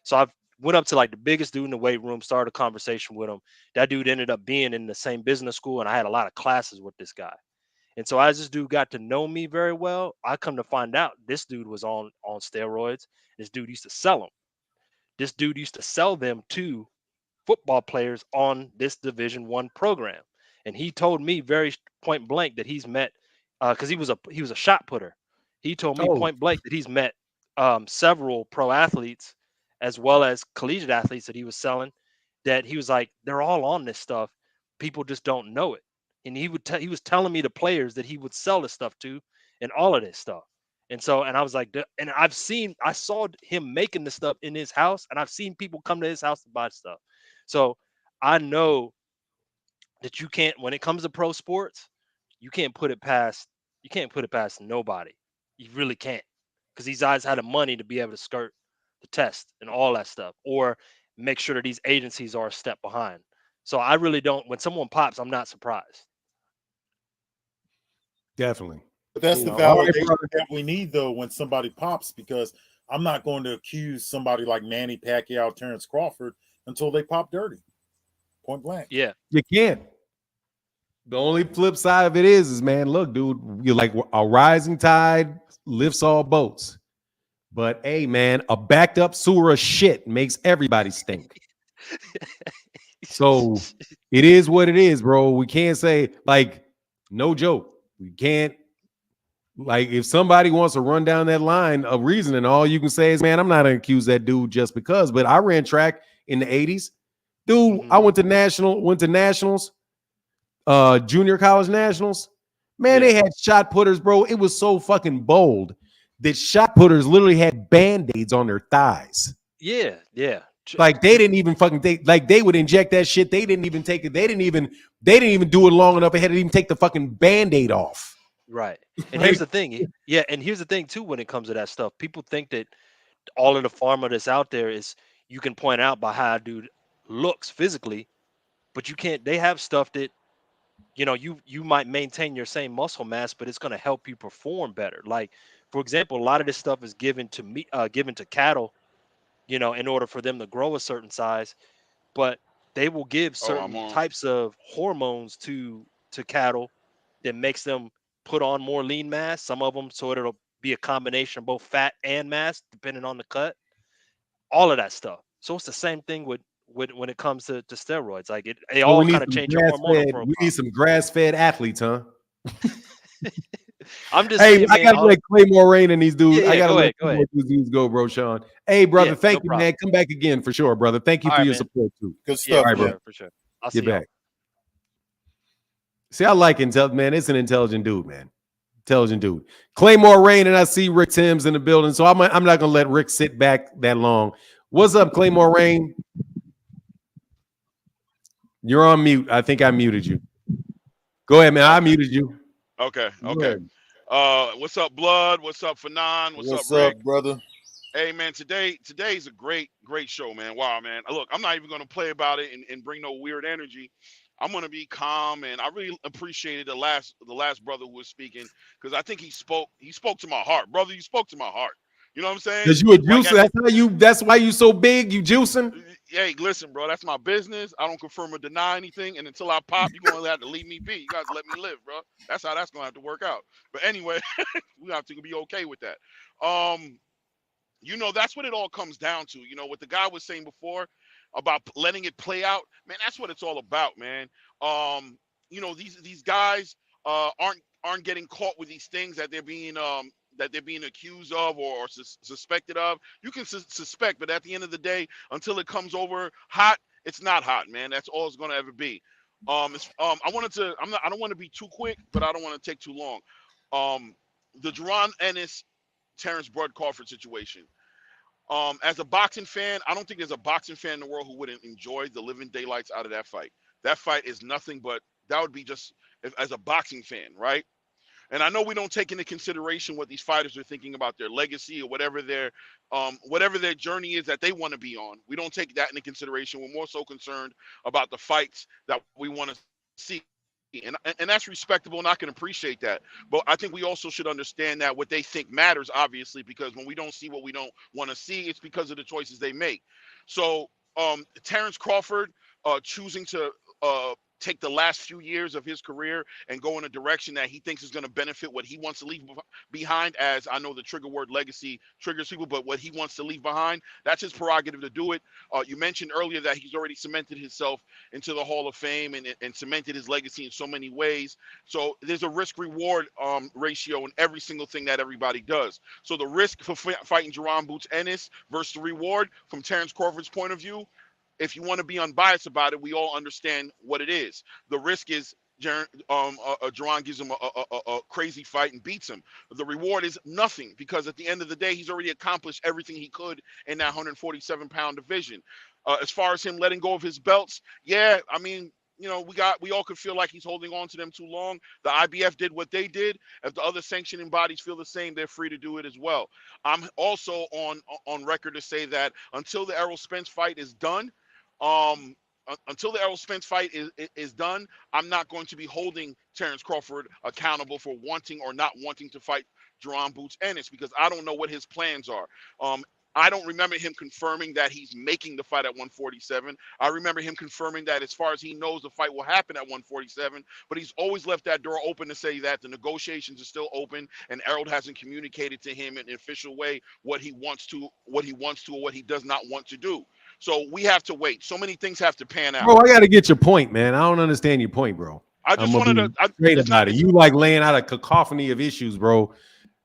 So I went up to like the biggest dude in the weight room, started a conversation with him. That dude ended up being in the same business school, and I had a lot of classes with this guy. And so as this dude got to know me very well, I come to find out this dude was on steroids. This dude used to sell them. This dude used to sell them to football players on this Division I program. And he told me very point blank that he's met because he was a shot putter. He told me Oh, point blank that he's met several pro athletes as well as collegiate athletes that he was selling. That he was like, they're all on this stuff. People just don't know it. And he was telling me the players that he would sell this stuff to, and all of this stuff. And I was like, and I saw him making the stuff in his house, and I've seen people come to his house to buy stuff. So I know that you can't, when it comes to pro sports, you can't put it past nobody. You really can't, because these guys had the money to be able to skirt the test and all that stuff, or make sure that these agencies are a step behind. So I really don't. When someone pops, I'm not surprised. definitely. But that's You the know, All right, validation brother. that we need, though, when somebody pops, because I'm not going to accuse somebody like Manny Pacquiao, Terence Crawford until they pop dirty, point blank. yeah, You can't. The only flip side of it is, man, look, dude, you're like a rising tide lifts all boats. But hey, man, a backed up sewer of shit makes everybody stink. So it is what it is, bro. We can't say, like, no joke. We can't, like, if somebody wants to run down that line of reasoning, all you can say is, man, I'm not gonna accuse that dude just because. But I ran track in the 80s. Dude, I Mhm. went to nationals, junior college nationals. Man, Yeah, they had shot putters, bro. It was so fucking bold that shot putters literally had band-aids on their thighs. yeah, yeah. Like they didn't even fucking like they would inject that shit. They didn't even take it. They didn't even do it long enough. They had to even take the fucking band-aid off. Right. And here's Like, the thing. Yeah, and here's the thing too when it comes to that stuff. People think that all of the pharma that's out there is you can point out by how a dude looks physically, but you can't. They have stuff that you might maintain your same muscle mass, but it's going to help you perform better. Like for example, a lot of this stuff is given to cattle, in order for them to grow a certain size, but they will give Oh, I'm certain on. types of hormones to cattle that makes them put on more lean mass. Some of them, so it'll be a combination of both fat and mass, depending on the cut. All of that stuff. So it's the same thing with when it comes to steroids. Like they so we all need kind of some change your hormonal grass-fed. We need profile. some grass-fed athletes, huh? I'm just Hey, saying, I man. gotta let Claymore Rain and these dudes. Yeah, I gotta go let ahead, go ahead. these dudes go, bro, Sean. Hey, brother, Yeah, thank no you, problem. man. Come back again for sure, brother. Thank you All for right, your man. support too. Good Yeah, stuff, All right, man. bro. for sure. I'll Get see y'all. back. See, I like man. It's an intelligent dude, man. Intelligent dude. Claymore Rain, and I see Rick Timms in the building, so I'm not gonna let Rick sit back that long. What's up, Claymore Rain? You're on mute. I think I muted you. Go ahead, man. I Okay. muted you. Okay. Go Okay. ahead. What's up, Blood? What's up, Fanon? What's up, What's Rick? up, brother? Hey, man. Today's a great show, man. Wow, man. Look, I'm not even gonna play about it and bring no weird energy. I'm gonna be calm, and I really appreciated the last brother who was speaking because I think he spoke to my heart, brother. You spoke to my heart. You know what I'm saying? Cause you a Like juicer. That's why you so big. You juicing. hey, listen, bro, that's my business. I don't confirm or deny anything, and until I pop, you're gonna have to leave me be. You guys let me live, bro. That's how that's gonna have to work out. But anyway, we have to be okay with that. That's what it all comes down to. What the guy was saying before about letting it play out, man. That's what it's all about, man. These guys aren't getting caught with these things that they're being accused of or suspected of. You can suspect, but at the end of the day, until it comes over hot, it's not hot, man. That's all it's going to ever be. I don't want to be too quick, but I don't want to take too long. The Ennis, Terence Crawford situation. As a boxing fan, I don't think there's a boxing fan in the world who wouldn't enjoy the living daylights out of that fight. That fight is nothing but that would be just as a boxing fan, right? And I know we don't take into consideration what these fighters are thinking about their legacy or whatever their journey is that they want to be on. We don't take that into consideration. We're more so concerned about the fights that we want to see. And that's respectable, and I can appreciate that. But I think we also should understand that what they think matters, obviously, because when we don't see what we don't want to see, it's because of the choices they make. So Terence Crawford choosing to take the last few years of his career and go in a direction that he thinks is going to benefit what he wants to leave behind, as I know the trigger word legacy triggers people, but what he wants to leave behind, that's his prerogative to do it. You mentioned earlier that he's already cemented himself into the Hall of Fame and cemented his legacy in so many ways. So there's a risk-reward ratio in every single thing that everybody does. So the risk for fighting Jerron Boots Ennis versus the reward from Terence Crawford's point of view, if you want to be unbiased about it, we all understand what it is. The risk is Jerron gives him a crazy fight and beats him. The reward is nothing because at the end of the day, he's already accomplished everything he could in that 147-pound division. As far as him letting go of his belts, yeah, I mean, we all could feel like he's holding on to them too long. The IBF did what they did. If the other sanctioning bodies feel the same, they're free to do it as well. I'm also on record to say that until the Errol Spence fight is done, until the Errol Spence fight is done, I'm not going to be holding Terence Crawford accountable for wanting or not wanting to fight Jerron Boots Ennis because I don't know what his plans are. I don't remember him confirming that he's making the fight at 147. I remember him confirming that as far as he knows, the fight will happen at 147, but he's always left that door open to say that the negotiations are still open and Errol hasn't communicated to him in an official way what he wants to, or what he does not want to do. So we have to wait. So many things have to pan out. Bro, I got to get your point, man. I don't understand your point, bro. I just wanted to straight about it. You like laying out a cacophony of issues, bro.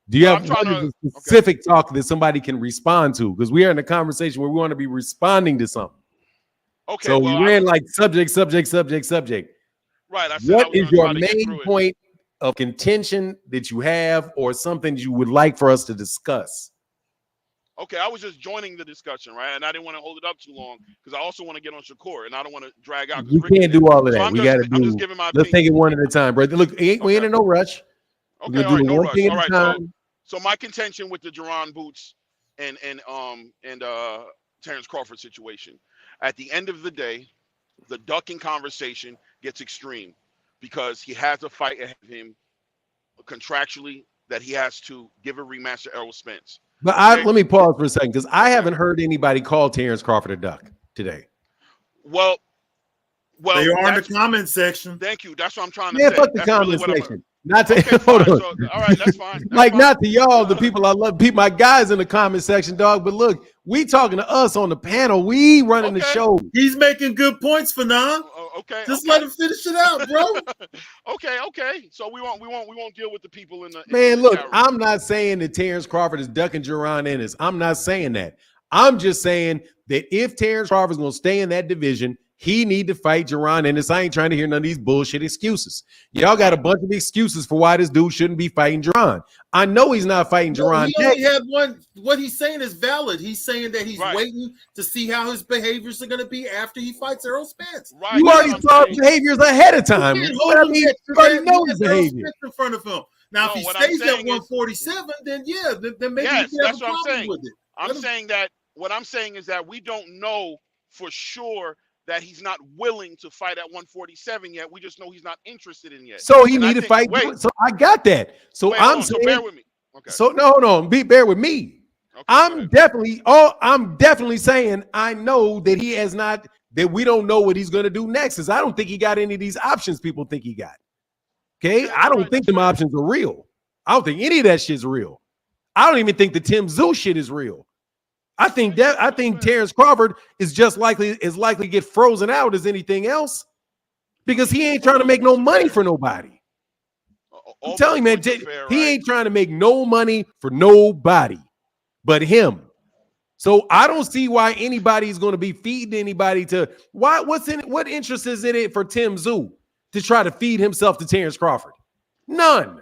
Do you have a specific talk that somebody can respond to? Because we are in a conversation where we want to be responding to something. Okay. So you ran like subject. Right. I said what is your main point of contention that you have, or something you would like for us to discuss? Okay, I was just joining the discussion, right? And I didn't want to hold it up too long because I also want to get on Shakur, and I don't want to drag out. You can't do all of that. We got to do. I'm just giving my let's take it one at a time, brother. Look, we ain't in no rush. Okay, all right, no rush. All right, so my contention with the Jerron Boots and Terence Crawford situation. At the end of the day, the ducking conversation gets extreme because he has a fight ahead of him contractually that he has to give a rematch to Errol Spence. But let me pause for a second because I haven't heard anybody call Terence Crawford a duck today. Well, they are in the comment section. Thank you. That's what I'm trying to say. Fuck the comment section. Not to hold on. So, all right, that's fine. Not to y'all, the people I love, my guys in the comment section, dog. But look, we talking to us on the panel. We running the show. He's making good points, Fanon. Just let him finish it out, bro. Okay. Okay, so we won't deal with the people in the Man, the look, chat room. I'm not saying that Terence Crawford is ducking Jerron Ennis. I'm not saying that. I'm just saying that if Terence Crawford's going to stay in that division, he need to fight Jerron Ennis. I ain't trying to hear none of these bullshit excuses. Y'all got a bunch of excuses for why this dude shouldn't be fighting Jerron. I know he's not fighting Jerron. He only had one. What he's saying is valid. He's saying that he's Right. waiting to see how his behaviors are going to be after he fights Errol Spence. Right. You that's already what I'm saw saying. behaviors ahead of time. You can't What I hold him mean, to you already that. know He his has Errol behavior. Spence in front of him. Now, No, if he what I'm stays at saying is- 147, then yeah, then maybe Yes, you can have that's a what I'm problem saying. with it. I'm saying that what I'm saying is that we don't know for sure that he's not willing to fight at 147 yet. We just know he's not interested in yet. So he And I need to think- fight. Wait, So I got that. So wait, hold I'm on. So saying. bear with me. Okay. So no, hold on. Bear with me. Okay, go I'm ahead. definitely saying I know that he has not, that we don't know what he's going to do next, because I don't think he got any of these options people think he got. Okay. I don't think them options are real. I don't think any of that shit's real. I don't even think the Tim Tszyu shit is real. I think Terence Crawford is just likely to get frozen out as anything else, because he ain't trying to make no money for nobody. I'm telling you, man, he ain't trying to make no money for nobody but him. So I don't see why anybody's going to be feeding anybody to what interest is in it for Tim Tszyu to try to feed himself to Terence Crawford? None.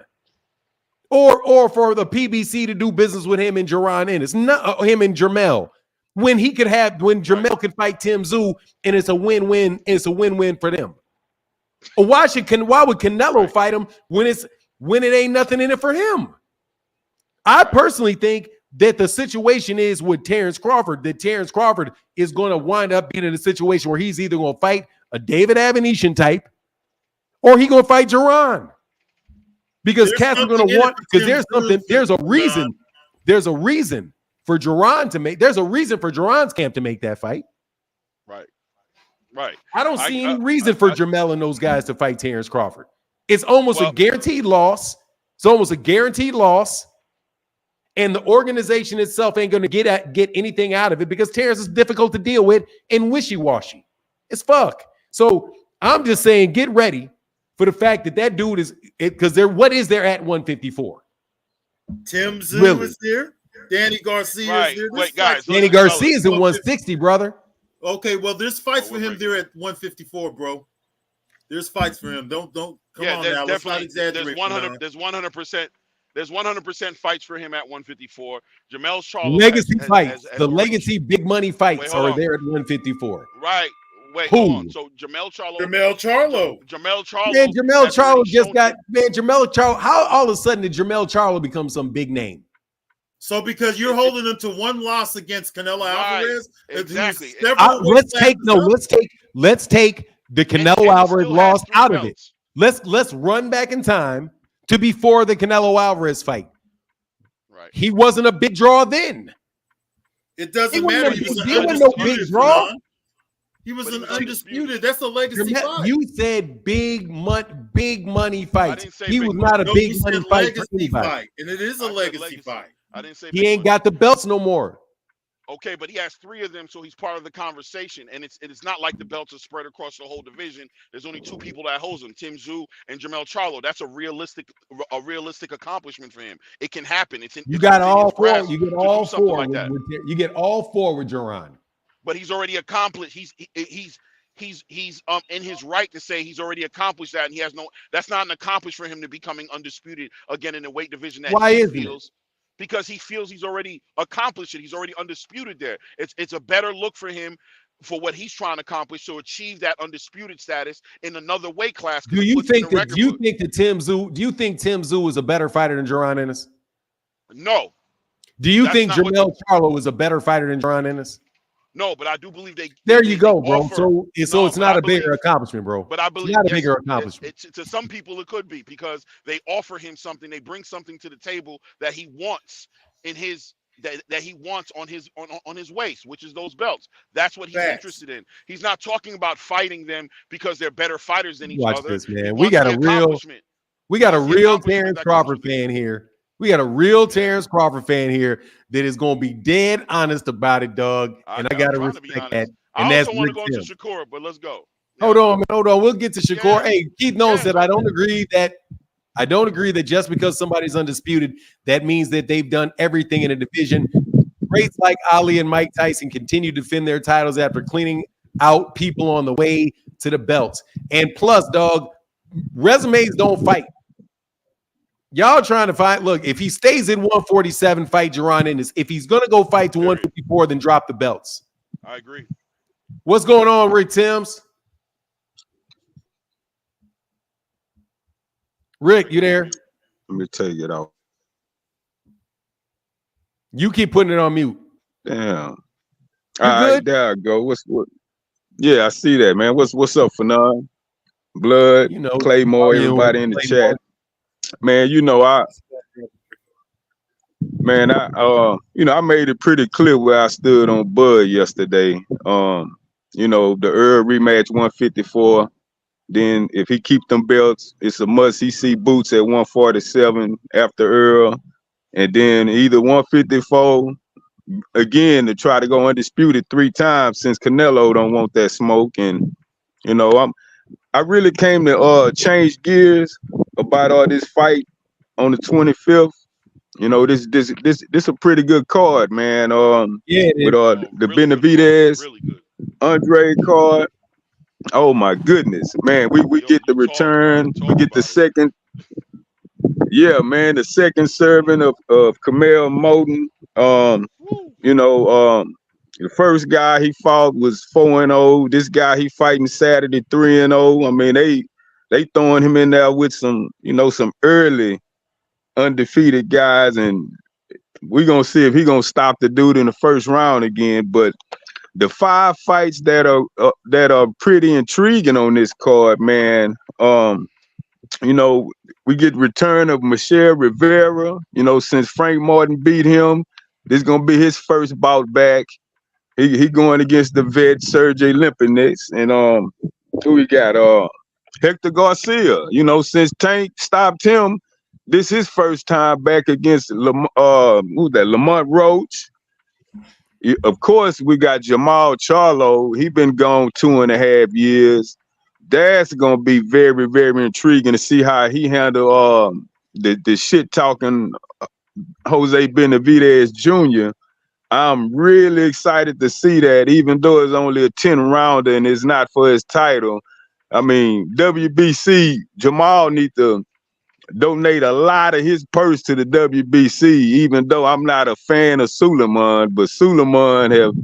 Or for the PBC to do business with him and Jerron Ennis, him and Jermell, when Jermell could fight Tim Tszyu and it's a win-win. It's a win-win for them. Or why would Canelo fight him when it ain't nothing in it for him? I personally think that the situation is with Terence Crawford, that Terence Crawford is going to wind up being in a situation where he's either going to fight a David Avenetian type or he going to fight Jerron. Because cats are going to want, because there's a reason for Jerron's camp to make that fight. Right. I don't see any reason for Jermell and those guys to fight Terence Crawford. It's almost a guaranteed loss. It's almost a guaranteed loss. And the organization itself ain't going to get anything out of it, because Terence is difficult to deal with and wishy-washy. It's fuck. So I'm just saying, get ready for the fact that dude is, because what is there at 154? Tim Tszyu is there. Danny Garcia is there. Wait, guys. Danny Garcia is at 160, brother. Okay, well, there's fights for him there at 154, bro. There's fights for him. Don't come on now. Let's not exaggerate. There's 100% fights for him at 154. Jamel Charlo Legacy fights. The legacy big money fights are there at 154. Right. Wait, Who? hold on. So Jamel Charlo. Jamel Charlo. Man, Jamel Charlo just got, Jamel Charlo. How all of a sudden did Jamel Charlo become some big name? So because you're holding him to one loss against Canelo Alvarez. Exactly. Let's take the Canelo Alvarez loss out of it. Let's run back in time to before the Canelo Alvarez fight. Right. He wasn't a big draw then. It doesn't matter. He wasn't no big draw. He was an undisputed. That's a legacy fight. You said big money fight. He was not a big money fight for anybody. And it is a legacy fight. I didn't say he ain't got the belts no more. Okay, but he has 3 of them, so he's part of the conversation. And it's not like the belts are spread across the whole division. There's only 2 people that holds them, Tim Tszyu and Jamel Charlo. That's a realistic accomplishment for him. It can happen. You get all 4. You get all 4. You get all 4 with Jerron. But he's already accomplished. He's in his right to say he's already accomplished that, and he has no. That's not an accomplishment for him to becoming undisputed again in the weight division that he feels. Because he feels he's already accomplished it. He's already undisputed there. It's a better look for him for what he's trying to accomplish to achieve that undisputed status in another weight class. Do you think Tim Tszyu is a better fighter than Jerron Ennis? No. Do you think Jamel Charlo is a better fighter than Jerron Ennis? No, but I do believe they. There you go, bro. So it's not a bigger accomplishment, bro. But I believe it's not a bigger accomplishment. To some people, it could be because they offer him something. They bring something to the table that he wants in his that he wants on his waist, which is those belts. That's what he's interested in. He's not talking about fighting them because they're better fighters than each other. Watch this, man. We got a real Terence Crawford fan here. We got a real Terence Crawford fan here that is going to be dead honest about it, Doug. And I got to respect that. And I also want to go into Shakur, but let's go. Hold on. We'll get to Shakur. Hey, Keith Nolan said, I don't agree that I don't agree that just because somebody's undisputed, that means that they've done everything in a division. Greats like Ali and Mike Tyson continue to defend their titles after cleaning out people on the way to the belts. And plus, dog, resumes don't fight. Y'all trying to fight. Look, if he stays in 147, fight Jaron Ennis. If he's going to go fight to 154, then drop the belts. I agree. What's going on, Rick Timms? Rick, you there? Let me take it off. You keep putting it on mute. Damn. You All good? right, there I go. What? Yeah, I see that, man. What's up, Fanon? Blood, You know, Claymore, everybody in the chat. Man, I made it pretty clear where I stood on Bud yesterday. The Earl rematch 154. Then if he keep them belts, it's a must. He see Boots at 147 after Earl, and then either 154 again to try to go undisputed 3 times since Canelo don't want that smoke. And I really came to change gears about all this fight on the 25th. This a pretty good card, man. With the really Benavidez, really Andre card. Oh my goodness, man. We get the return. We get the second. Yeah, man, the second serving of Kamel Moten. The first guy he fought was 4-0. This guy he fighting Saturday 3-0. I mean, they throwing him in there with some early undefeated guys, and we're gonna see if he gonna stop the dude in the first round again. But the 5 fights that are pretty intriguing on this card, man. We get return of Michelle Rivera. Since Frank Martin beat him, this is gonna be his first bout back. He going against the vet Sergey Limpinets, and who we got? Hector Garcia. Since Tank stopped him, this his first time back against Lamont Roach. Of course, we got Jamal Charlo. He been gone 2.5 years. That's gonna be very, very intriguing to see how he handle the shit talking Jose Benavidez Jr. I'm really excited to see that, even though it's only a 10-rounder and it's not for his title. I mean, WBC, Jamal need to donate a lot of his purse to the WBC, even though I'm not a fan of Suleiman, but Suleiman have,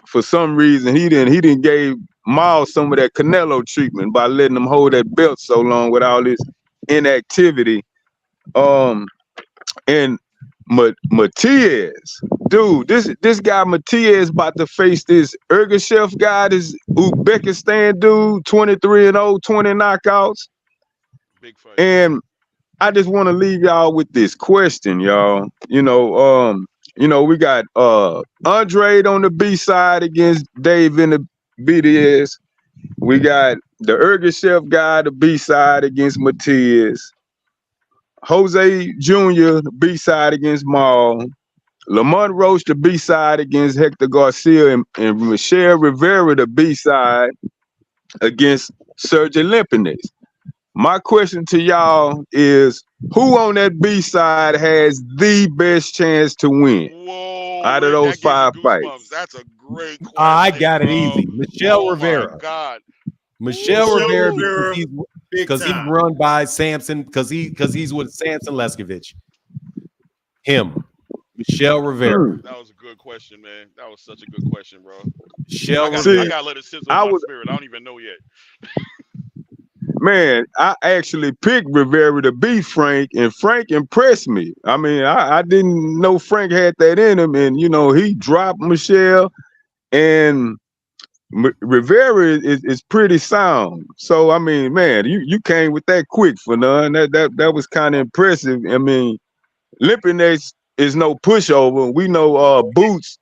for some reason, he didn't gave Miles some of that Canelo treatment by letting him hold that belt so long with all this inactivity. And Matias, dude, this guy Matias about to face this Ergashev guy, this Uzbekistan dude, 23-0, 20 knockouts. Big fight. And I just want to leave y'all with this question, y'all. We got Andre on the B side against Dave in the BDS. We got the Ergashev guy, the B side against Matias. Jose Jr., the B side against Maul. Lamont Roach, the B side against Hector Garcia, and Michelle Rivera, the B side against Sergey Limpinets. My question to y'all is, who on that B side has the best chance to win? Whoa, out of those 5 fights? That's a great question. I got it easy. Michelle Rivera. My God. Michelle Rivera, because he's run by Samson, because he's with Samson Leskovich. Him. Michelle Rivera. That was a good question, man. That was such a good question, bro. Michelle Rivera. I gotta let it sit on my spirit. I don't even know yet. Man, I actually picked Rivera to beat Frank, and Frank impressed me. I mean, I didn't know Frank had that in him, and he dropped Michelle, and Rivera is pretty sound. So I mean, man, you came with that quick for none. That was kind of impressive. I mean, Limpinets is no pushover. We know Boots,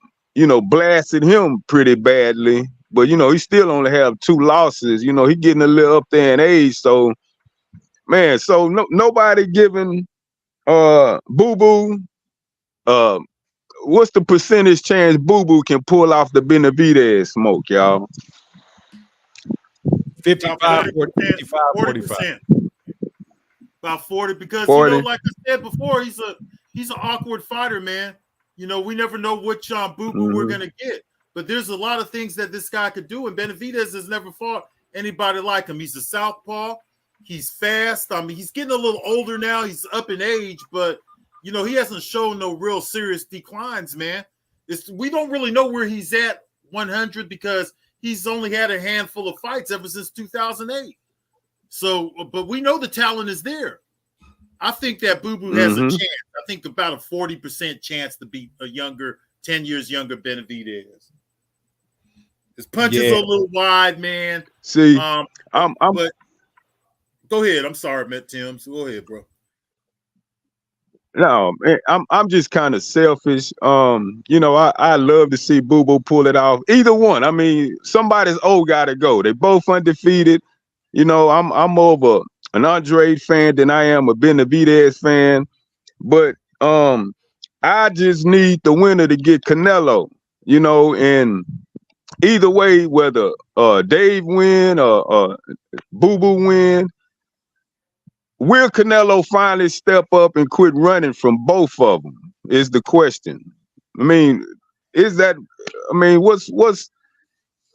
blasted him pretty badly. But he still only have 2 losses. He getting a little up there in age. So, man, nobody giving Boo Boo. What's the percentage chance Boo Boo can pull off the Benavidez smoke, y'all? 55, 45. About 40, because 40. like I said before, he's an awkward fighter, man. We never know which boo-boo we're gonna get. But there's a lot of things that this guy could do, and Benavidez has never fought anybody like him. He's a southpaw. He's fast. I mean, he's getting a little older now. He's up in age, but he hasn't shown no real serious declines, man. We don't really know where he's at 100 because he's only had a handful of fights ever since 2008. So, but we know the talent is there. I think that Boo Boo has a chance. I think about a 40% chance to beat a 10 years younger Benavidez. His punches are a little wide, man. See, but go ahead. I'm sorry, Matt Tim. So go ahead, bro. No, man, I'm just kind of selfish. I love to see Boo Boo pull it off. Either one. I mean, somebody's old gotta go. They both undefeated. I'm more of an Andre fan than I am a Benavidez fan. But I just need the winner to get Canelo. And either way, whether Dave win or Boo Boo win, will Canelo finally step up and quit running from both of them? Is the question. I mean, what's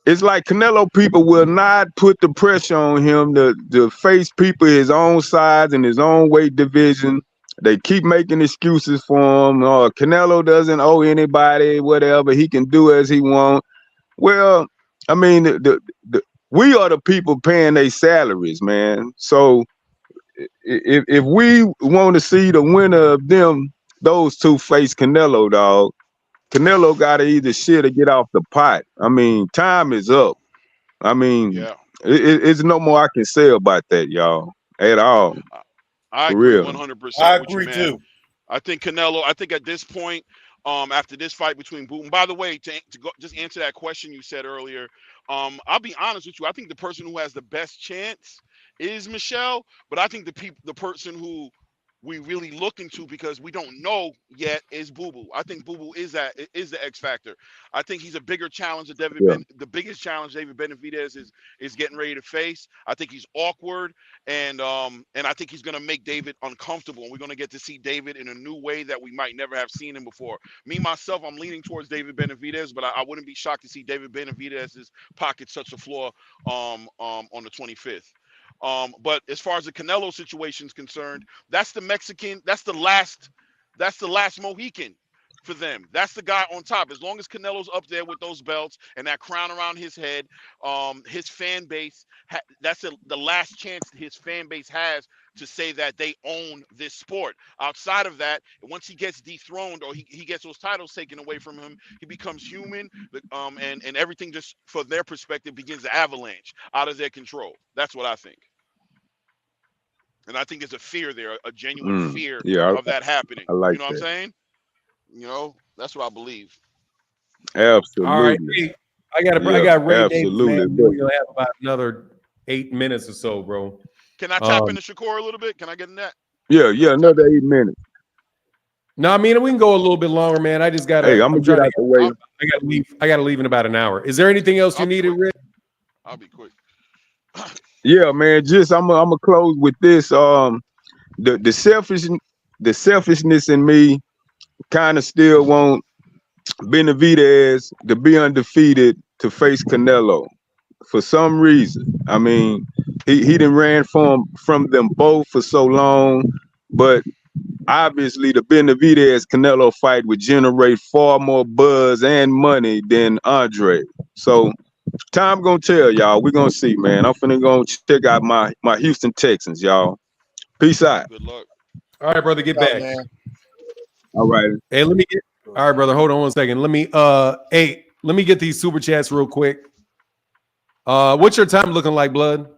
it's like Canelo people will not put the pressure on him to face people his own size and his own weight division. They keep making excuses for him. Canelo doesn't owe anybody, whatever. He can do as he wants. Well, I mean, we are the people paying their salaries, man. So if we want to see the winner of those two face Canelo, dog, Canelo got to either shit or get off the pot. I mean, time is up. I mean, it's no more I can say about that, y'all, at all. I agree 100%. I agree too. I think Canelo. I think at this point, after this fight between Boo, and by the way, to just answer that question you said earlier, I'll be honest with you. I think the person who has the best chance is Michelle, but I think the person who we really look into, because we don't know yet, is Boo Boo. I think Boo Boo is the X factor. I think he's a bigger challenge than the biggest challenge David Benavidez is getting ready to face. I think he's awkward, and I think he's gonna make David uncomfortable, and we're gonna get to see David in a new way that we might never have seen him before. Me myself, I'm leaning towards David Benavidez, but I wouldn't be shocked to see David Benavidez's pocket touch the floor on the 25th. But as far as the Canelo situation is concerned, that's the Mexican, that's the last Mohican for them. That's the guy on top. As long as Canelo's up there with those belts and that crown around his head, his fan base, that's the last chance his fan base has to say that they own this sport. Outside of that, once he gets dethroned or he gets those titles taken away from him, he becomes human, and everything just, from their perspective, begins to avalanche out of their control. That's what I think. And I think there's a fear there, a genuine fear of that happening. I like you know what I'm saying? That's what I believe. Absolutely. All right. Hey, I got Ray Davis, man. We'll have about another 8 minutes or so, bro. Can I tap into Shakur a little bit? Can I get in that? Yeah, another 8 minutes. No, I mean, we can go a little bit longer, man. I just got to. Hey, I'm gonna get out the way. I got to leave in about an hour. Is there anything else you needed, Rick? I'll be quick. Yeah, man. Just I'm gonna close with this. The selfishness in me kind of still want Benavidez to be undefeated to face Canelo for some reason. I mean, he done ran from them both for so long, but obviously the Benavidez Canelo fight would generate far more buzz and money than Andre. So time gonna tell, y'all. We're gonna see, man. I'm finna go check out my Houston Texans, y'all. Peace out. Good luck. All right, brother. Get back. Man. All right. Hey, let me get. All right, brother. Hold on 1 second. Let me get these super chats real quick. What's your time looking like, Blood?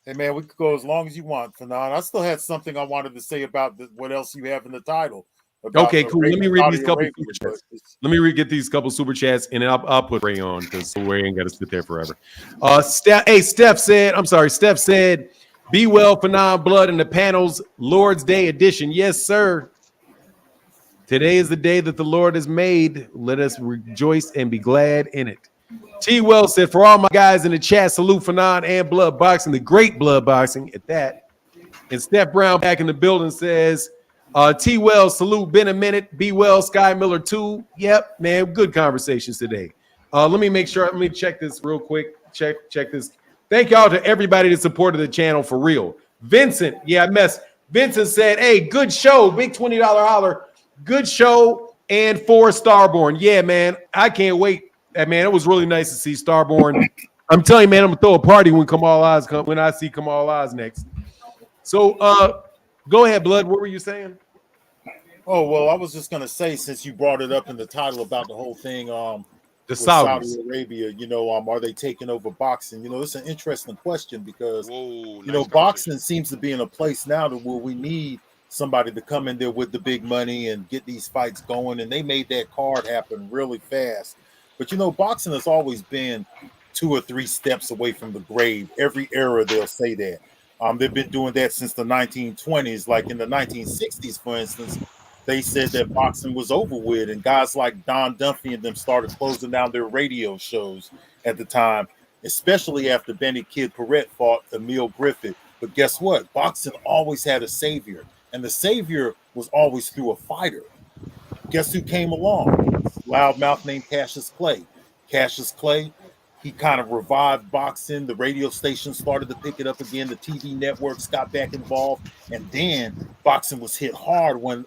Hey, man, we could go as long as you want, Fanon. I still had something I wanted to say about what else you have in the title. Okay, cool. Let me read these couple super chats. Let me get these couple super chats, and I'll put Ray on because Ray ain't got to sit there forever. Steph said, "Be well, Fanon Blood in the panels, Lord's Day edition." Yes, sir. Today is the day that the Lord has made. Let us rejoice and be glad in it. T. Wells said, "For all my guys in the chat, salute Fanon and Blood Boxing, the great Blood Boxing at that." And Steph Brown back in the building says, T Wells, salute, been a minute. B Wells, Sky Miller too. Yep, man, good conversations today. Let me make sure, let me check this real quick. Check this. Thank y'all to everybody that supported the channel for real. Vincent, yeah, I messed. Vincent said, hey, good show, big $20 holler. Good show and for Starborn. Yeah, man, I can't wait. Man, it was really nice to see Starborn. I'm telling you, man, I'm gonna throw a party when Kamal Oz come, when I see Kamal Oz next. So go ahead, Blood. What were you saying? Oh, well, I was just gonna say, since you brought it up in the title about the whole thing The with Saudis. Saudi Arabia, are they taking over boxing? It's an interesting question because Whoa, boxing seems to be in a place now to where we need somebody to come in there with the big money and get these fights going, and they made that card happen really fast. But boxing has always been 2 or 3 steps away from the grave. Every era they'll say that. They've been doing that since the 1920s. Like in the 1960s, for instance, they said that boxing was over with, and guys like Don Dumphy and them started closing down their radio shows at the time, especially after Benny Kid Paret fought Emil Griffith. But guess what? Boxing always had a savior, and the savior was always through a fighter. Guess who came along? Loudmouth named Cassius Clay. Cassius Clay, he kind of revived boxing. The radio stations started to pick it up again. The TV networks got back involved. And then boxing was hit hard when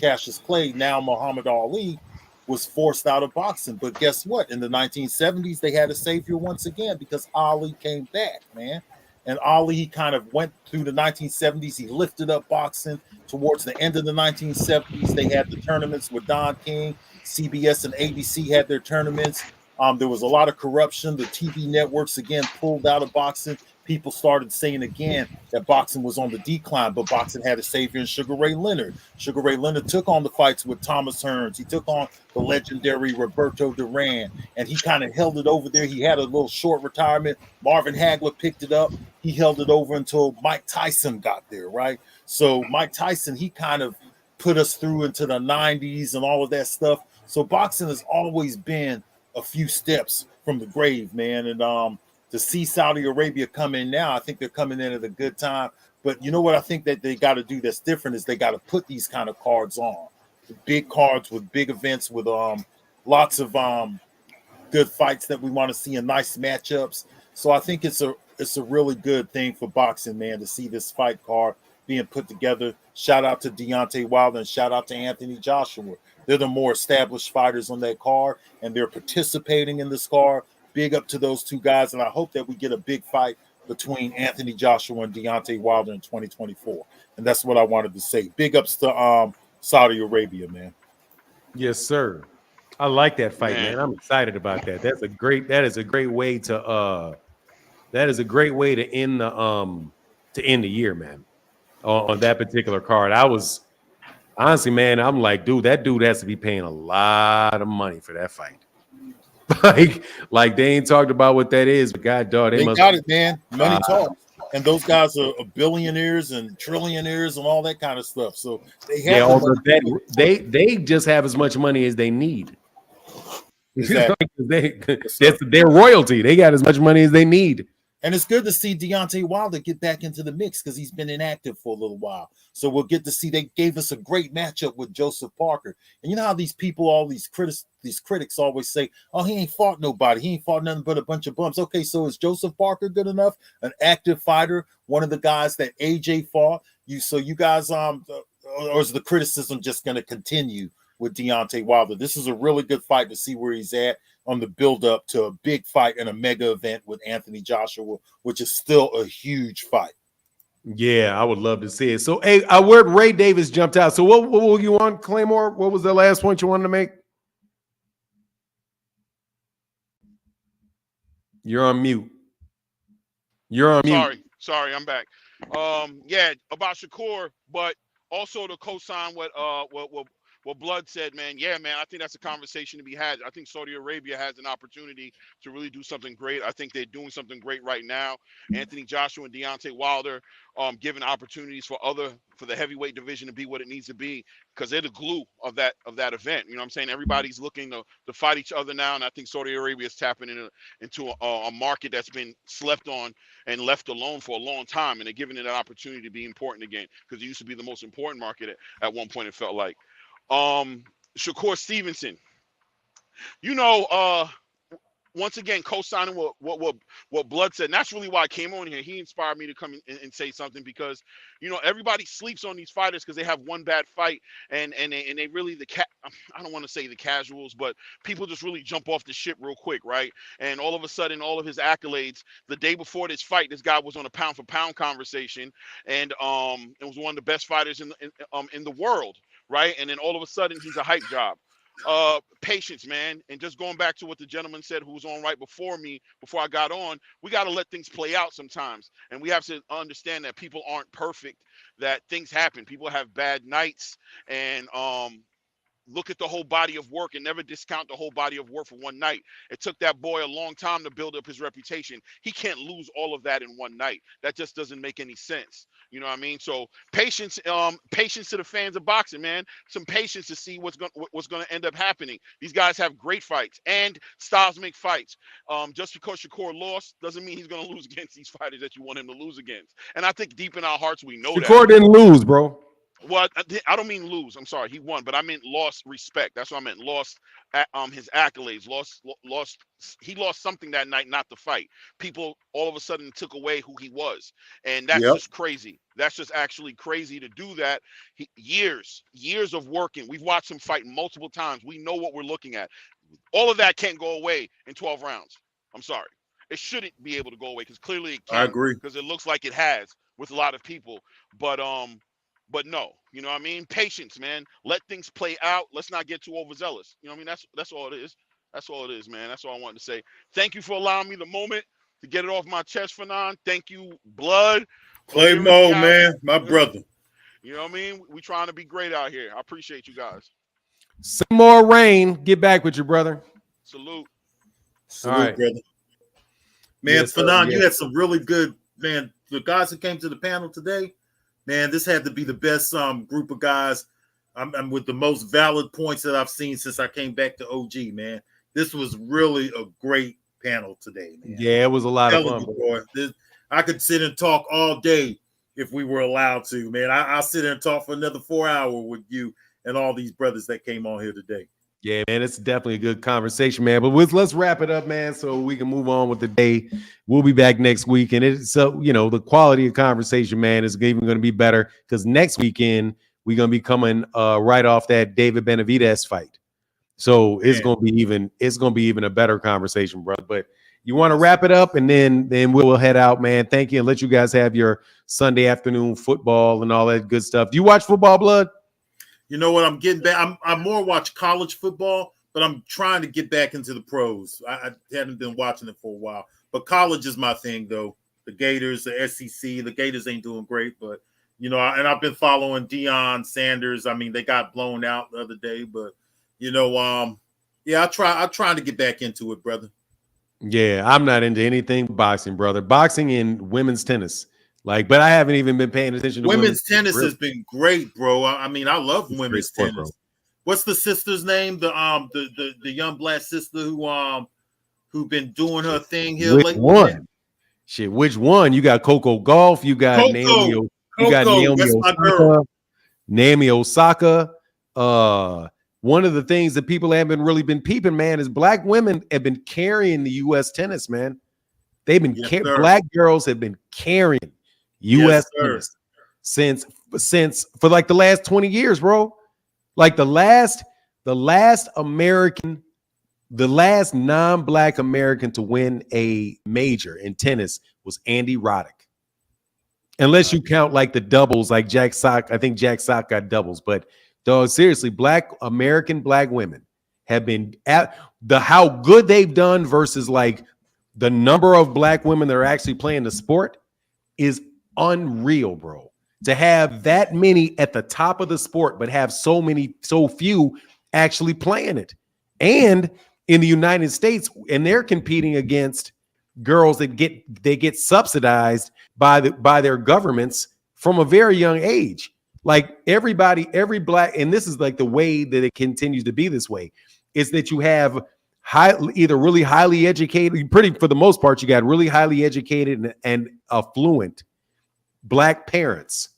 Cassius Clay, now Muhammad Ali, was forced out of boxing. But guess what? In the 1970s, they had a savior once again because Ali came back, man. And Ali, he kind of went through the 1970s. He lifted up boxing. Towards the end of the 1970s, they had the tournaments with Don King. CBS and ABC had their tournaments. There was a lot of corruption. The TV networks, again, pulled out of boxing. People started saying again that boxing was on the decline, but boxing had a savior in Sugar Ray Leonard. Sugar Ray Leonard took on the fights with Thomas Hearns. He took on the legendary Roberto Duran, and he kind of held it over there. He had a little short retirement. Marvin Hagler picked it up. He held it over until Mike Tyson got there, right? So Mike Tyson, he kind of put us through into the 90s and all of that stuff. So boxing has always been a few steps from the grave, man. And to see Saudi Arabia come in now, I think they're coming in at a good time. But you know what I think that they got to do that's different is they got to put these kind of cards on. Big cards with big events with lots of good fights that we want to see and nice matchups. So I think it's a really good thing for boxing, man, to see this fight card being put together. Shout out to Deontay Wilder and shout out to Anthony Joshua. They're the more established fighters on that card, and they're participating in this card. Big up to those two guys, and I hope that we get a big fight between Anthony Joshua and Deontay Wilder in 2024. And that's what I wanted to say. Big ups to Saudi Arabia, man. Yes, sir. I like that fight, man. I'm excited about that. That is a great way to end the year, man. On that particular card. I was honestly, man, I'm like, dude, that dude has to be paying a lot of money for that fight. like they ain't talked about what that is, but God dog, they got it, man. Money talks. And those guys are billionaires and trillionaires and all that kind of stuff. So they have they just have as much money as they need. Exactly. That's their royalty. They got as much money as they need. And it's good to see Deontay Wilder get back into the mix because he's been inactive for a little while. So we'll get to see. They gave us a great matchup with Joseph Parker. And you know how these people, all these critics always say, oh, he ain't fought nobody. He ain't fought nothing but a bunch of bums. Okay, so is Joseph Parker good enough? An active fighter, one of the guys that AJ fought. You guys, or is the criticism just going to continue with Deontay Wilder? This is a really good fight to see where he's at on the build-up to a big fight and a mega event with Anthony Joshua, which is still a huge fight. Yeah, I would love to see it. So, hey, I word Ray Davis jumped out. So, what were you on, Claymore? What was the last point you wanted to make? You're on mute. You're on mute. Sorry, I'm back. Yeah, about Shakur, but also to co-sign what what Blood said, man. Yeah, man, I think that's a conversation to be had. I think Saudi Arabia has an opportunity to really do something great. I think they're doing something great right now. Anthony Joshua and Deontay Wilder, giving opportunities for the heavyweight division to be what it needs to be, because they're the glue of that event. You know what I'm saying? Everybody's looking to fight each other now, and I think Saudi Arabia is tapping into a market that's been slept on and left alone for a long time, and they're giving it an opportunity to be important again, because it used to be the most important market at one point, it felt like. Shakur Stevenson, you know, once again, co-signing what Blood said. And that's really why I came on here. He inspired me to come and say something, because, you know, everybody sleeps on these fighters because they have one bad fight, and they really I don't want to say the casuals, but people just really jump off the ship real quick, right? And all of a sudden, all of his accolades, the day before this fight, this guy was on a pound for pound conversation, and it was one of the best fighters in the world, right? And then all of a sudden, he's a hype job. Patience, man. And just going back to what the gentleman said who was on right before me, before I got on, we got to let things play out sometimes, and we have to understand that people aren't perfect, that things happen, people have bad nights, and look at the whole body of work and never discount the whole body of work for one night. It took that boy a long time to build up his reputation. He can't lose all of that in one night. That just doesn't make any sense. You know what I mean? So patience to the fans of boxing, man. Some patience to see what's going to end up happening. These guys have great fights, and styles make fights. Just because Shakur lost doesn't mean he's going to lose against these fighters that you want him to lose against. And I think deep in our hearts we know that. Shakur didn't lose, bro. Well, I don't mean lose. I'm sorry, he won, but I meant lost respect. That's what I meant. Lost his accolades. He lost something that night, not the fight. People all of a sudden took away who he was, and that's just crazy. That's just actually crazy to do that. Years of working. We've watched him fight multiple times. We know what we're looking at. All of that can't go away in 12 rounds. I'm sorry. It shouldn't be able to go away, because clearly it can. I agree. Because it looks like it has with a lot of people, but no, you know what I mean? Patience, man. Let things play out. Let's not get too overzealous. You know what I mean? That's all it is. That's all it is, man. That's all I wanted to say. Thank you for allowing me the moment to get it off my chest, Fanon. Thank you, Blood. Clay Mo, man, my brother. You know what I mean? We trying to be great out here. I appreciate you guys. Some more rain. Get back with you, brother. Salute. Salute, right, brother. Man, yes, Fanon, yes. you had some really good, man. The guys who came to the panel today, man, this had to be the best group of guys. I'm with the most valid points that I've seen since I came back to OG, man. This was really a great panel today, man. Yeah, it was a lot of fun. I could sit and talk all day if we were allowed to, man. I'll sit there and talk for another 4 hours with you and all these brothers that came on here today. Yeah, man, it's definitely a good conversation, man. But let's wrap it up, man, so we can move on with the day. We'll be back next week, and it's the quality of conversation, man, is even going to be better, because next weekend we're going to be coming right off that David Benavidez fight. So it's going to be even a better conversation, bro. But you want to wrap it up, and then we'll head out, man. Thank you, and let you guys have your Sunday afternoon football and all that good stuff. Do you watch football, Blood? You know what? I'm getting back. I'm more watch college football, but I'm trying to get back into the pros. I haven't been watching it for a while, but college is my thing, though. The Gators, the SEC, the Gators ain't doing great, but and I've been following Deion Sanders. I mean, they got blown out the other day, but I'm trying to get back into it, brother. Yeah, I'm not into anything boxing, brother. Boxing and women's tennis. But I haven't even been paying attention to women's tennis. Has been great, bro. I mean, I love women's tennis. Bro. What's the sister's name? The young black sister who been doing her thing here lately? One? Shit, which one? You got Coco Gauff. You got Naomi. You got Naomi Osaka. One of the things that people haven't really been peeping, man, is black women have been carrying the U.S. tennis, man. They've been black girls have been carrying U.S. tennis since for like the last 20 years, bro. Like the last non-black American to win a major in tennis was Andy Roddick. Unless you count like the doubles, like Jack Sock. I think Jack Sock got doubles, but dog, seriously, black women have been at how good they've done versus like the number of black women that are actually playing the sport is unreal, bro. to have that many at the top of the sport, but have so few actually playing it. And in the United States, and they're competing against girls that get subsidized by their governments from a very young age. Like every black, and this is like the way that it continues to be this way, is that you have either really highly educated, for the most part, you got really highly educated and affluent black parents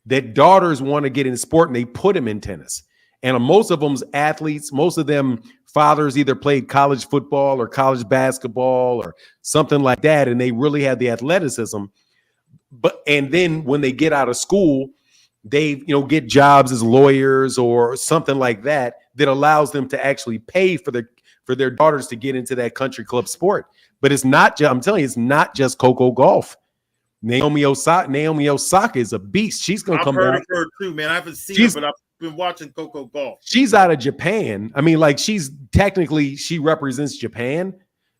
that daughters want to get in sport and they put them in tennis. And most of them's athletes. Most of them fathers either played college football or college basketball or something like that. And they really have the athleticism. And then when they get out of school, they get jobs as lawyers or something like that allows them to actually pay for their daughters to get into that country club sport. But it's not I'm telling you, it's not just Coco Gauff. Naomi Osaka is a beast. She's gonna come back. I've heard of her too, man. I haven't seen her, but I've been watching Coco Gauff. She's out of Japan. I mean, like she represents Japan,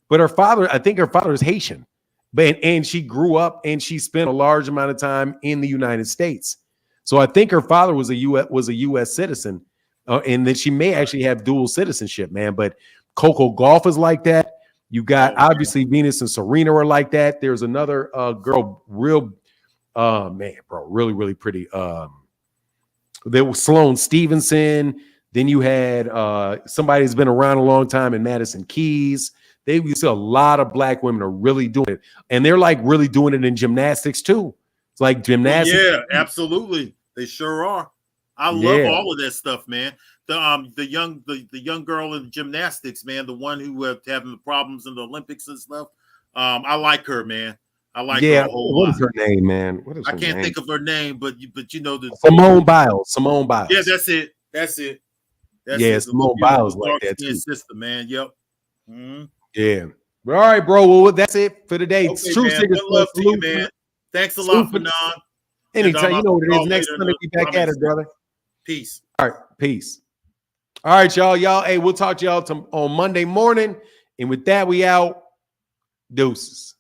but I think her father is Haitian. And she grew up and she spent a large amount of time in the United States. So I think her father was a U.S. citizen, and that she may actually have dual citizenship, man. But Coco Gauff is like that. You got obviously Venus and Serena are like that. There's another girl, really, really pretty. There was Sloane Stevenson. Then you had somebody who's been around a long time in Madison Keys. You see a lot of black women are really doing it, and they're like really doing it in gymnastics too. It's like gymnastics. Yeah, absolutely, they sure are. I love all of that stuff, man. The young girl in gymnastics, man, the one who having the problems in the Olympics and stuff. I like her, man. I like her a whole lot. What is her name, man? I can't think of her name, but you know the Simone Biles. Simone Biles. Yeah, that's it. Simone Biles like that too. Sister, man. Yep. Mm-hmm. Yeah. All right, bro. Well, that's it for today. Okay, True man. Good love to you, man. Thanks a lot, Fanon. Anytime, you know what it is. Next Sunday, be back at it, brother. Peace. All right, peace. All right, y'all. Hey, we'll talk to y'all on Monday morning. And with that, we out. Deuces.